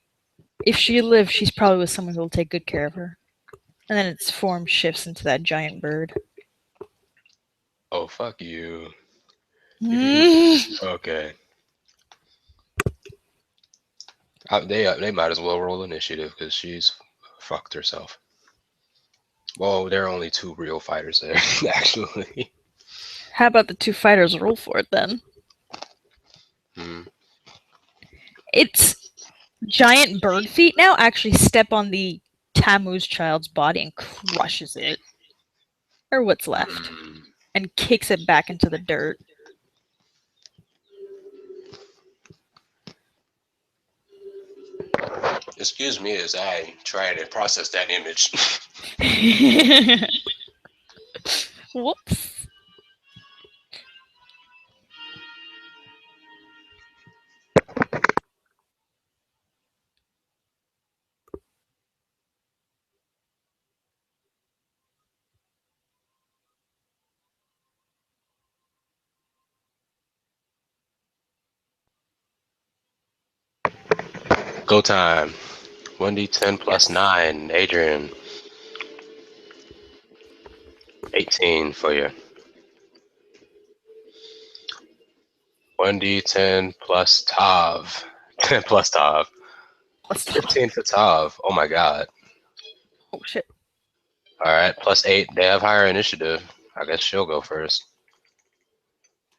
If she lives, she's probably with someone who will take good care of her." And then its form shifts into that giant bird. Oh fuck you. Mm. Okay. They might as well roll initiative because she's fucked herself. Well, there are only 2 real fighters there, actually. How about the 2 fighters roll for it then? Hmm. Its giant bird feet now actually step on the Tammuz child's body and crushes it. Or what's left. And kicks it back into the dirt. Excuse me as I try to process that image. Whoops. Go time. 1d10 plus Yes. 9. Adrian. 18 for you. 1d10 plus Tav. 10 plus Tav. Let's talk. 15 for Tav. Oh my god. Oh shit. Alright, plus 8. They have higher initiative. I guess she'll go first.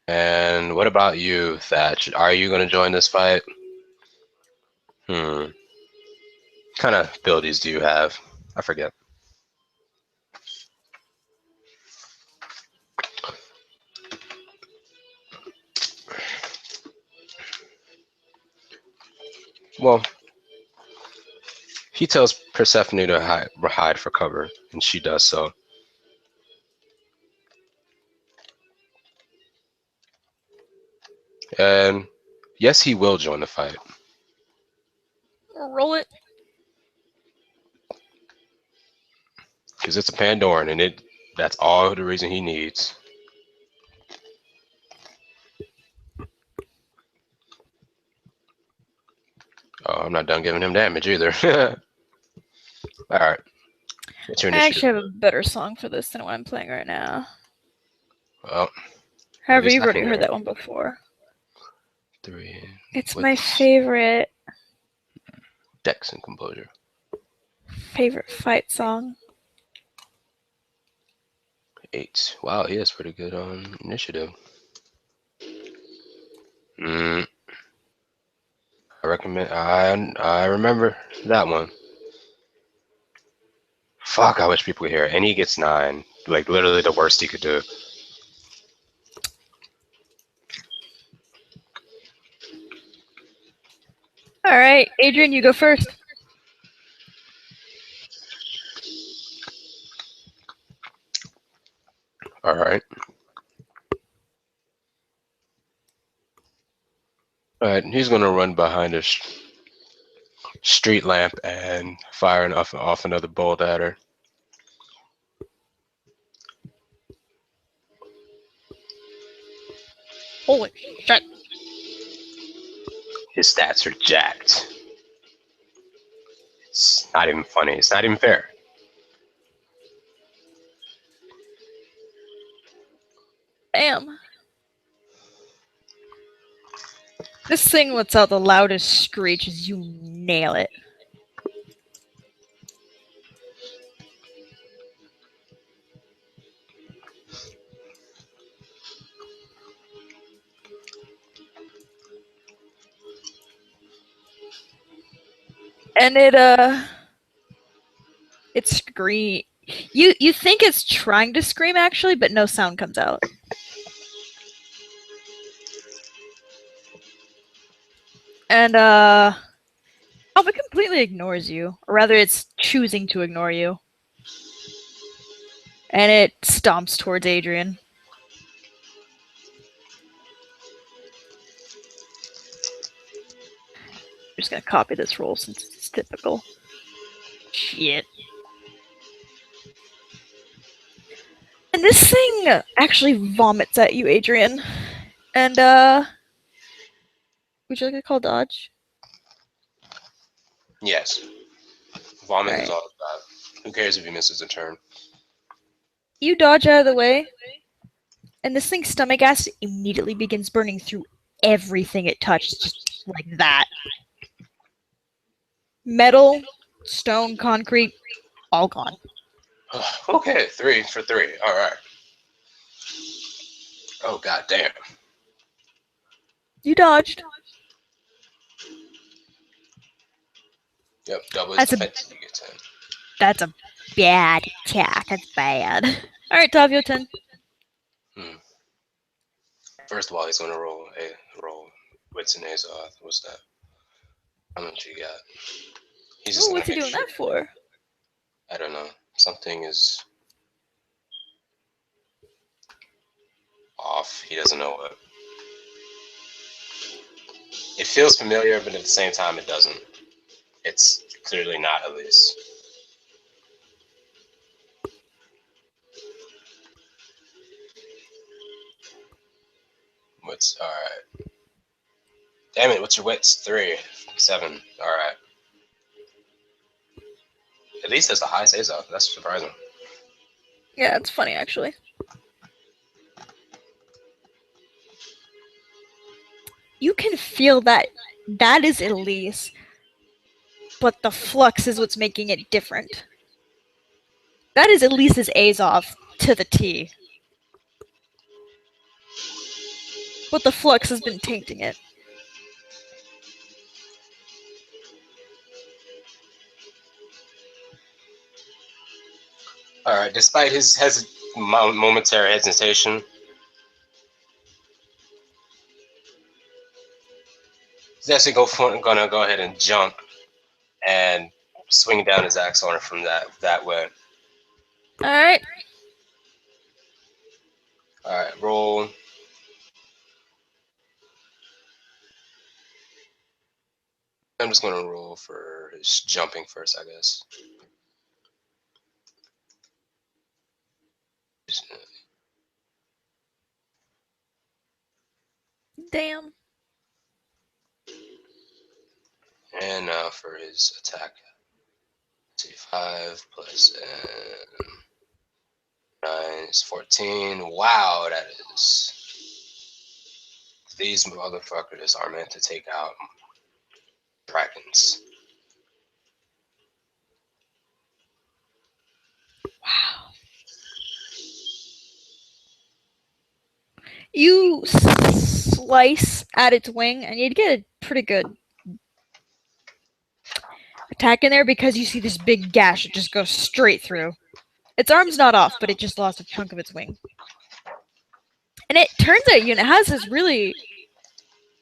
And what about you, Thatch? Are you going to join this fight? What kind of abilities do you have? I forget. Well, he tells Persephone to hide for cover, and she does so. And yes, he will join the fight. Roll it. Because it's a Pandoran, and that's all the reason he needs. Oh, I'm not done giving him damage either. Alright. What's your I initiative? actually have a better song for this than what I'm playing right now. Well, However, least you've I already can heard hear that it. one before. 3. It's With my favorite Dex and Composure. fight song. 8. Wow, he has pretty good initiative. I recommend. I remember that one. Fuck, I wish people could hear it. And he gets 9. Like literally the worst he could do. All right, Adrian, you go first. All right. All right. He's gonna run behind a street lamp and fire off another bolt at her. Holy shit. His stats are jacked. It's not even funny. It's not even fair. Damn. This thing lets out the loudest screech as you nail it. And it scream. You think it's trying to scream actually, but no sound comes out. And it completely ignores you, or rather, it's choosing to ignore you. And it stomps towards Adrian. just gonna copy this roll since it's typical. Shit. And this thing actually vomits at you, Adrian. And would you like to call dodge? Yes. Vomit is Alright. all about. Who cares if he misses a turn? You dodge out of the way, and this thing's stomach acid immediately begins burning through everything it touches, just like that. Metal, stone, concrete, all gone. Okay, 3 for 3. All right. Oh, god damn. You dodged. Yep, double his That's a- defense. You get 10. That's a bad attack. That's bad. Alright, Tav, your turn. First of all, he's going to roll wits and Azoth. What's that? How much you got? He's just Oh, going what's to he make doing sure. that for? I don't know. Something is off. He doesn't know what. It feels familiar, but at the same time, it doesn't. It's clearly not Elise. What's all right? Damn it! What's your wits? 3, 7. All right. At least that's the highest Azoth. That's surprising. Yeah, it's funny actually. You can feel that is Elise, but the flux is what's making it different. That is Elise's Azov to the T. But the flux has been tainting it. All right. Despite his momentary hesitation, he's actually gonna go ahead and jump and swing down his axe on her from that way. Alright. All right. Roll. I'm just gonna roll for his jumping first, I guess. Damn. And now for his attack. Let's see, 5 plus 9 is 14. Wow, that is. These motherfuckers are meant to take out Krakens. Wow. You slice at its wing, and you'd get a pretty good attack in there because you see this big gash that just goes straight through. Its arm's not off, but it just lost a chunk of its wing. And it turns at you, and it has this really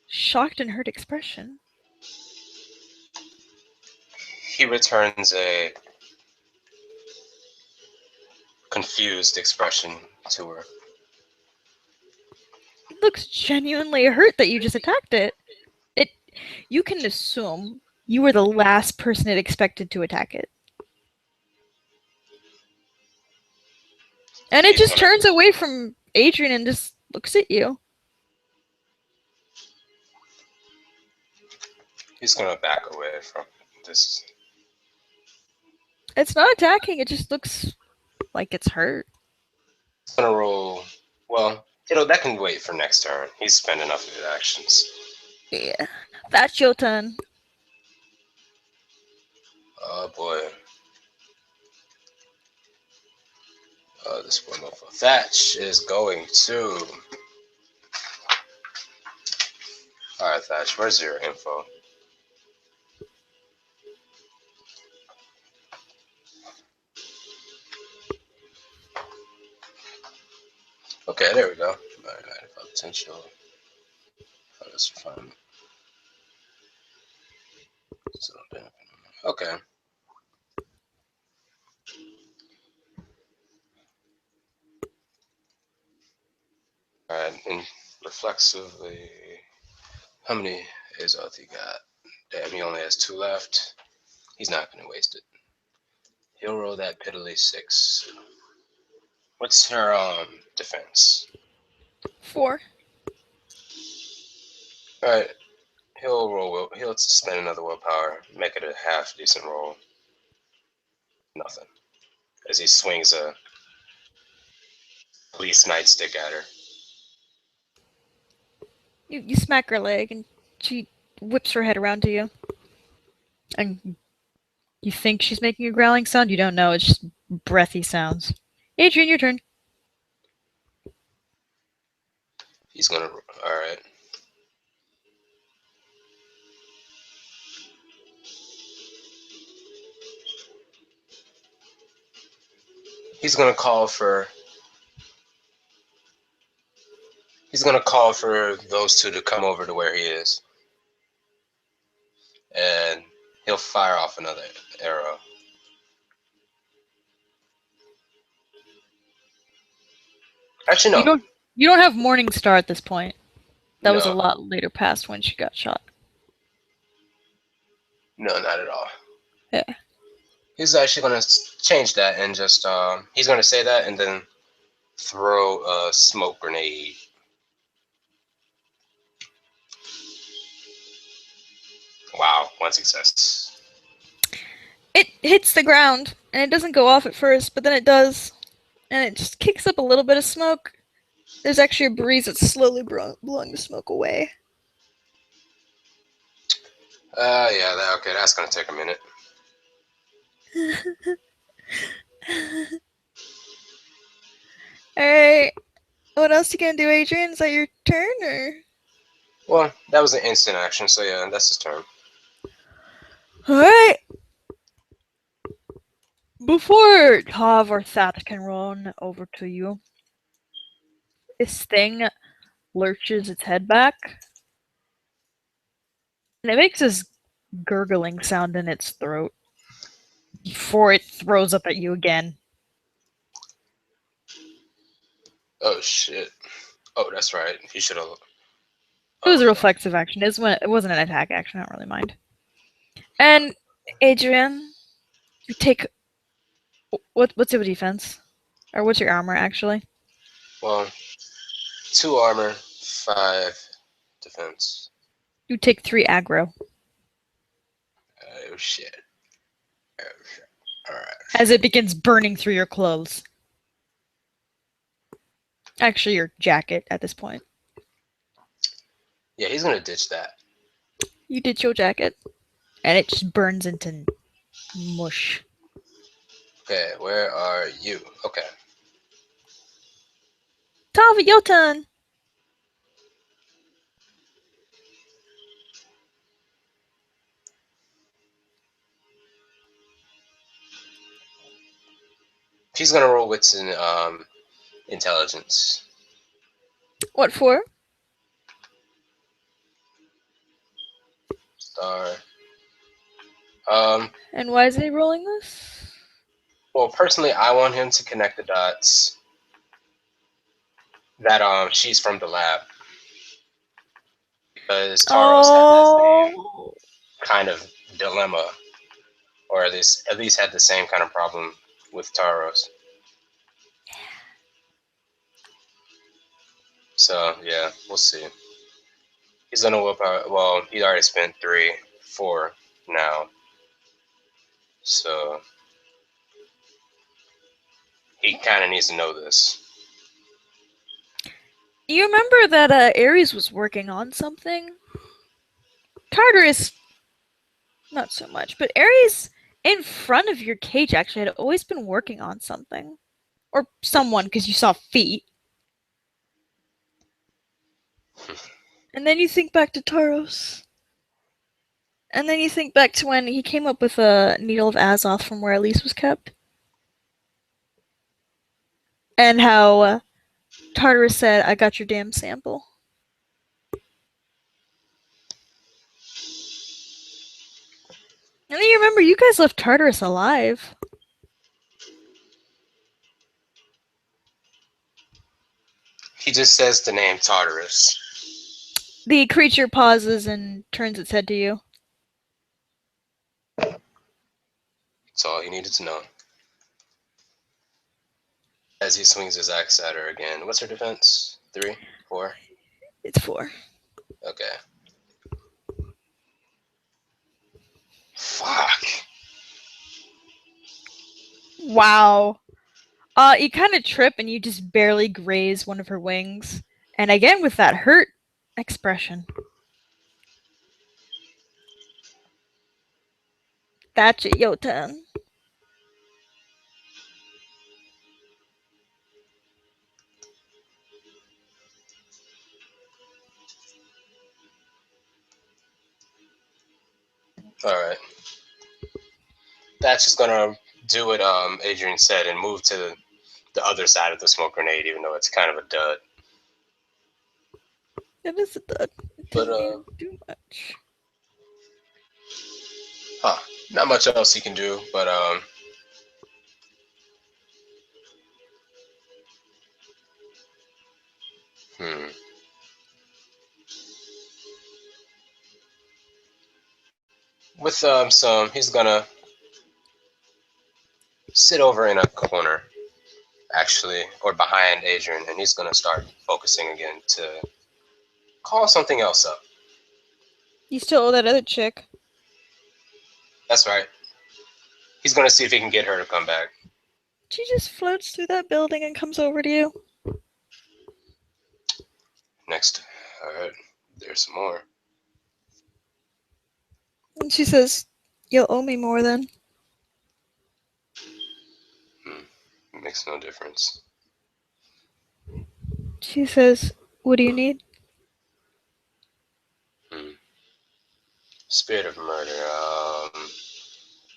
shocked and hurt expression. He returns a confused expression to her. It looks genuinely hurt that you just attacked it. You can assume you were the last person it expected to attack it. And it just turns away from Adrian and just looks at you. He's gonna back away from this. It's not attacking, it just looks like it's hurt. He's gonna roll. Well, that can wait for next turn. He's spent enough of his actions. Yeah. That's your turn. Oh boy. This wonderful Thatch is going to. Alright, Thatch, where's your info? Okay, there we go. Alright, potential. Let's find. Okay. Alright, and reflexively, how many Azoth you got? Damn, he only has 2 left. He's not going to waste it. He'll roll that piddly 6. What's her defense? 4. Alright, he'll spend another willpower, make it a half decent roll. Nothing. As he swings a police nightstick at her. You smack her leg, and she whips her head around to you. And you think she's making a growling sound? You don't know. It's just breathy sounds. Adrian, your turn. He's gonna. Alright. He's gonna call for those two to come over to where he is. And he'll fire off another arrow. Actually, no. You don't have Morning Star at this point. That was a No. lot later past when she got shot. No, not at all. Yeah. He's actually gonna change that and just he's gonna say that and then throw a smoke grenade. Wow, 1 success. It hits the ground, and it doesn't go off at first, but then it does. And it just kicks up a little bit of smoke. There's actually a breeze that's slowly blowing the smoke away. Yeah, okay, that's gonna take a minute. Alright. What else you gonna do, Adrian? Is that your turn, or? Well, that was an instant action, so yeah, that's his turn. Alright. Before Tav or That can run over to you, this thing lurches its head back. And it makes this gurgling sound in its throat before it throws up at you again. Oh shit. Oh, that's right. He should have. It was a reflexive action. It wasn't an attack action. I don't really mind. And Adrian, you take what's your defense, or what's your armor actually? Well, 2 armor, 5 defense. You take 3 aggro. Oh shit. Alright. As it begins burning through your clothes. Actually, your jacket at this point. Yeah, he's gonna ditch that. You ditch your jacket, and it just burns into mush. Okay, where are you? Okay. Tav, your turn. He's gonna roll wits and intelligence. What for? Star. And why is he rolling this? Well, personally, I want him to connect the dots that she's from the lab. Because Taros had that same kind of dilemma, or at least had the same kind of problem with Taros. So yeah, we'll see. He's gonna whip out. Well, he already spent 3, 4 now, so he kind of needs to know this. You remember that Ares was working on something? Tartarus, not so much, but Ares in front of your cage actually had always been working on something. Or someone, because you saw feet. And then you think back to Taros. And then you think back to when he came up with a needle of Azoth from where Elise was kept. And how Tartarus said, I got your damn sample. And then you remember, you guys left Tartarus alive. He just says the name Tartarus. The creature pauses and turns its head to you. needed to know. As he swings his axe at her again. What's her defense? 3? 4? It's 4. Okay. Fuck. Wow. You kind of trip and you just barely graze one of her wings. And again with that hurt expression. That's it, your turn. Alright. That's just gonna do what Adrian said and move to the other side of the smoke grenade, even though it's kind of a dud. It is a dud. It But, didn't do much. not much else he can do, but with some, he's gonna sit over in a corner, actually, or behind Adrian, and he's gonna start focusing again to call something else up. You still owe that other chick. That's right. He's gonna see if he can get her to come back. She just floats through that building and comes over to you. Next. Alright. There's some more. And she says, "You'll owe me more then." Makes no difference. She says, "What do you need?" Spirit of murder.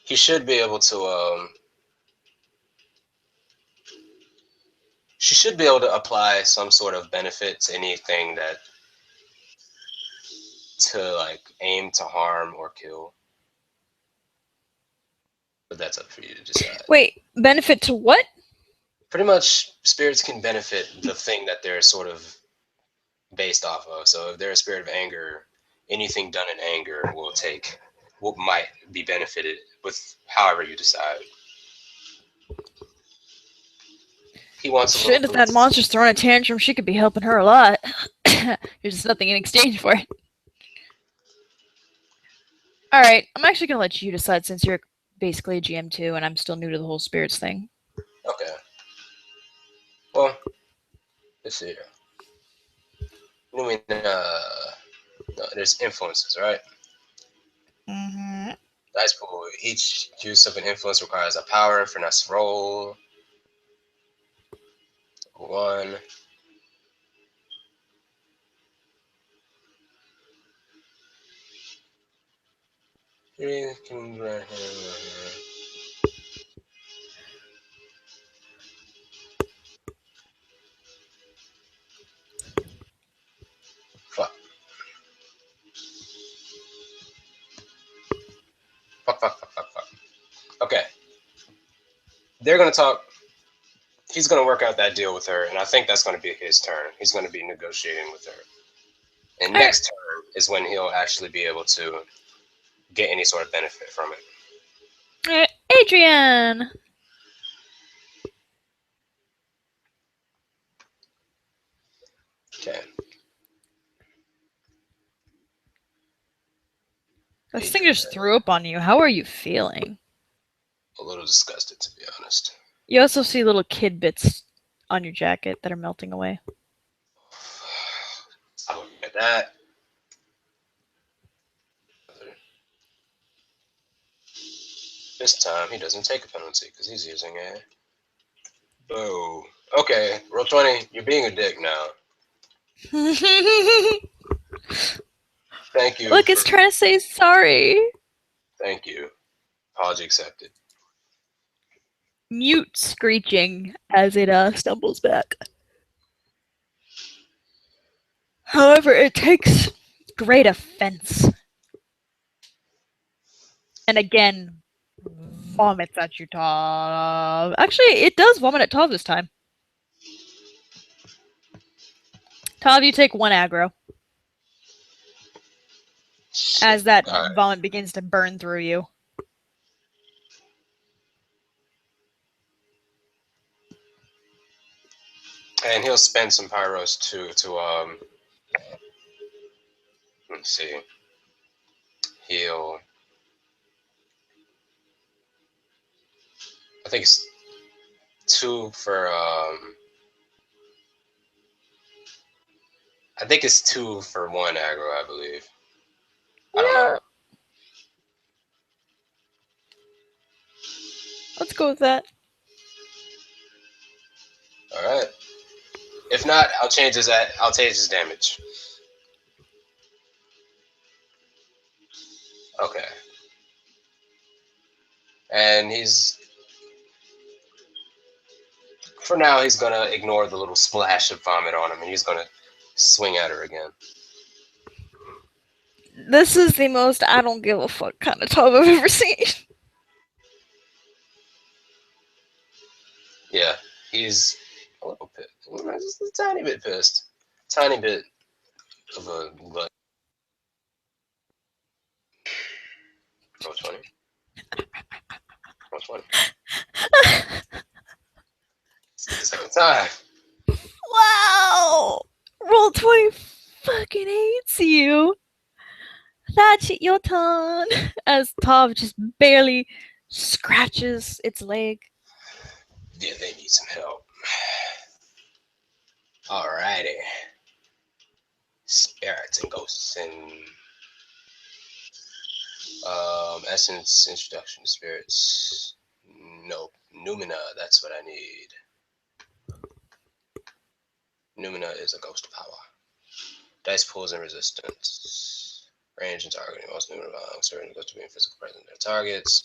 He should be able to she should be able to apply some sort of benefit to anything that to like aim to harm or kill. But that's up for you to decide. Wait, benefit to what? Pretty much spirits can benefit the thing that they're sort of based off of. So if they're a spirit of anger, anything done in anger might be benefited with however you decide. He wants Shit, if that monster's throwing a tantrum, she could be helping her a lot. There's just nothing in exchange for it. Alright, I'm actually gonna let you decide since you're basically a GM too, and I'm still new to the whole spirits thing. Okay. Well, let's see here. I mean, no, there's influences, right? Mm-hmm. Dice pool. Each use of an influence requires a power and finesse roll. 1. Fuck. Fuck. Okay. They're gonna talk. He's gonna work out that deal with her, and I think that's gonna be his turn. He's gonna be negotiating with her. And next turn is when he'll actually be able to get any sort of benefit from it. Adrian! Okay. This thing just threw up on you. How are you feeling? A little disgusted, to be honest. You also see little kid bits on your jacket that are melting away. I look at that. This time he doesn't take a penalty because he's using a bow. Okay, roll 20. You're being a dick now. Thank you. Look, it's trying to say sorry. Thank you. Apology accepted. Mute screeching as it stumbles back. However, it takes great offense. And again, vomits at you, Tav. Actually, it does vomit at Tav this time. Tav, you take 1 aggro. As that vomit begins to burn through you. And he'll spend some pyros to let's see. He'll I think it's 2 for I think it's 2 for 1 aggro, I believe. I don't know. Let's go with that. All right. If not, I'll change his damage. Okay. And for now, he's gonna ignore the little splash of vomit on him, and he's gonna swing at her again. This is the most I don't give a fuck kind of Tav I've ever seen. Yeah, he's a little pissed. Just a tiny bit pissed. Tiny bit of a like. Roll 20. Roll 20. Second time. Wow! Roll20 fucking hates you. That's your turn. As Tav just barely scratches its leg. Yeah, they need some help. Alrighty. Spirits and ghosts and essence, introduction to spirits. Nope. Numina, that's what I need. Numina is a ghost power. Dice pools and resistance. Range and targeting. Most Numina belong certain ghosts to being physical present their targets.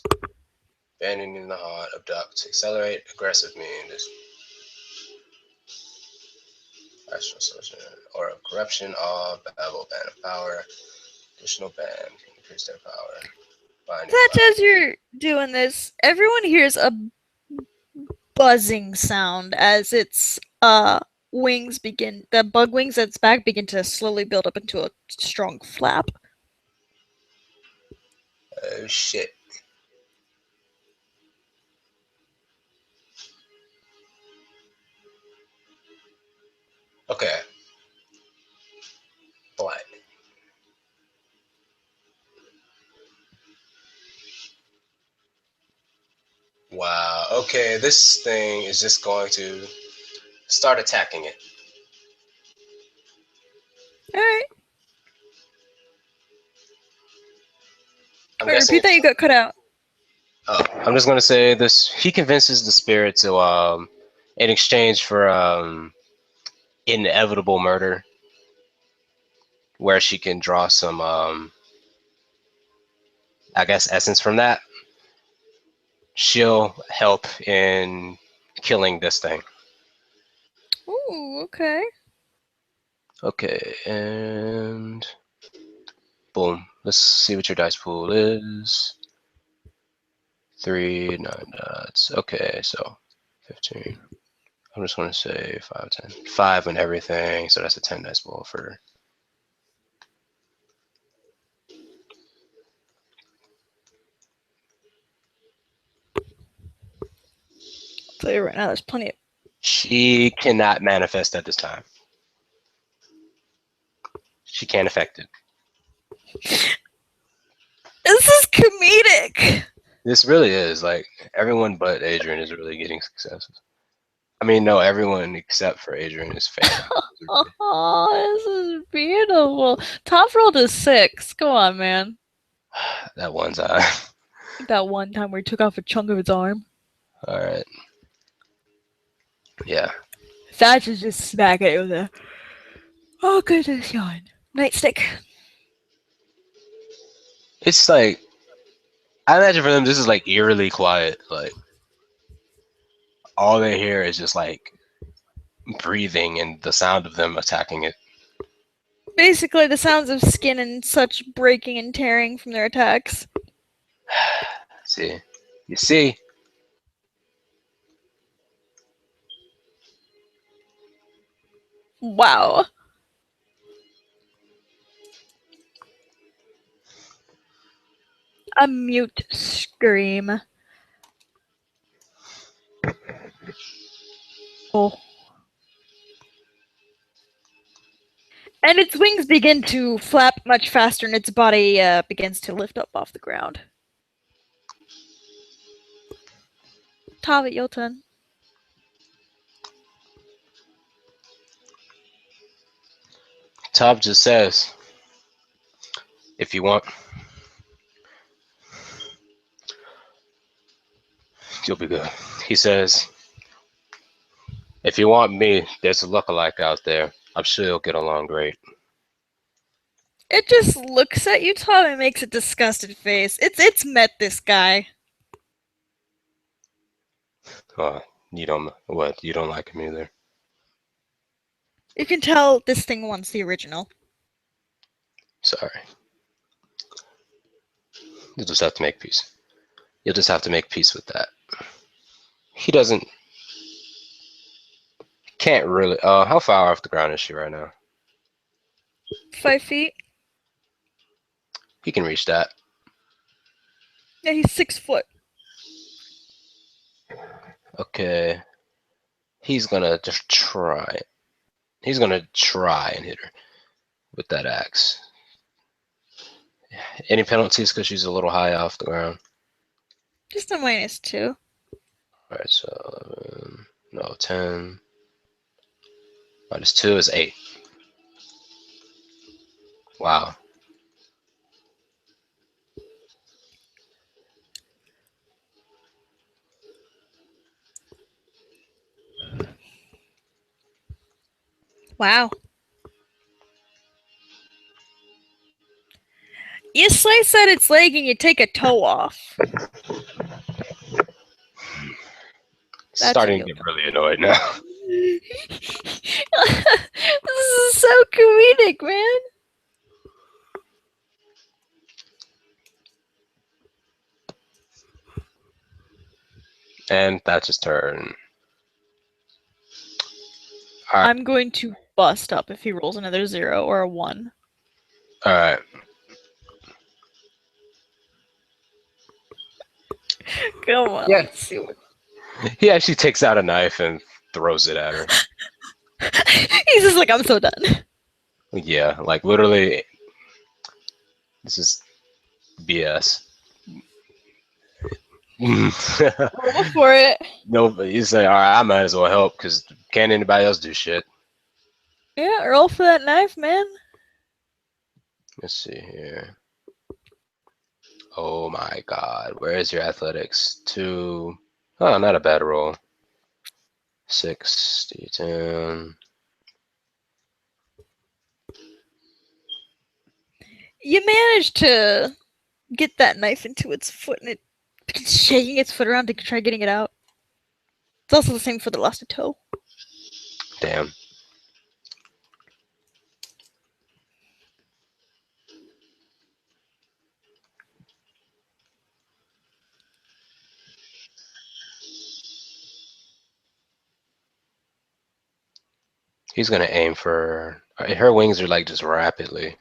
Abandoning the heart, abduct, accelerate, aggressive means. Astral solution. Or of corruption, awe, babble, ban of power. Additional ban can increase their power. Binding Such as you're doing this, everyone hears a buzzing sound as its wings begin, the bug wings at its back begin to slowly build up into a strong flap. Oh shit. Okay. Black. Wow. Okay, this thing is just going to start attacking it. Alright. I'm guessing Repeat that, you got cut out. Oh, I'm just gonna say this. He convinces the spirit to, in exchange for inevitable murder, where she can draw some, I guess, essence from that. She'll help in killing this thing. Ooh, okay. Okay, and boom. Let's see what your dice pool is. 3, 9 dots. Okay, so 15. I'm just going to say 5, 10. 5 and everything, so that's a 10 dice pool for... I'll tell you right now, there's plenty of... She cannot manifest at this time. She can't affect it. This is comedic! This really is. Like, everyone but Adrian is really getting successes. I mean, no, everyone except for Adrian is failing. Oh, this is beautiful. Top rolled a 6. Go on, man. That one time. That one time where he took off a chunk of its arm. Alright. Yeah. Thatch is just smacking it with a... Oh, goodness, yawn. Nightstick. It's like, I imagine for them, this is like eerily quiet. Like, all they hear is just like breathing and the sound of them attacking it. Basically, the sounds of skin and such breaking and tearing from their attacks. See? You see? Wow. A mute scream. Oh. And its wings begin to flap much faster, and its body begins to lift up off the ground. Tav, your turn. Tav just says, if you want, you'll be good. He says, if you want me, there's a lookalike out there. I'm sure you'll get along great. It just looks at you, Tav, and makes a disgusted face. It's met this guy. You don't what? You don't like him either. You can tell this thing wants the original. Sorry. You'll just have to make peace. You'll just have to make peace with that. He doesn't. Can't really. How far off the ground is she right now? 5 feet. He can reach that. Yeah, he's 6 foot. Okay. He's gonna just try. He's gonna try and hit her with that axe. Any penalties because she's a little high off the ground? Just a -2. Alright, so 10. -2 is 8. Wow. Wow. You slice at its leg and you take a toe off. Starting to get really annoyed now. This is so comedic, man. And that's his turn. Alright. I'm going to bust up if he rolls another 0 or a 1. Alright. Come on. Yeah. Let's see what... He actually takes out a knife and throws it at her. He's just like, I'm so done. Yeah, like literally, this is BS. Roll for it. No, but you say, all right, I might as well help because can't anybody else do shit. Yeah, roll for that knife, man. Let's see here. Oh my God, where is your athletics? 2. Oh, not a bad roll. 6, 10. You managed to get that knife into its foot, and it begins shaking its foot around to try getting it out. It's also the same for the lost a toe. Damn. He's gonna aim for her wings are like just rapidly.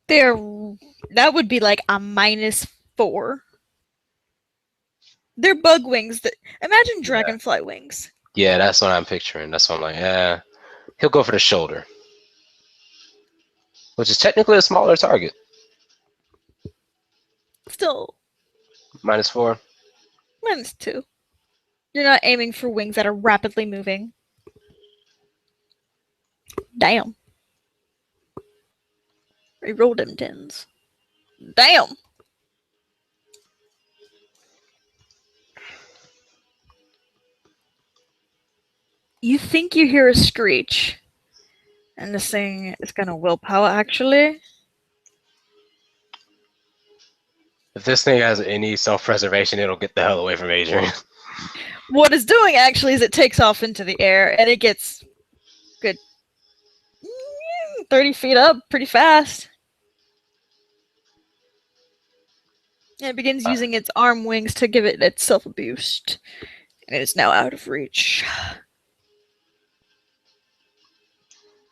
That would be like a -4. They're bug wings. Imagine dragonfly wings. Yeah, that's what I'm picturing. That's what I'm like, yeah. He'll go for the shoulder. Which is technically a smaller target. Still. -4. -2. You're not aiming for wings that are rapidly moving. Damn. Reroll them 10s. Damn. You think you hear a screech, and this thing is gonna willpower, actually. If this thing has any self-preservation, it'll get the hell away from Adrian. What it's doing, actually, is it takes off into the air, and it gets good 30 feet up pretty fast. And it begins using its arm wings to give it itself a boost. And it is now out of reach.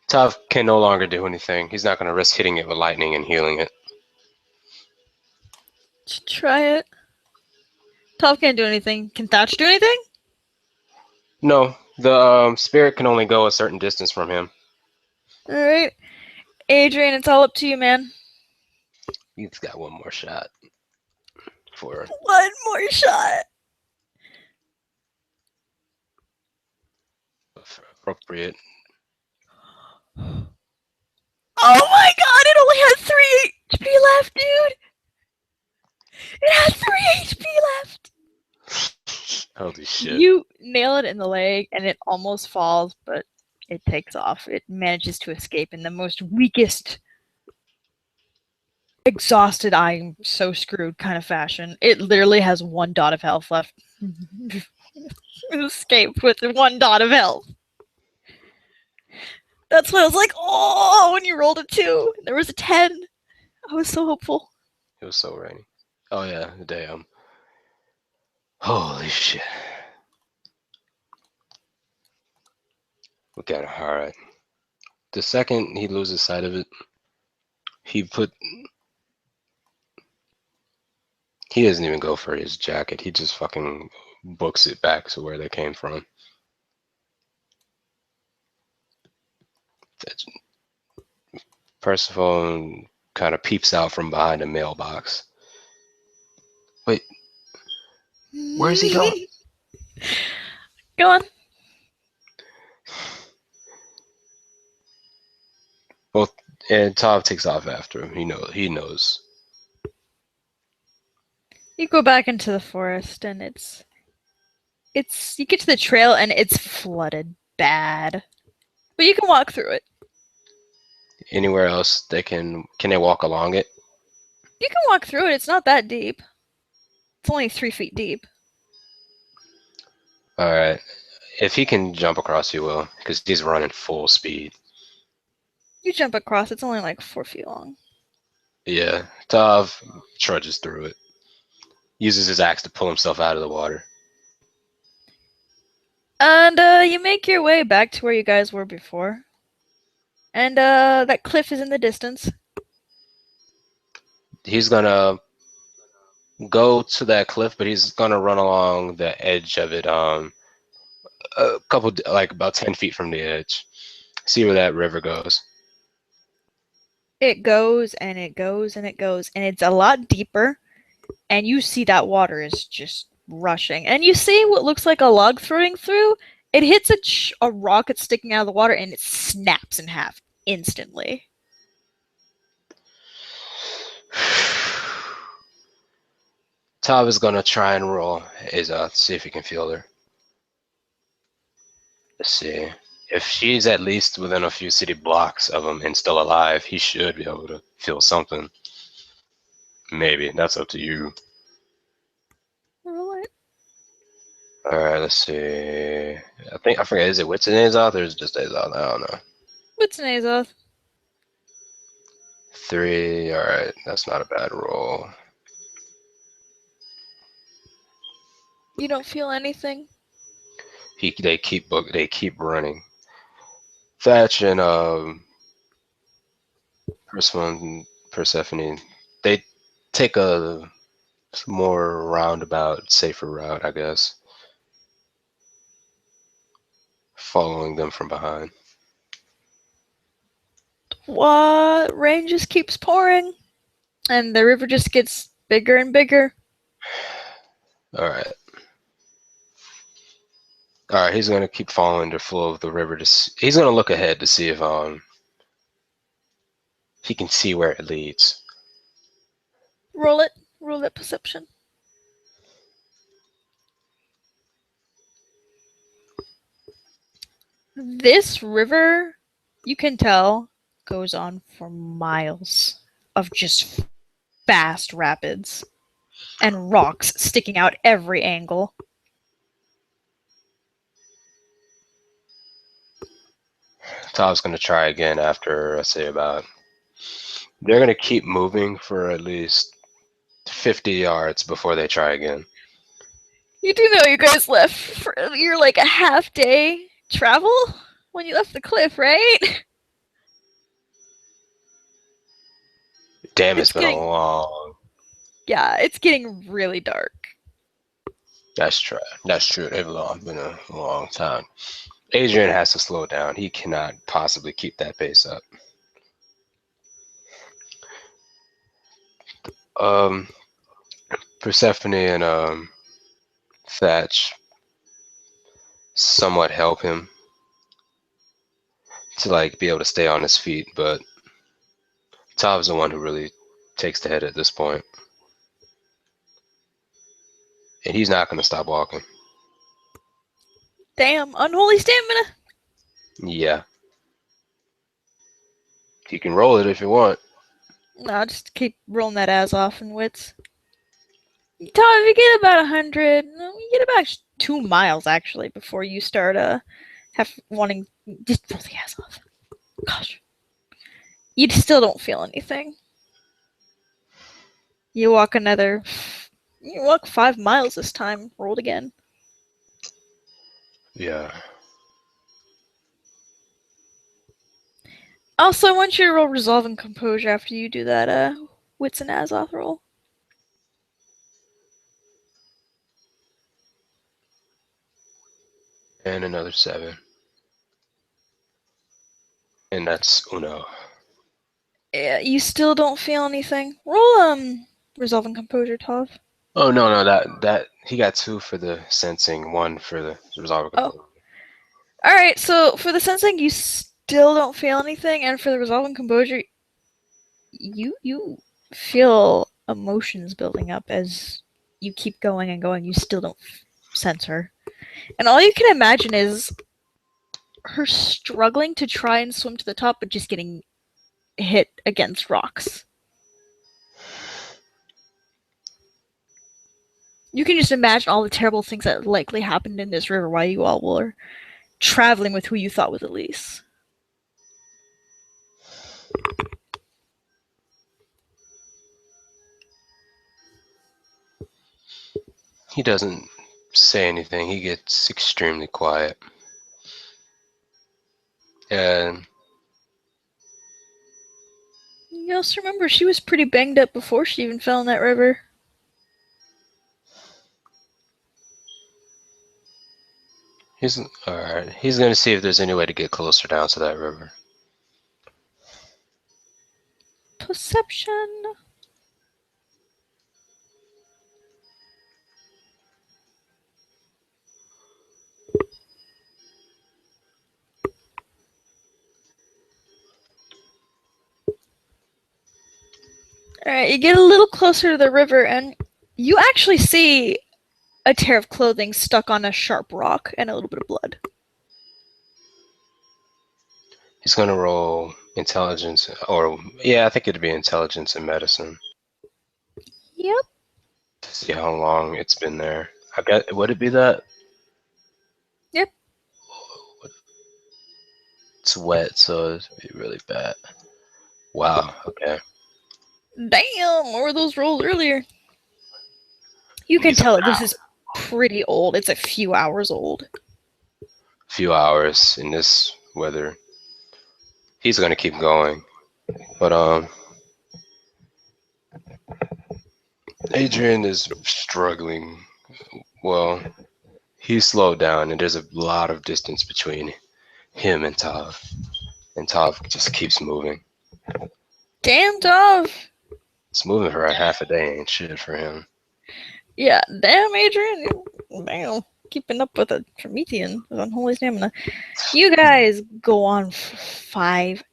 Tav can no longer do anything. He's not going to risk hitting it with lightning and healing it. Try it. Tav can't do anything. Can Thatch do anything? No, the spirit can only go a certain distance from him. Alright. Adrian, it's all up to you, man. He's got one more shot for One more shot. appropriate. Oh my god, it only has 3 HP left, dude. It has 3 HP left. Holy shit. You nail it in the leg, and it almost falls, but it takes off. It manages to escape in the most weakest, exhausted, I'm so screwed kind of fashion. It literally has 1 dot of health left. It escaped with 1 dot of health. That's why I was like, oh, when you rolled a 2, there was a 10. I was so hopeful. It was so rainy. Oh yeah, damn. Holy shit. Look at it. Alright. The second he loses sight of it, he doesn't even go for his jacket. He just fucking books it back to where they came from. Percival kind of peeps out from behind a mailbox. Wait, where's he going? Go on. Well, and Tav takes off after him. He knows. You go back into the forest, and it's you get to the trail, and it's flooded bad, but you can walk through it. Anywhere else can they walk along it? You can walk through it. It's not that deep. It's only 3 feet deep. All right. If he can jump across, he will, because he's running full speed. You jump across. It's only like 4 feet long. Yeah, Tav trudges through it. Uses his axe to pull himself out of the water. And you make your way back to where you guys were before. And that cliff is in the distance. He's gonna go to that cliff, but he's gonna run along the edge of it. A couple, like about 10 feet from the edge. See where that river goes. It goes and it goes and it goes, and it's a lot deeper. And you see that water is just rushing. And you see what looks like a log floating through. It hits a rock that's sticking out of the water, and it snaps in half instantly. Tav is gonna try and roll his see if he can feel her. Let's see. If she's at least within a few city blocks of him and still alive, he should be able to feel something. Maybe. That's up to you. Roll it. Alright, let's see. I forget, is it Wits and Azoth or is it just Azoth? I don't know. What's an Azoth? 3, alright, that's not a bad roll. You don't feel anything? They keep running. Thatch and Persephone, they take a more roundabout, safer route, I guess. Following them from behind. What? Rain just keeps pouring, and the river just gets bigger and bigger. Alright, he's gonna keep following the flow of the river. He's gonna look ahead to see if he can see where it leads. Roll it. Roll that perception. This river, you can tell, goes on for miles of just fast rapids and rocks sticking out every angle. Tav's gonna try again after I say about. They're gonna keep moving for at least 50 yards before they try again. You do know you guys left for your like a half day travel when you left the cliff, right? Damn, it's been a long. Yeah, it's getting really dark. That's true. That's true. It's been a long time. Adrian has to slow down. He cannot possibly keep that pace up. Um, Persephone and Thatch somewhat help him to like be able to stay on his feet, but Tav's the one who really takes the head at this point, and he's not going to stop walking. Damn, unholy stamina. Yeah, you can roll it if you want. No, just keep rolling that ass off in wits. Tom, if you get about 100, no, you get about 2 miles actually before you start wanting just roll the ass off. Gosh, you still don't feel anything. You walk 5 miles this time. Rolled again. Yeah. Also, I want you to roll resolve and composure after you do that wits and Azoth roll. And another 7. And that's Uno. Yeah, you still don't feel anything. Roll resolve and composure, Tov. Oh no, that he got 2 for the sensing, 1 for the resolver. Oh. Alright, so for the sensing you still don't feel anything, and for the resolve and composure you feel emotions building up as you keep going and going. You still don't sense her. And all you can imagine is her struggling to try and swim to the top, but just getting hit against rocks. You can just imagine all the terrible things that likely happened in this river while you all were traveling with who you thought was Elise. He doesn't say anything. He gets extremely quiet. And You also remember she was pretty banged up before she even fell in that river. he's alright. He's gonna see if there's any way to get closer down to that river. Perception. Alright, you get a little closer to the river and you actually see a tear of clothing stuck on a sharp rock and a little bit of blood. He's gonna roll intelligence, or yeah, I think it'd be intelligence and medicine Yep. to see how long it's been there. I bet would it be that? Yep. It's wet, so it'd be really bad. Wow. Okay. Damn, what were those rolls earlier? You can He's tell this is pretty old. It's a few hours old. few hours in this weather. He's gonna keep going, but Adrian is struggling. Well, he's slowed down, and there's a lot of distance between him and Tav. And Tav just keeps moving. Damn, Dov. It's moving for a half a day ain't shit for him. Yeah, damn, Adrian. Damn. Keeping up with a Promethean with unholy stamina. You guys go on for 5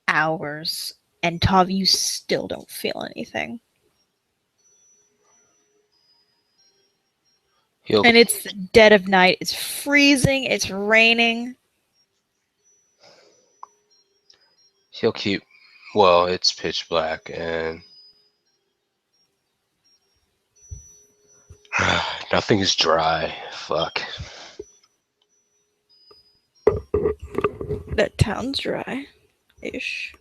hours, and Tav, you still don't feel anything. And it's the dead of night. It's freezing. It's raining. He'll keep. Well, it's pitch black, and nothing is dry. Fuck. That town's dry-ish.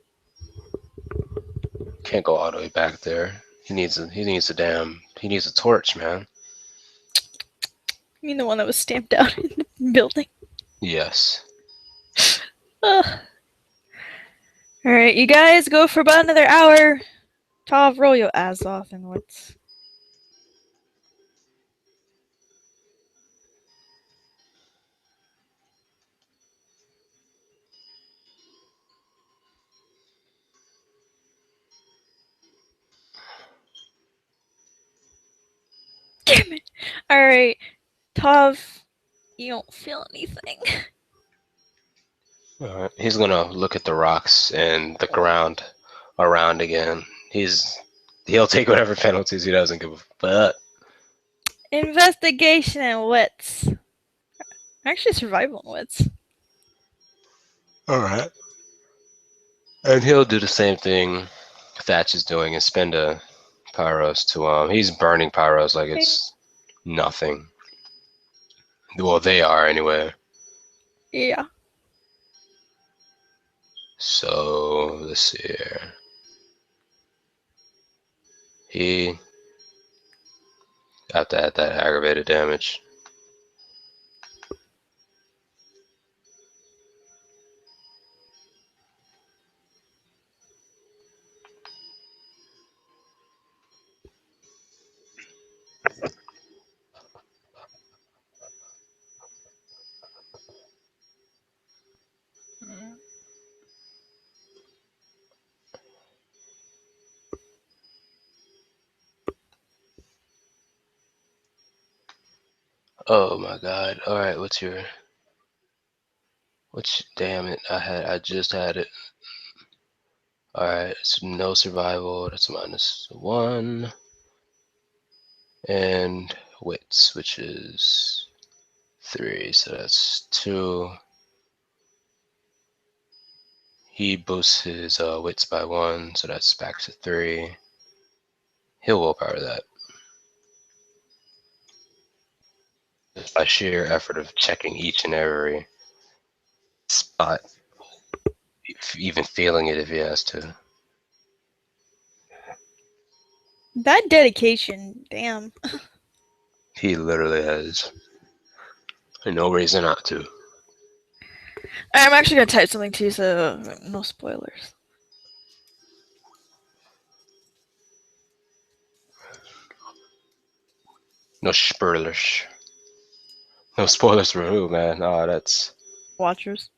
Can't go all the way back there. He needs a torch, man. You mean the one that was stamped out in the building? Yes. Ugh. Alright, you guys go for about another hour. Tav, roll your ass off and what's... Damn it! Alright, Tav, you don't feel anything. Alright. He's gonna look at the rocks and the ground around again. He'll take whatever penalties he doesn't give a fuck. Investigation and wits. Actually, survival and wits. Alright. And he'll do the same thing Thatch is doing and spend a pyros to he's burning pyros like it's nothing. Well, they are anyway. Yeah. So let's see here. He have to add that aggravated damage. Oh my god. Alright, damn it, I just had it. Alright, it's no survival, that's -1. And wits, which is 3, so that's 2. He boosts his wits by 1, so that's back to 3. He'll willpower that. Just by sheer effort of checking each and every spot, even feeling it if he has to. That dedication, damn. He literally has no reason not to. I'm actually gonna type something too, so no spoilers. No spoilers. No spoilers for who, man? Oh, that's... Watchers.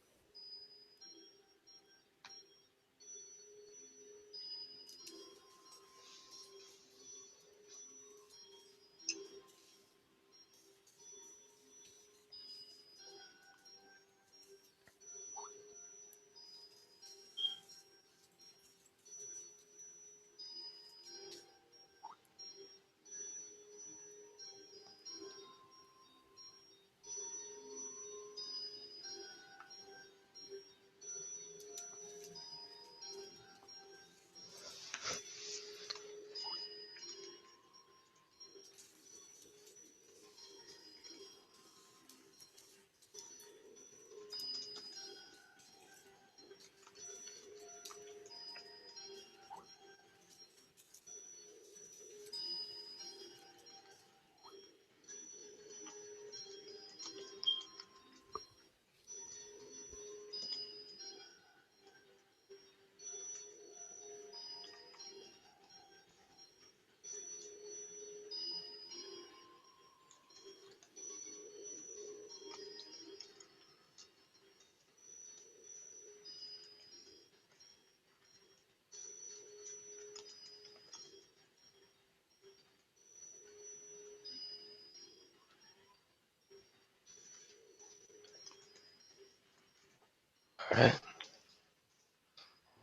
Alright.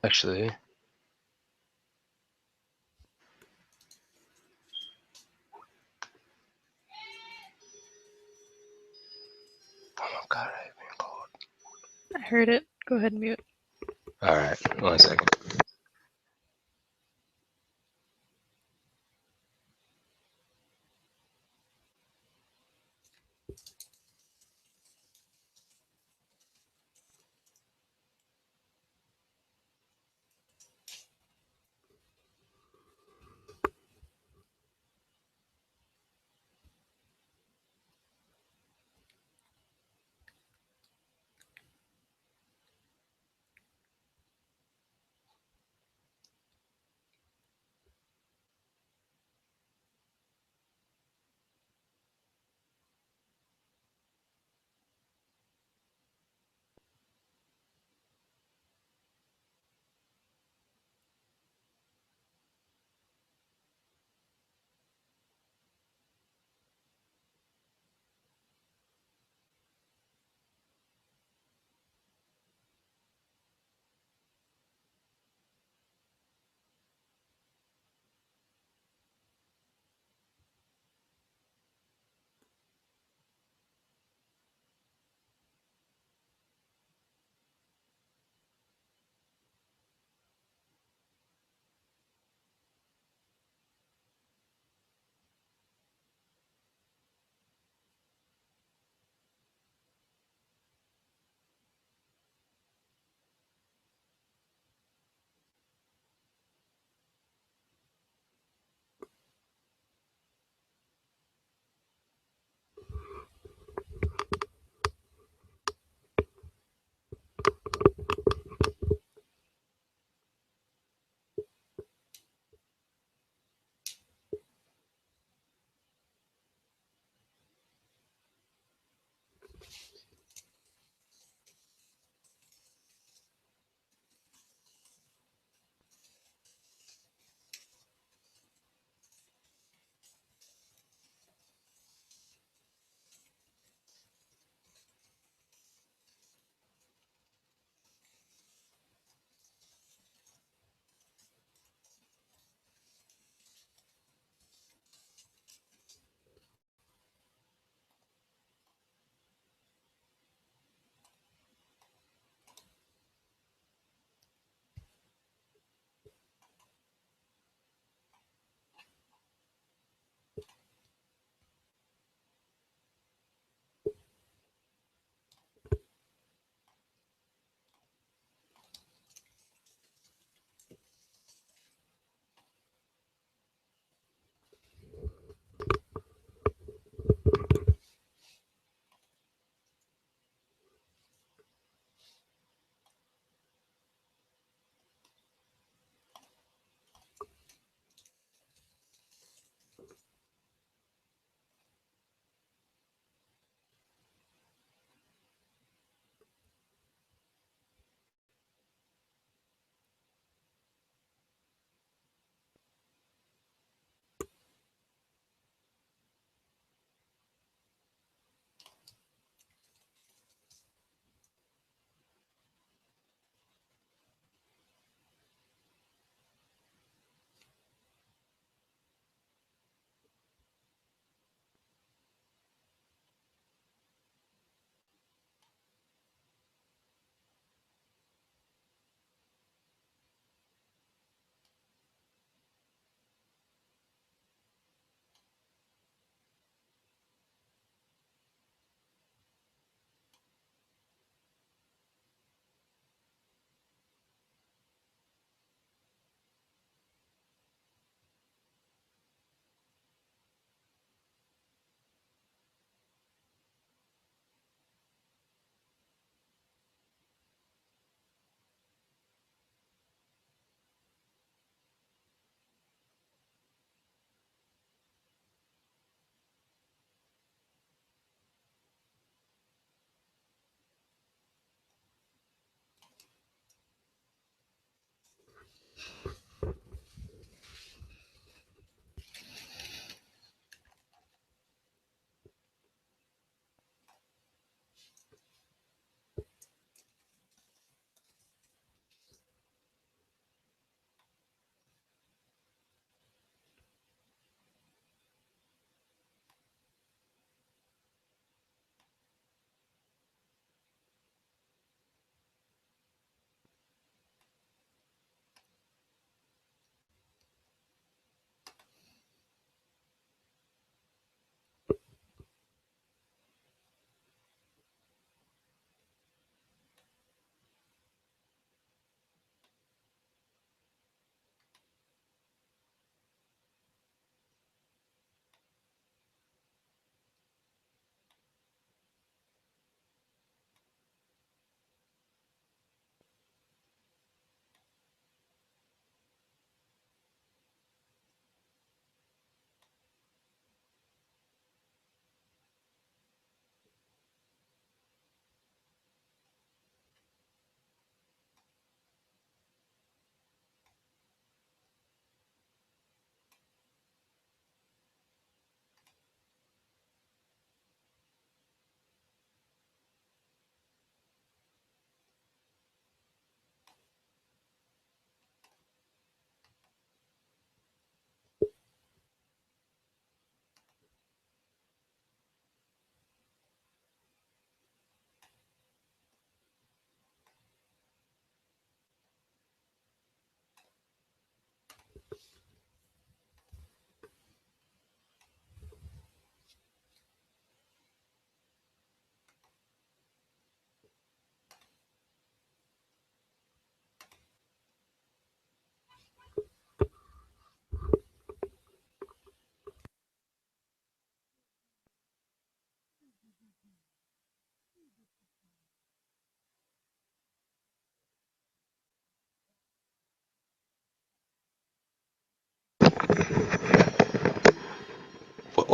Actually... Oh my god, I hate being cold. I heard it. Go ahead and mute. Alright, 1 second.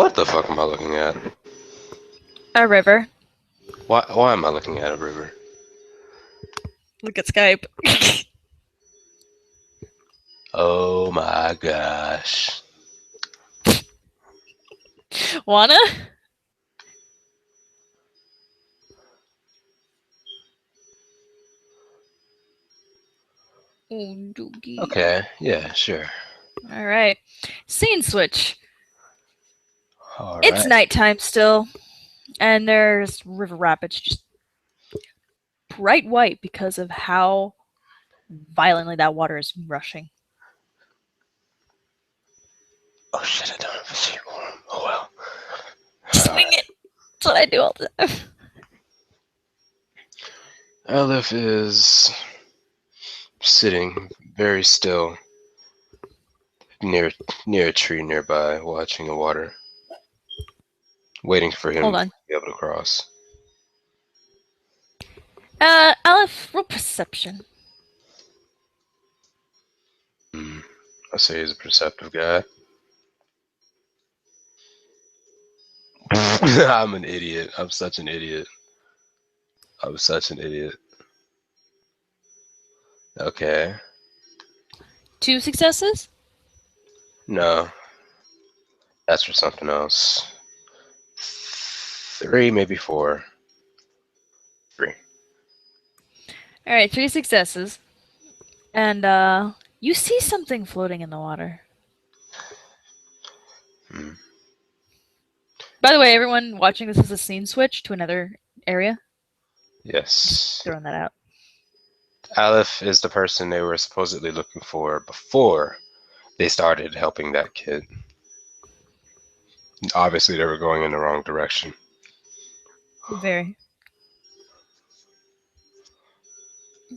What the fuck am I looking at? A river. Why am I looking at a river? Look at Skype. Oh my gosh. Wanna? Okay, yeah, sure. All right. Scene switch. All It's right. nighttime still, and there's river rapids just bright white because of how violently that water is rushing. Oh shit, I don't have a sheet warm. Oh well. Swing it. That's what I do all the time. Aleph is sitting very still near a tree nearby, watching the water, waiting for him Hold to on. be able to cross. Aleph, roll perception. I say he's a perceptive guy. I'm an idiot. I'm such an idiot. I'm such an idiot. Okay. 2 successes. No. That's for something else. 3, maybe 4. 3. All right, 3 successes, and you see something floating in the water. Hmm. By the way, everyone watching, this is a scene switch to another area. Yes. Throwing that out. Aleph is the person they were supposedly looking for before they started helping that kid. Obviously, they were going in the wrong direction. Very.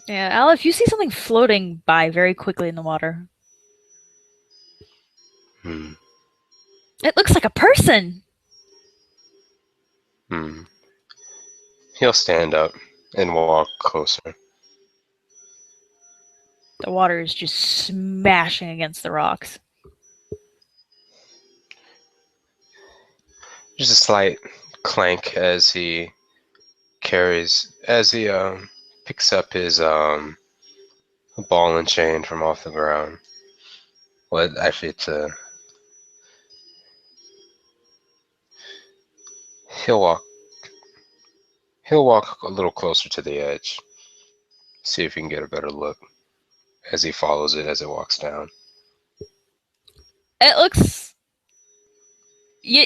Yeah, Aleph, you see something floating by very quickly in the water. Hmm. It looks like a person. Hmm. He'll stand up and walk closer. The water is just smashing against the rocks. Just a slight clank as he picks up his ball and chain from off the ground. Well, actually, he'll walk. He'll walk a little closer to the edge. See if he can get a better look as he follows it as it walks down. It looks. Yeah,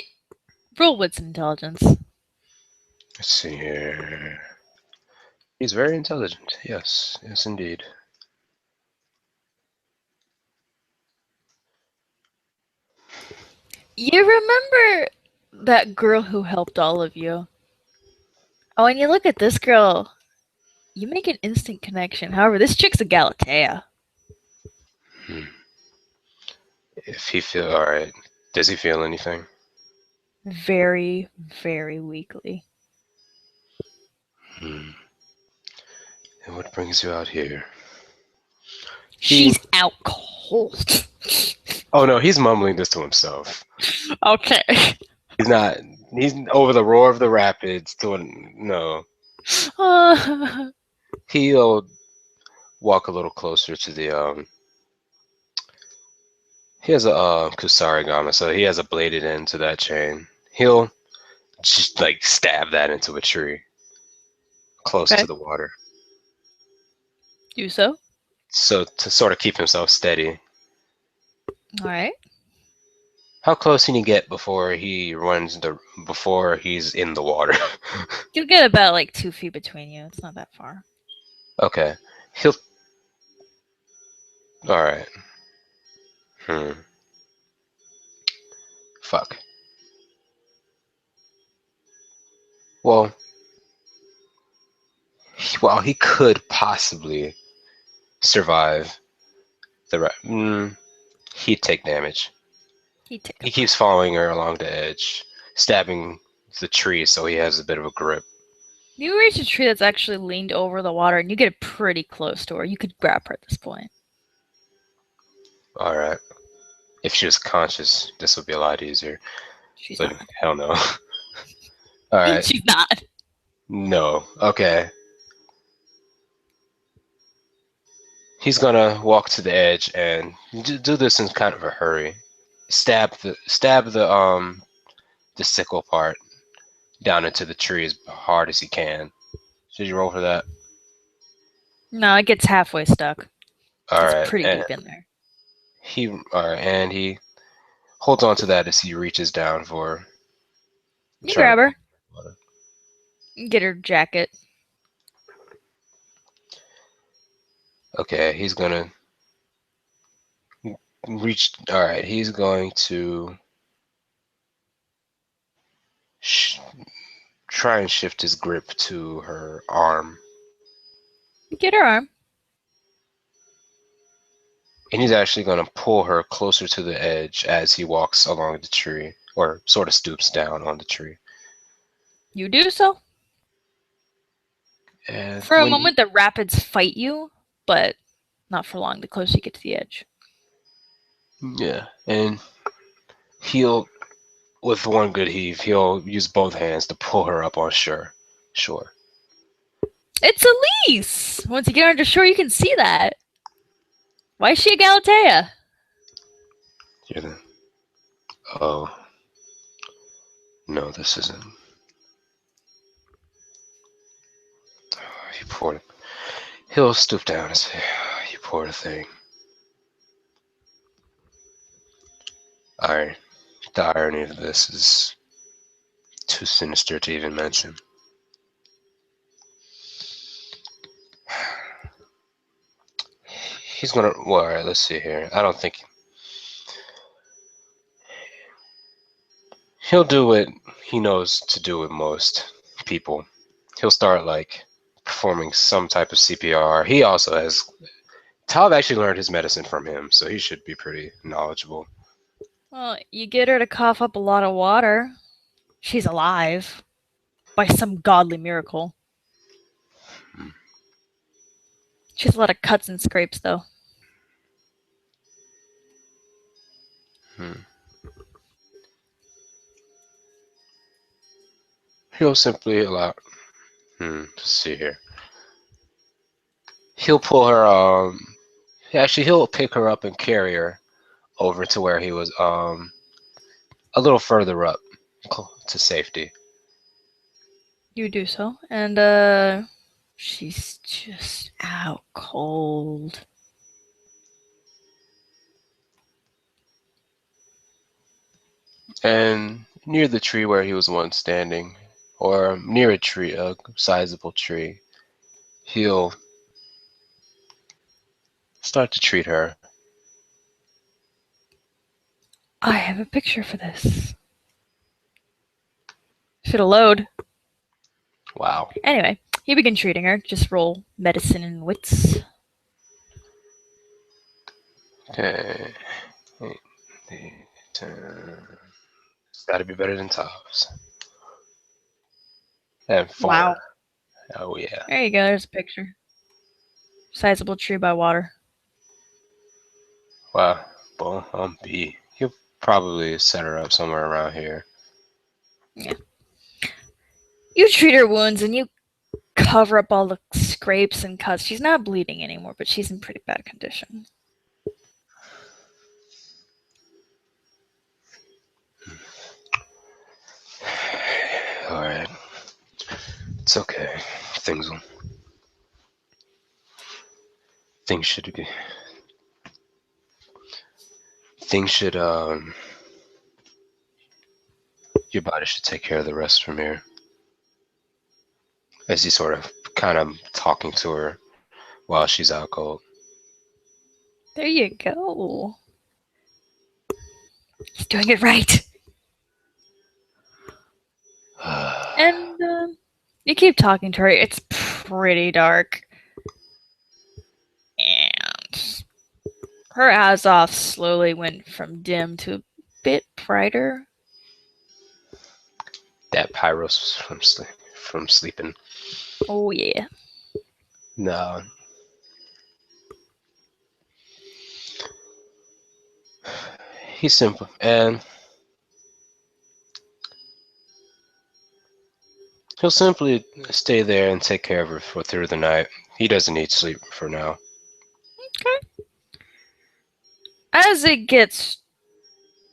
roll wits and intelligence. Let's see here. He's very intelligent. Yes, yes, indeed. You remember that girl who helped all of you? Oh, and you look at this girl, you make an instant connection. However, this chick's a Galatea. If he feel all right, does he feel anything? Very, very weakly. And what brings you out here? She's out cold. Oh no, he's mumbling this to himself. Okay. He's not. He's over the roar of the rapids. No. He'll walk a little closer to the. He has a kusarigama, so he has a bladed end to that chain. He'll just like stab that into a tree, close Okay. to the water, Do so. so to sort of keep himself steady. All right. How close can you get before before he's in the water? You'll get about like 2 feet between you. It's not that far. Okay. He'll. All right. Fuck. Well, while he could possibly survive he'd take damage. He'd take He a keeps following her along the edge, stabbing the tree so he has a bit of a grip. You reach a tree that's actually leaned over the water, and you get pretty close to her. You could grab her at this point. All right. If she was conscious, this would be a lot easier. She's But not. hell no. All right. She's not. No. Okay. He's gonna walk to the edge and do this in kind of a hurry. Stab the sickle part down into the tree as hard as he can. Should you roll for that? No, it gets halfway stuck. All It's right. pretty And deep in there. he holds on to that as he reaches down for You trying grab to her, pull it. get her jacket. Okay, he's gonna reach. All right, he's going to try and shift his grip to her arm, Get her arm. and he's actually going to pull her closer to the edge as he walks along the tree, or sort of stoops down on the tree. You do so. And For a moment, the rapids fight you, but not for long. The closer you get to the edge. yeah, and he'll, with one good heave, he'll use both hands to pull her up on shore. It's Elise! Once you get onto shore, you can see that. Why is she a Galatea? Oh, no, this isn't. You poor. He'll stoop down and say, "You poor thing." The irony of this is too sinister to even mention. He's gonna. Well, all right. Let's see here. I don't think he'll do what he knows to do with most people. He'll start like performing some type of CPR. He also has. Tav actually learned his medicine from him, so he should be pretty knowledgeable. Well, you get her to cough up a lot of water. She's alive. By some godly miracle. She has a lot of cuts and scrapes, though. He'll simply allow. Let's see here. He'll pull her. Actually, he'll pick her up and carry her over to where he was. A little further up to safety. You do so, and she's just out cold. And near the tree where he was once standing, or near a tree, a sizable tree, he'll start to treat her. I have a picture for this. Should have load. Wow. Anyway, you begin treating her. Just roll medicine and wits. Okay. It's got to be better than Top's. And 4. Wow. Oh, yeah. There you go. There's a picture. Sizable tree by water. Wow. Well, B. He'll probably set her up somewhere around here. Yeah. You treat her wounds and you cover up all the scrapes and cuts. She's not bleeding anymore, but she's in pretty bad condition. All right. It's okay. Things should be. Your body should take care of the rest from here. As he's sort of kind of talking to her while she's out cold. There you go. He's doing it right. And you keep talking to her. It's pretty dark. And her Azoth slowly went from dim to a bit brighter. That Pyros from sleeping. Oh, yeah. No. He's simple. And He'll simply stay there and take care of her through the night. He doesn't need sleep for now. Okay. As it gets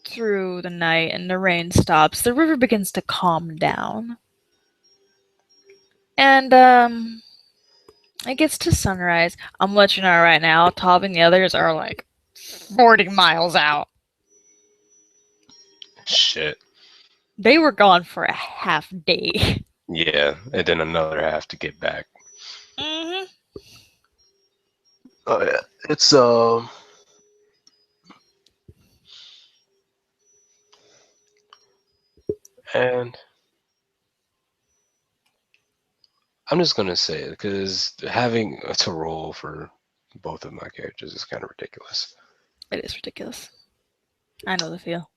through the night and the rain stops, the river begins to calm down. And it gets to sunrise. I'm letting you know right now, Tav and the others are like 40 miles out. Shit. They were gone for a half day. Yeah, and then another half to get back. Mm-hmm. Oh yeah, it's and I'm just gonna say it because having to roll for both of my characters is kind of ridiculous. It is ridiculous. I know the feel.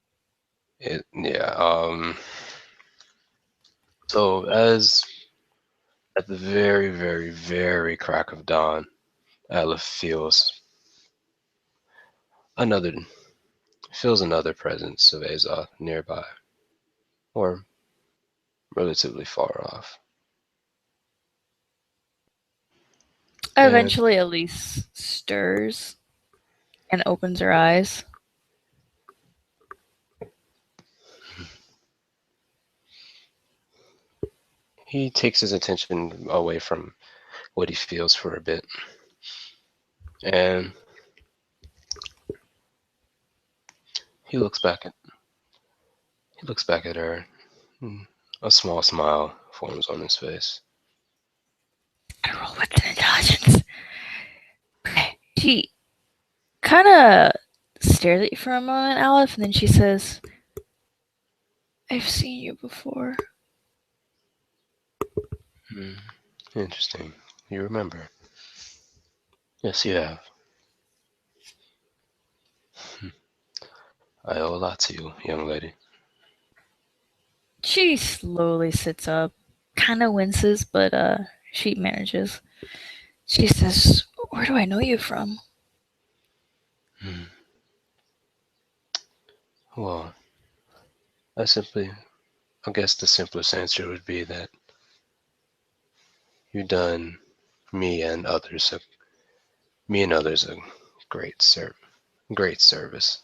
Yeah. So as at the very, very, very crack of dawn, Aleph another feels another presence of Azoth nearby, or relatively far off. And Eventually, Elise stirs and opens her eyes. he takes his attention away from what he feels for a bit. And he looks back at her. A small smile forms on his face. I roll with an intelligence. Okay. She kind of stares at you for a moment, Aleph, and then she says, I've seen you before. Interesting. You remember? Yes, you have. I owe a lot to you, young lady. She slowly sits up, kind of winces, but she manages. She says, where do I know you from? Well, I guess the simplest answer would be that you've done me and others a great service.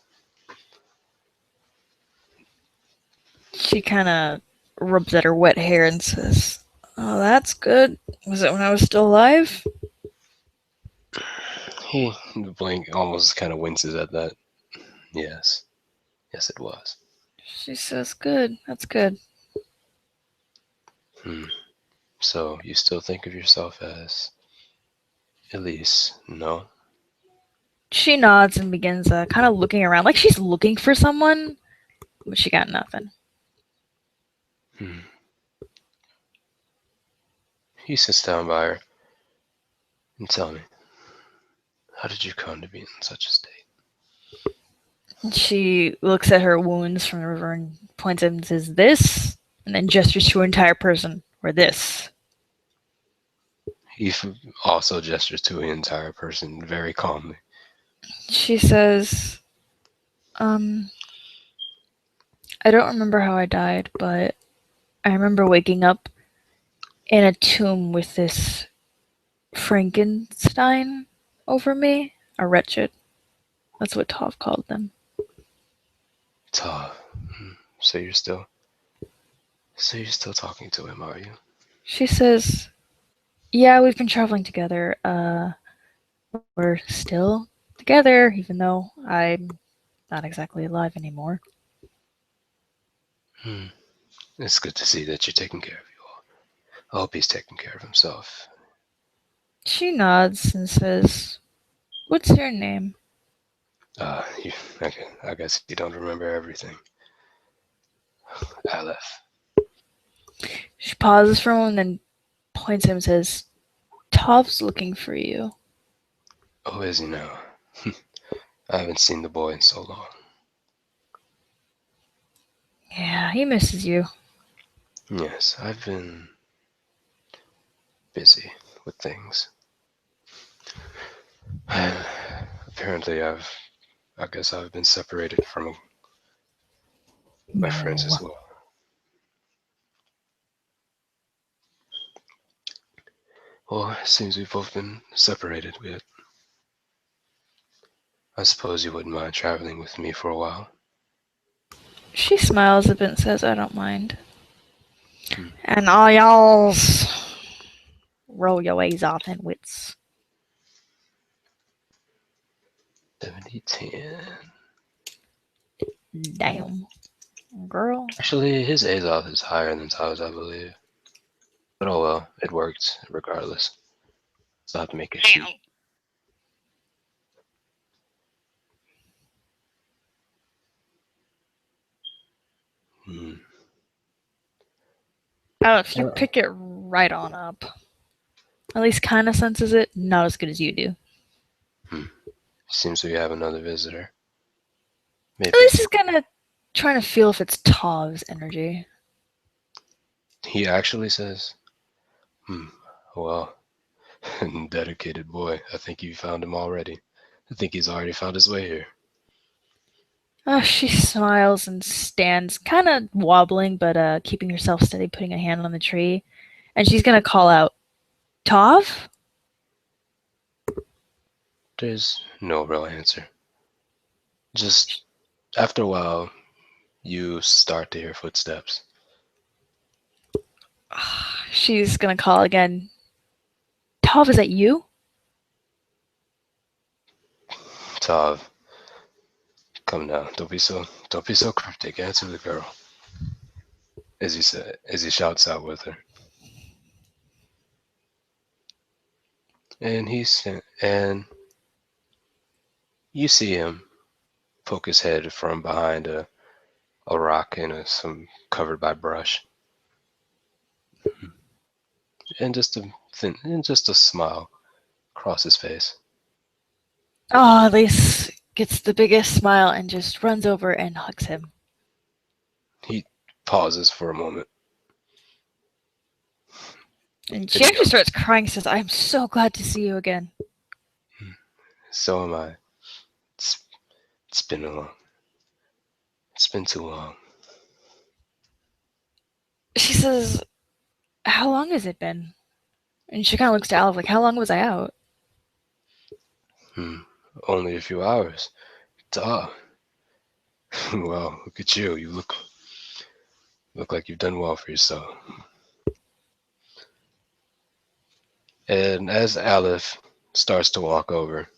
She kind of rubs at her wet hair and says, oh, that's good. Was it when I was still alive? He almost kind of winces at that. Yes, it was. She says, good, that's good. So you still think of yourself as Elise, no? She nods and begins kind of looking around, like she's looking for someone, but she got nothing. He sits down by her and tell me, how did you come to be in such a state? She looks at her wounds from the river and points at them and says, this, and then gestures to her entire person, or this. He also gestures to the entire person very calmly. She says, I don't remember how I died, but I remember waking up in a tomb with this Frankenstein over me, a wretched. That's what Tov called them. Tav, so you're still talking to him, are you? She says, yeah, we've been traveling together. We're still together, even though I'm not exactly alive anymore. It's good to see that you're taking care of you all. I hope he's taking care of himself. She nods and says, what's your name? I guess you don't remember everything. Aleph. She pauses for a moment and then points at him and says, Tov's looking for you. Oh, is he now? I haven't seen the boy in so long. Yeah, he misses you. Yes, I've been busy with things. Apparently, I guess I've been separated from my friends as well. Well, it seems we've both been separated. I suppose you wouldn't mind traveling with me for a while. She smiles a bit and says, I don't mind. And all y'all's roll your ways off and wits. 70-10. Damn. Girl. Actually, his Azoth is higher than Tav's, I believe. But oh well, it worked regardless. So I have to make a sheet. Alex, you pick it right on up. At least kind of senses it. Not as good as you do. Seems we have another visitor. At Maybe least he's kind of trying to feel if it's Tav's energy. he actually says, well, dedicated boy. I think you found him already. I think he's already found his way here. She smiles and stands, kind of wobbling, but keeping herself steady, putting a hand on the tree. And she's going to call out, Tav? There's no real answer. Just after a while, you start to hear footsteps. She's going to call again, Tav, is that you? Tav, come now. Don't be so cryptic. Answer the girl. As he shouts out with her. And and you see him poke his head from behind a rock and some covered by brush. And just a smile across his face. Oh, Elise gets the biggest smile and just runs over and hugs him. He pauses for a moment. And she actually starts crying, says, I'm so glad to see you again. So am I. It's been too long. She says, how long has it been? And she kind of looks to Olive like, how long was I out? Only a few hours. Duh. Well, look at you. You look like you've done well for yourself. And as Aleph starts to walk over,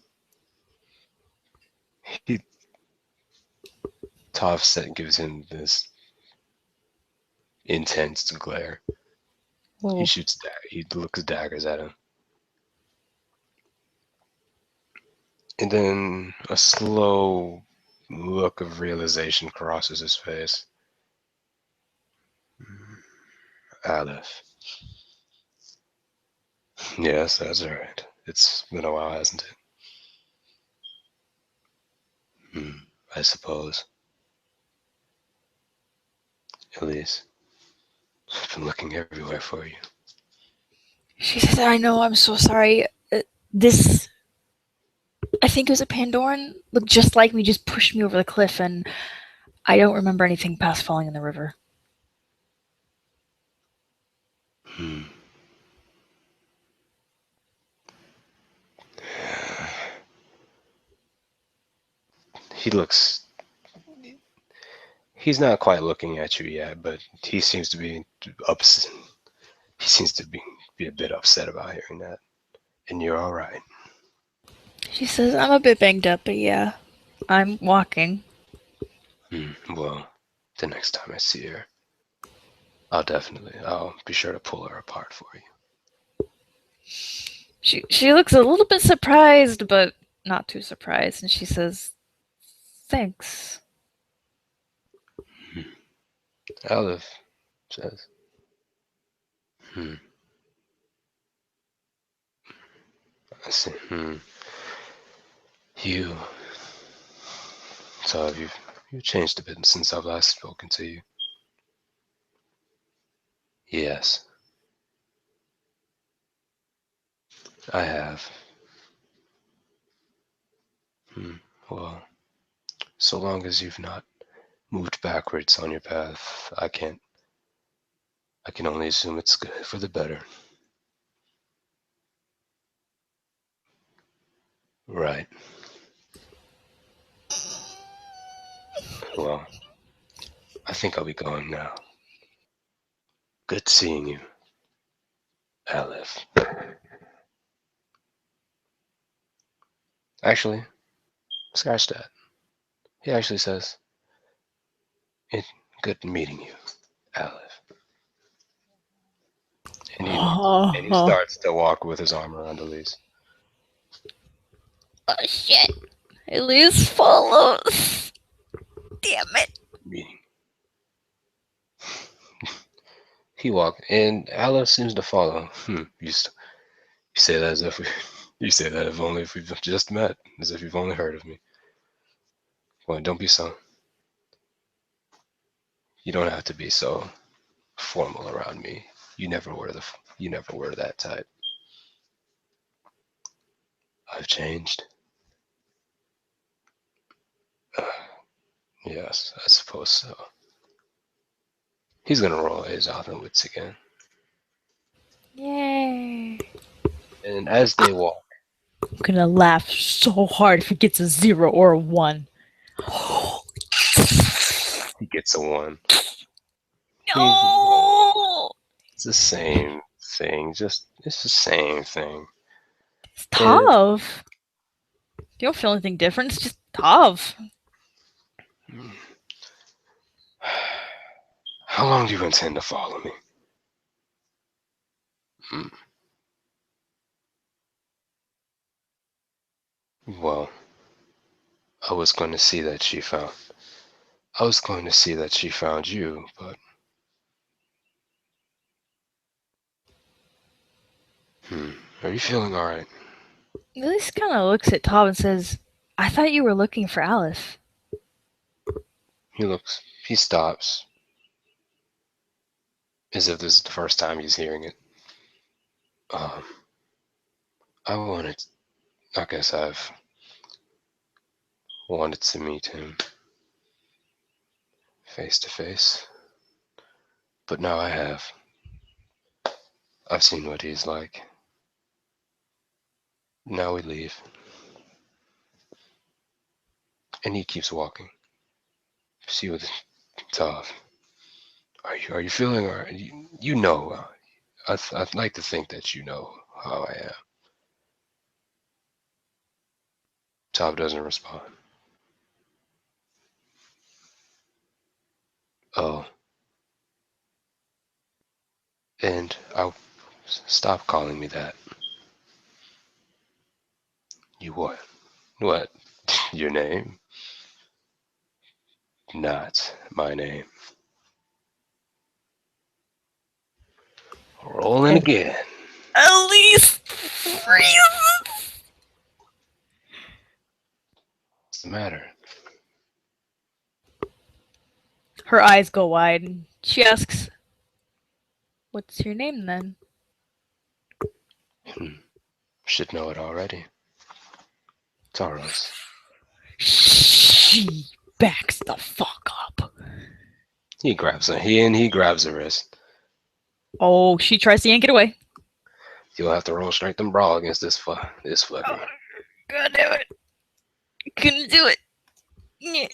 Topset gives him this intense glare. Whoa. He looks daggers at him. And then a slow look of realization crosses his face. Aleph. Yes, that's right. It's been a while, hasn't it? I suppose. Elise, I've been looking everywhere for you. She says, I know, I'm so sorry. This, I think it was a Pandoran, looked just like me, just pushed me over the cliff, and I don't remember anything past falling in the river. He's not quite looking at you yet, but he seems to be upset. He seems to be a bit upset about hearing that. And you're all right. She says, I'm a bit banged up, but yeah, I'm walking. Well, the next time I see her, I'll be sure to pull her apart for you. She looks a little bit surprised, but not too surprised, and she says, thanks. Aleph says, I see. You've changed a bit since I've last spoken to you. Yes, I have. Well, so long as you've not moved backwards on your path, I can only assume it's good for the better. Right. Well, I think I'll be going now. Good seeing you, Aleph. Actually, scratch that. He actually says, "It good meeting you, Aleph." And he starts to walk with his arm around Elise. Oh shit. Elise follows. Damn it. Meeting. He walked, and Aleph seems to follow. You say that as if you say that if only if we've just met, as if you've only heard of me. Well, don't be so. You don't have to be so formal around me. You never were that type. I've changed. Yes, I suppose so. He's gonna roll his out and wits again. Yay. And as they walk, I'm gonna laugh so hard if he gets a 0 or a 1. he gets a 1. No! It's the same thing. It's the same thing. It's tough. You don't feel anything different. It's just tough. How long do you intend to follow me? Well, I was going to see that she found. I was going to see that she found you, but. Are you feeling alright? Elise kind of looks at Tob and says, I thought you were looking for Alice. He stops. As if this is the first time he's hearing it. I guess I've wanted to meet him face to face. But now I have. I've seen what he's like. Now we leave. And he keeps walking. See with Tav. Are you feeling alright? You know. I'd like to think that you know how I am. Tav doesn't respond. Oh. And I'll stop calling me that. You what? What? Your name? Not my name. Rolling again. Elise freezes. What's the matter? Her eyes go wide and she asks, what's your name then? Should know it already. Taros. She backs the fuck up. He grabs her wrist. Oh, she tries to yank it away. You'll have to roll strength and brawl against this fucker. God damn it. Couldn't do it. Yeah.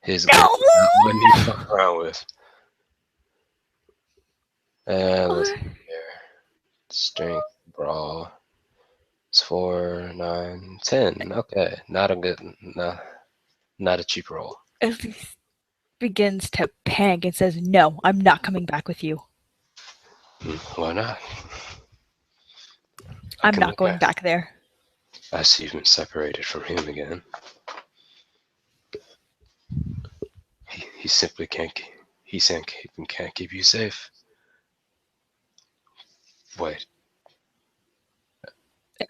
His one he fuck around with. Let's see here. Strength, brawl. It's 4, 9, 10. Okay, not a cheap roll. Elise begins to panic and says, no, I'm not coming back with you. Why not? I'm not going back there. I see you've been separated from him again. He simply can't keep you safe. Wait.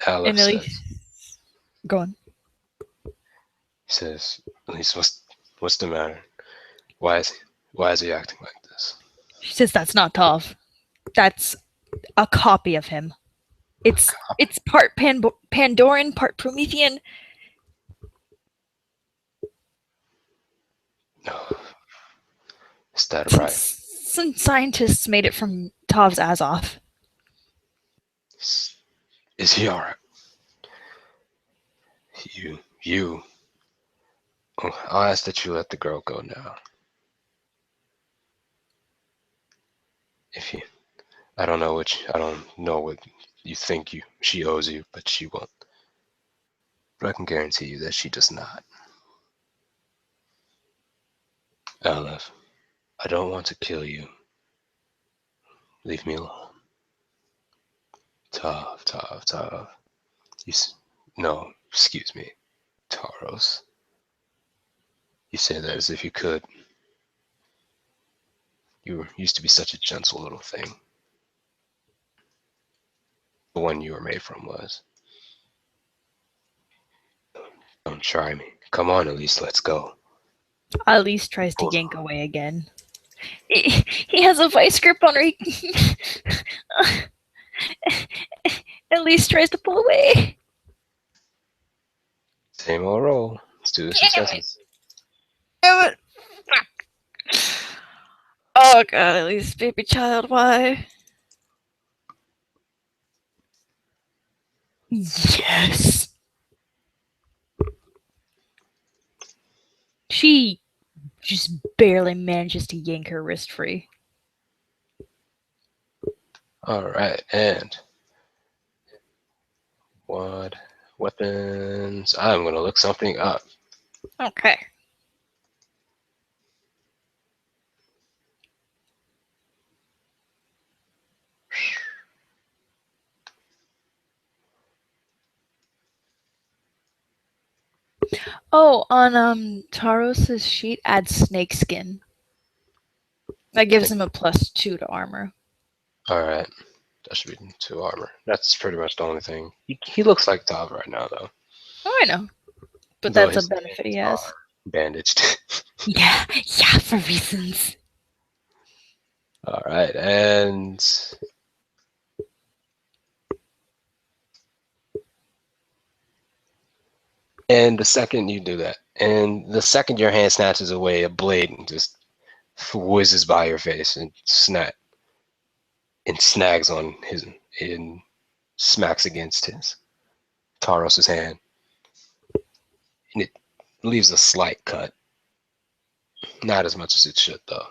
Alex says. Go on. He says, Elise, what's the matter? Why is he acting like this? She says that's not tough. That's a copy of him. It's part Pandoran, part Promethean. No. Is that right? Some scientists made it from Tov's Azoth. Is he alright? You. Oh, I'll ask that you let the girl go now. If you, I don't know what you think she owes you, but she won't. But I can guarantee you that she does not. Aleph, I don't want to kill you. Leave me alone. Tav. No, excuse me. Taros. You say that as if you could. You used to be such a gentle little thing. The one you were made from was. Don't try me. Come on, at least let's go. Elise tries to yank away again. He has a vice grip on her. Elise tries to pull away. Same old roll. Let's do the successes. Damn it. Oh god, Elise, baby child, why? Yes. She just barely manages to yank her wrist free. Alright, and what weapons? I'm gonna look something up. Okay. Oh, on Taros's sheet, add snake skin. That gives him a +2 to armor. Alright. That should be 2 armor. That's pretty much the only thing. He looks like Tav right now, though. Oh, I know. But Though that's a his benefit he hands has. are bandaged. Yeah, for reasons. Alright, and the second you do that, and the second your hand snatches away, a blade and just whizzes by your face and snags on his and smacks against his Taros's hand. And it leaves a slight cut. Not as much as it should, though.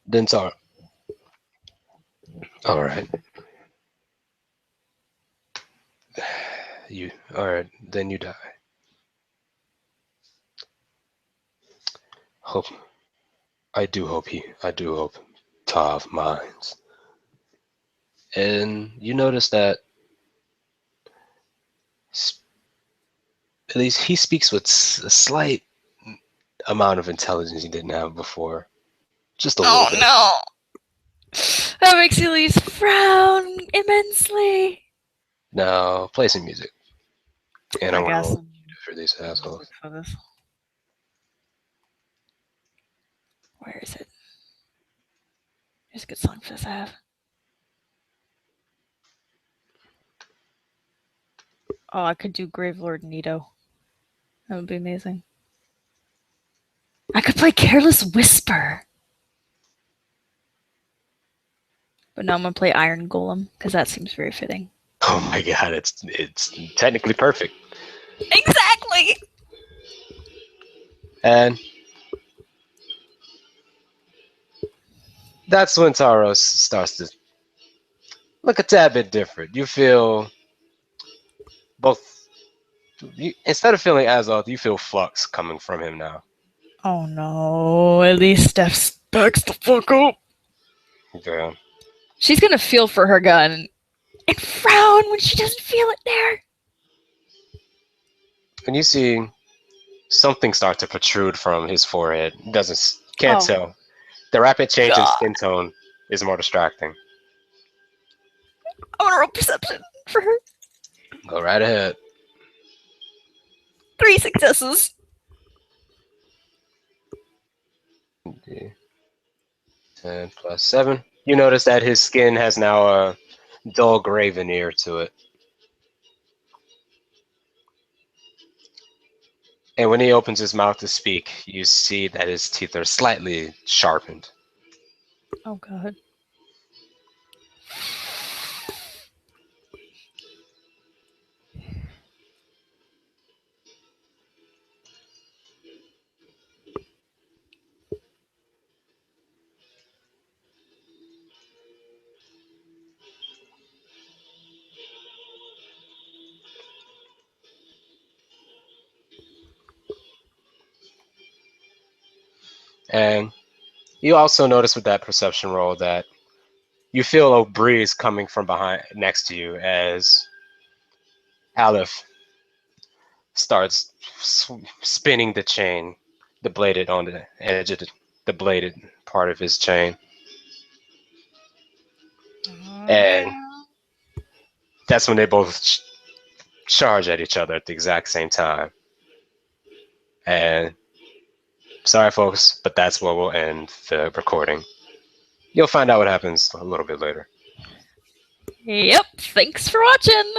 Then Tar. Alright. Alright, then you die. I do hope Tav minds. And you notice that at least he speaks with a slight amount of intelligence he didn't have before. Just a little bit. No. That makes Elise frown immensely. Now, play some music. And I I'm going guess. to for these assholes. For this. Where is it? There's a good song for this I have. Oh, I could do Gravelord Nito. That would be amazing. I could play Careless Whisper. But now I'm gonna play Iron Golem, because that seems very fitting. Oh my god, it's technically perfect. Exactly! And that's when Taros starts to look a tad bit different. You feel both. Instead of feeling Azoth, you feel flux coming from him now. Oh no, at least Steph backs the fuck up. Yeah. She's gonna feel for her gun and frown when she doesn't feel it there. And you see something start to protrude from his forehead. Can't tell. The rapid change in skin tone is more distracting. I want to roll perception for her. Go right ahead. 3 successes. 10 plus 7. You notice that his skin has now a dull gray veneer to it. And when he opens his mouth to speak, you see that his teeth are slightly sharpened. Oh god. And you also notice with that perception roll that you feel a breeze coming from behind next to you as Aleph starts spinning the chain, the bladed on the edge of the bladed part of his chain. And that's when they both charge at each other at the exact same time. And sorry, folks, but that's where we'll end the recording. You'll find out what happens a little bit later. Yep. Thanks for watching.